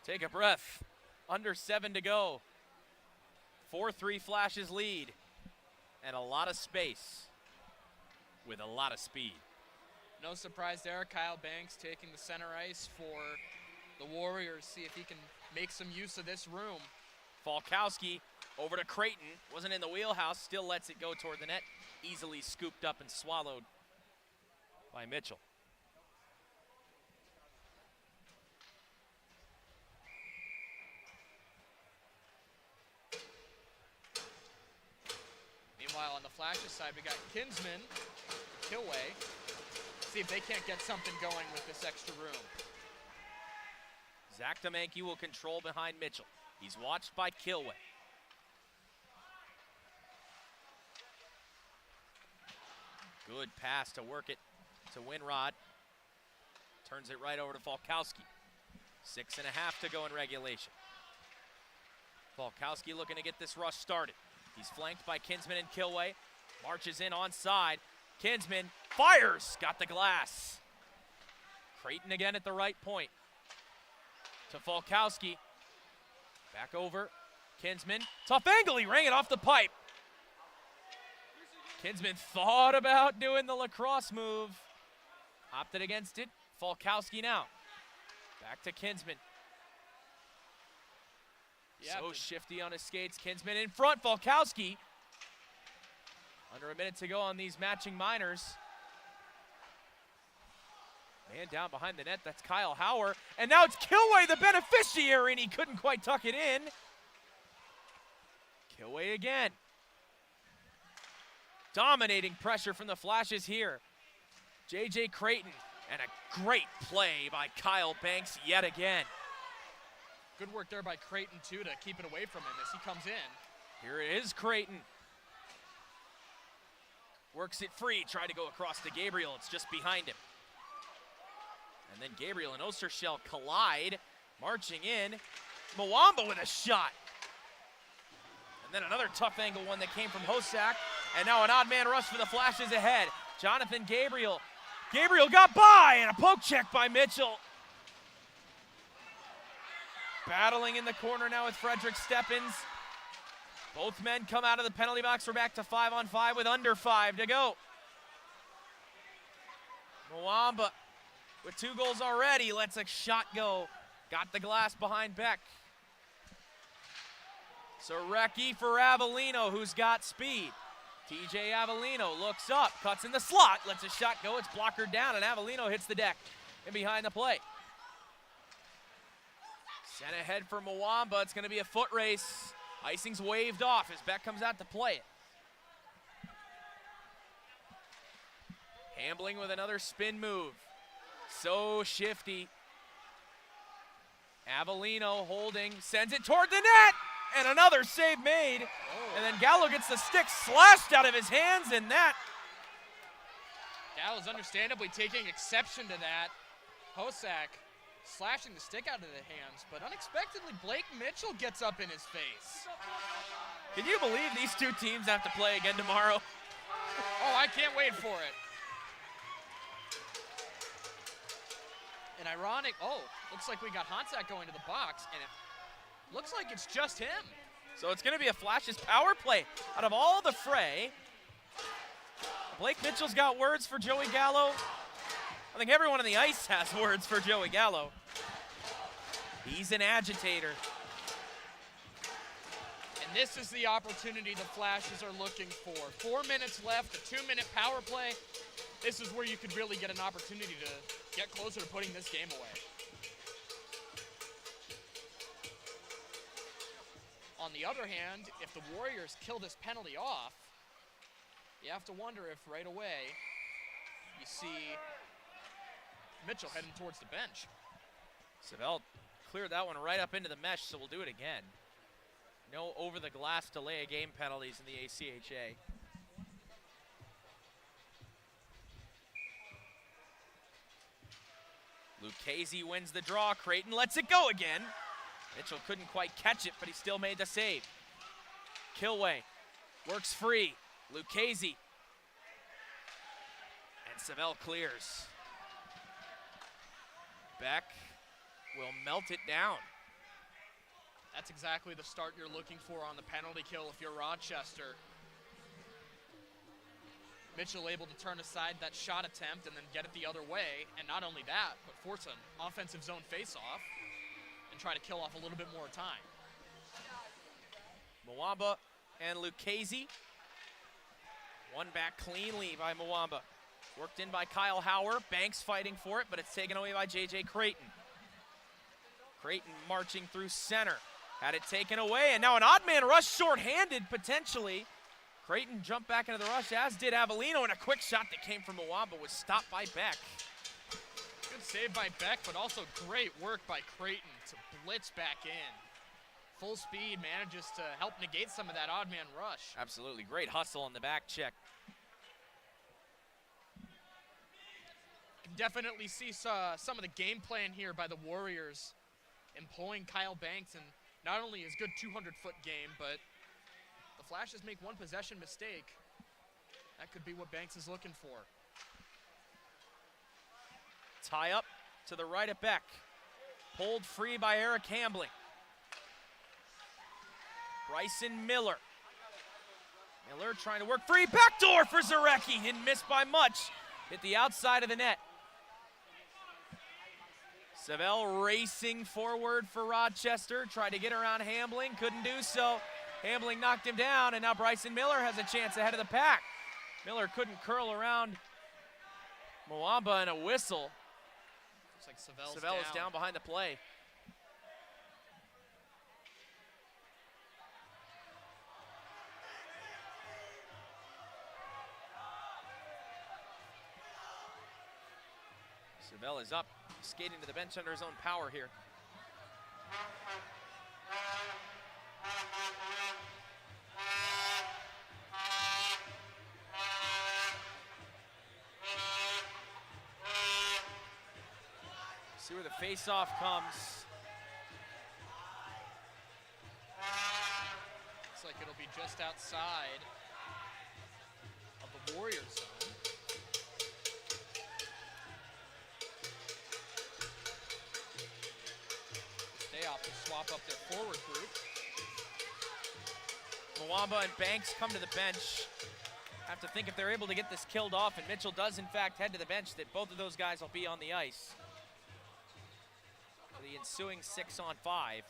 Take a breath. Under 7 to go. 4-3 Flashes lead. And a lot of space with a lot of speed. No surprise there. Kyle Banks taking the center ice for the Warriors. See if he can make some use of this room. Falkowski over to Creighton. Wasn't in the wheelhouse. Still lets it go toward the net. Easily scooped up and swallowed by Mitchell. Meanwhile, on the Flashes side, we got Kinsman, Kilway. See if they can't get something going with this extra room. Zach Domanke will control behind Mitchell. He's watched by Kilway. Good pass to work it to Winrod. Turns it right over to Falkowski. 6.5 to go in regulation. Falkowski looking to get this rush started. He's flanked by Kinsman and Kilway. Marches in onside. Kinsman fires. Got the glass. Creighton again at the right point. To Falkowski. Back over. Kinsman. Tough angle. He rang it off the pipe. Kinsman thought about doing the lacrosse move. Opted against it. Falkowski now. Back to Kinsman. So shifty on his skates. Kinsman in front. Falkowski. Under a minute to go on these matching minors. Man down behind the net. That's Kyle Hauer. And now it's Kilway, the beneficiary, and he couldn't quite tuck it in. Kilway again. Dominating pressure from the Flashes here. J.J. Creighton. And a great play by Kyle Banks yet again. Good work there by Creighton, too, to keep it away from him as he comes in. Here it is, Creighton. Works it free, tried to go across to Gabriel. It's just behind him. And then Gabriel and Ostershell collide. Marching in. Mwamba with a shot. And then another tough angle one that came from Hosak. And now an odd man rush for the Flashes ahead. Jonathan Gabriel. Gabriel got by, and a poke check by Mitchell. Battling in the corner now with Frederick Steppins. Both men come out of the penalty box. We're back to 5-on-5 with under 5 to go. Mwamba with 2 goals already lets a shot go. Got the glass behind Beck. Sorecki for Avellino, who's got speed. TJ Avellino looks up, cuts in the slot, lets a shot go. It's blockered down, and Avellino hits the deck and behind the play. Sent ahead for Mwamba. It's going to be a foot race. Icing's waved off as Beck comes out to play it. Hambling with another spin move. So shifty. Avellino holding, sends it toward the net, and another save made. Oh. And then Gallo gets the stick slashed out of his hands, and that. Gallo's understandably taking exception to that. Hosak slashing the stick out of the hands, but unexpectedly Blake Mitchell gets up in his face. Can you believe these two teams have to play again tomorrow? Oh, I can't wait for it. An ironic, looks like we got Hansak going to the box, and it looks like it's just him. So it's going to be a Flashes power play. Out of all the fray, Blake Mitchell's got words for Joey Gallo. I think everyone on the ice has words for Joey Gallo. He's an agitator. And this is the opportunity the Flashes are looking for. 4 minutes left, a 2-minute power play. This is where you could really get an opportunity to get closer to putting this game away. On the other hand, if the Warriors kill this penalty off, you have to wonder if right away you see Mitchell heading towards the bench. Savell cleared that one right up into the mesh, so we'll do it again. No over-the-glass delay of game penalties in the ACHA. Lucchese wins the draw. Creighton lets it go again. Mitchell couldn't quite catch it, but he still made the save. Kilway works free. Lucchese. And Savell clears. Beck will melt it down. That's exactly the start you're looking for on the penalty kill if you're Rochester. Mitchell able to turn aside that shot attempt and then get it the other way, and not only that, but force an offensive zone face-off and try to kill off a little bit more time. Mwamba and Lucchese. One back cleanly by Mwamba. Worked in by Kyle Hauer. Banks fighting for it, but it's taken away by J.J. Creighton. Creighton marching through center. Had it taken away, and now an odd man rush, short-handed potentially. Creighton jumped back into the rush, as did Avellino, and a quick shot that came from Mwamba was stopped by Beck. Good save by Beck, but also great work by Creighton to blitz back in. Full speed manages to help negate some of that odd man rush. Absolutely, great hustle on the back check. Can definitely see some of the game plan here by the Warriors, employing Kyle Banks, and not only his good 200-foot game, but the Flashes make one possession mistake. That could be what Banks is looking for. Tie up to the right of Beck. Pulled free by Eric Hambling. Bryson Miller. Miller trying to work free. Backdoor for Zarecki. Didn't miss by much. Hit the outside of the net. Savell racing forward for Rochester. Tried to get around Hambling. Couldn't do so. Hambling knocked him down, and now Bryson Miller has a chance ahead of the pack. Miller couldn't curl around Mwamba, and a whistle. Looks like Savell is down behind the play. Savell is up, skating to the bench under his own power here. See where the face-off comes. Looks like it'll be just outside of the Warriors zone. They opt to swap up their forward group. Mwamba and Banks come to the bench. Have to think if they're able to get this killed off, and Mitchell does in fact head to the bench, that both of those guys will be on the ice. The ensuing 6-on-5,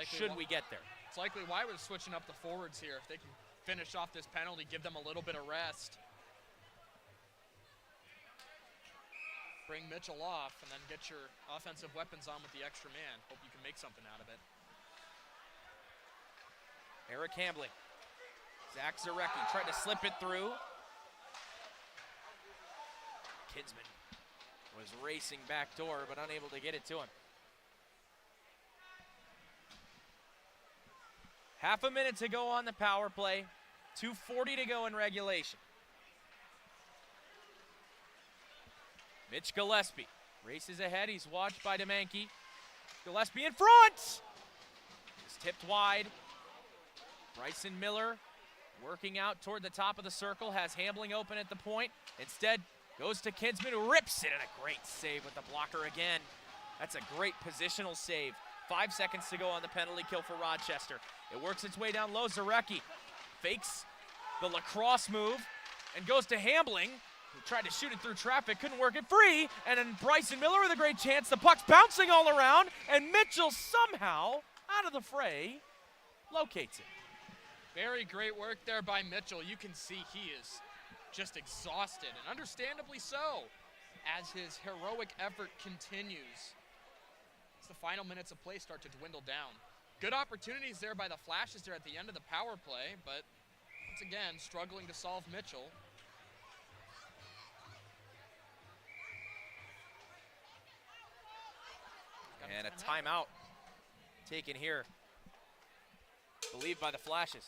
should we get there. It's likely why we're switching up the forwards here. If they can finish off this penalty, give them a little bit of rest. Bring Mitchell off and then get your offensive weapons on with the extra man. Hope you can make something out of it. Eric Hambling. Zach Zarecki tried to slip it through. Kinsman was racing back door, but unable to get it to him. Half a minute to go on the power play. 2:40 to go in regulation. Mitch Gillespie races ahead. He's watched by Demanke. Gillespie in front. It's tipped wide. Bryson Miller working out toward the top of the circle. Has Hambling open at the point. Instead, goes to Kinsman, who rips it, and a great save with the blocker again. That's a great positional save. 5 seconds to go on the penalty kill for Rochester. It works its way down low. Zarecki fakes the lacrosse move and goes to Hambling, who tried to shoot it through traffic, couldn't work it free, and then Bryson Miller with a great chance. The puck's bouncing all around, and Mitchell somehow, out of the fray, locates it. Very great work there by Mitchell. You can see he is just exhausted, and understandably so, as his heroic effort continues. As the final minutes of play start to dwindle down. Good opportunities there by the Flashes there at the end of the power play, but once again, struggling to solve Mitchell. And a timeout taken here, believed by the Flashes.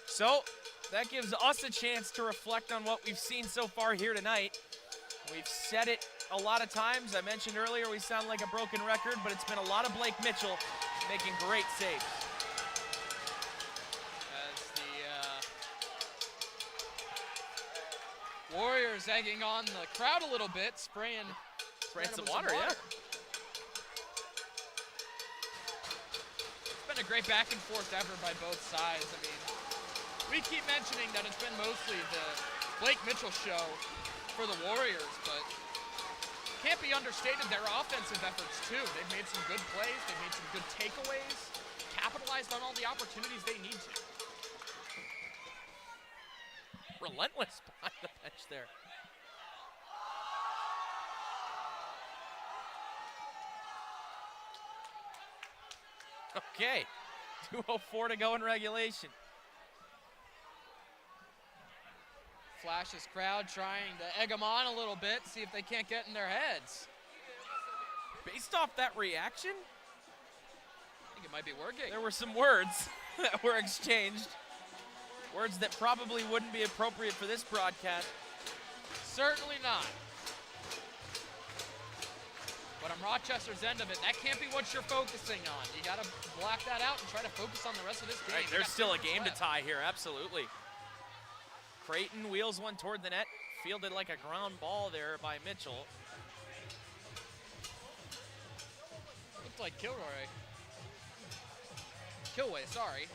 So that gives us a chance to reflect on what we've seen so far here tonight. We've said it a lot of times. I mentioned earlier we sound like a broken record, but it's been a lot of Blake Mitchell making great saves. As Warriors egging on the crowd a little bit, spraying Some them with water, yeah. It's been a great back and forth effort by both sides. I mean, we keep mentioning that it's been mostly the Blake Mitchell show for the Warriors, but can't be understated their offensive efforts too. They've made some good plays, they've made some good takeaways, capitalized on all the opportunities they need to. Relentless behind the bench there. Okay, 2:04 to go in regulation. Flash's crowd trying to egg them on a little bit, see if they can't get in their heads. Based off that reaction, I think it might be working. there were some words that were exchanged. Words that probably wouldn't be appropriate for this broadcast. Certainly not. But on Rochester's end of it, that can't be what you're focusing on. You got to block that out and try to focus on the rest of this game. Right, there's still a game to tie here, absolutely. Creighton wheels one toward the net, fielded like a ground ball there by Mitchell. Looked like Kilway, sorry.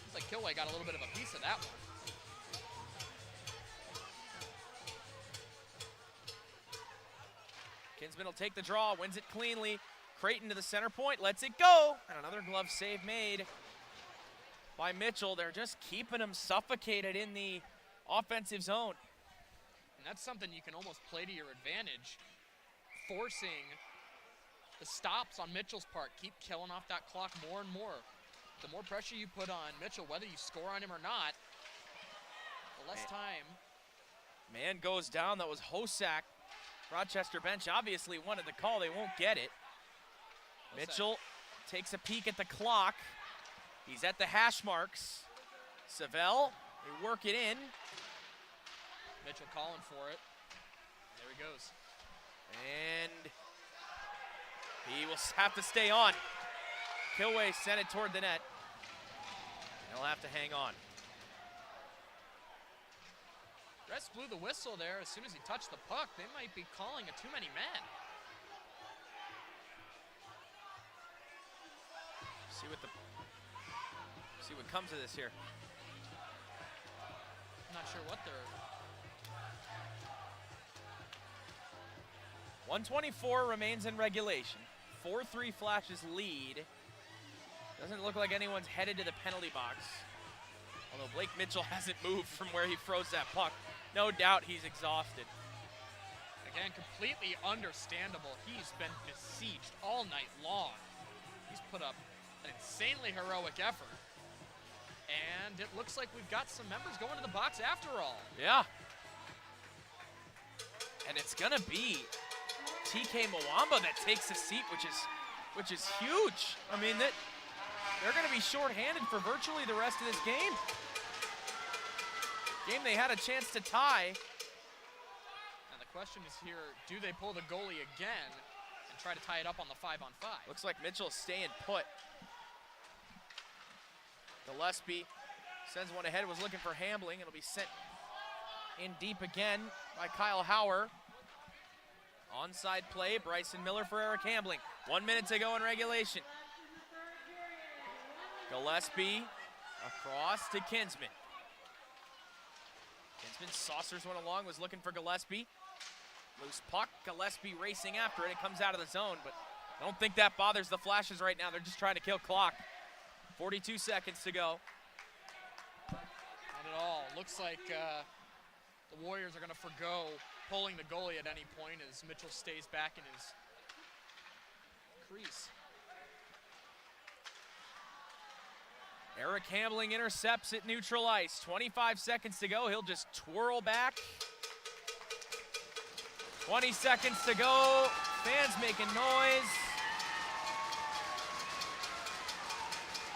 Looks like Kilway got a little bit of a piece of that one. Kinsman will take the draw, wins it cleanly. Creighton to the center point, lets it go. And another glove save made by Mitchell. They're just keeping him suffocated in the offensive zone. And that's something you can almost play to your advantage. Forcing the stops on Mitchell's part. Keep killing off that clock more and more. The more pressure you put on Mitchell, whether you score on him or not, the less time. Man goes down, that was Hosack. Rochester bench obviously wanted the call, they won't get it. Mitchell takes a peek at the clock. He's at the hash marks. Savell, they work it in. Mitchell calling for it. There he goes. And he will have to stay on. Kilway sent it toward the net. He'll have to hang on. Refs blew the whistle there as soon as he touched the puck. They might be calling a too many men. See what comes of this here. I'm not sure what they're... 1:24 remains in regulation. 4-3 Flash's lead. Doesn't look like anyone's headed to the penalty box. Although Blake Mitchell hasn't moved from where he froze that puck. No doubt he's exhausted. Again, completely understandable. He's been besieged all night long. He's put up an insanely heroic effort. And it looks like we've got some members going to the box after all. Yeah. And it's gonna be TK Mwamba that takes a seat, which is huge. I mean, they're gonna be shorthanded for virtually the rest of this game. Game they had a chance to tie. And the question is here, do they pull the goalie again and try to tie it up on the 5-on-5? Looks like Mitchell's staying put. Gillespie sends one ahead, was looking for Hambling. It'll be sent in deep again by Kyle Hauer. Onside play, Bryson Miller for Eric Hambling. 1 minute to go in regulation. Gillespie across to Kinsman. Kinsman saucers one along, was looking for Gillespie. Loose puck, Gillespie racing after it. It comes out of the zone, but I don't think that bothers the Flashes right now. They're just trying to kill clock. 42 seconds to go. Not at all. Looks like the Warriors are going to forgo pulling the goalie at any point as Mitchell stays back in his crease. Eric Hambling intercepts at neutral ice. 25 seconds to go. He'll just twirl back. 20 seconds to go. Fans making noise.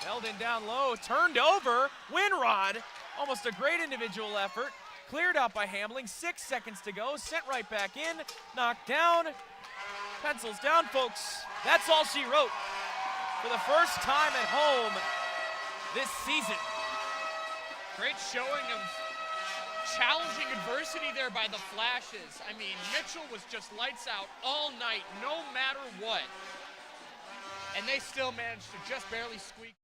Held in down low. Turned over. Winrod. Almost a great individual effort. Cleared out by Hambling. 6 seconds to go. Sent right back in. Knocked down. Pencils down, folks. That's all she wrote. For the first time at home this season. Great showing of challenging adversity there by the Flashes. I mean, Mitchell was just lights out all night, no matter what. And they still managed to just barely squeak.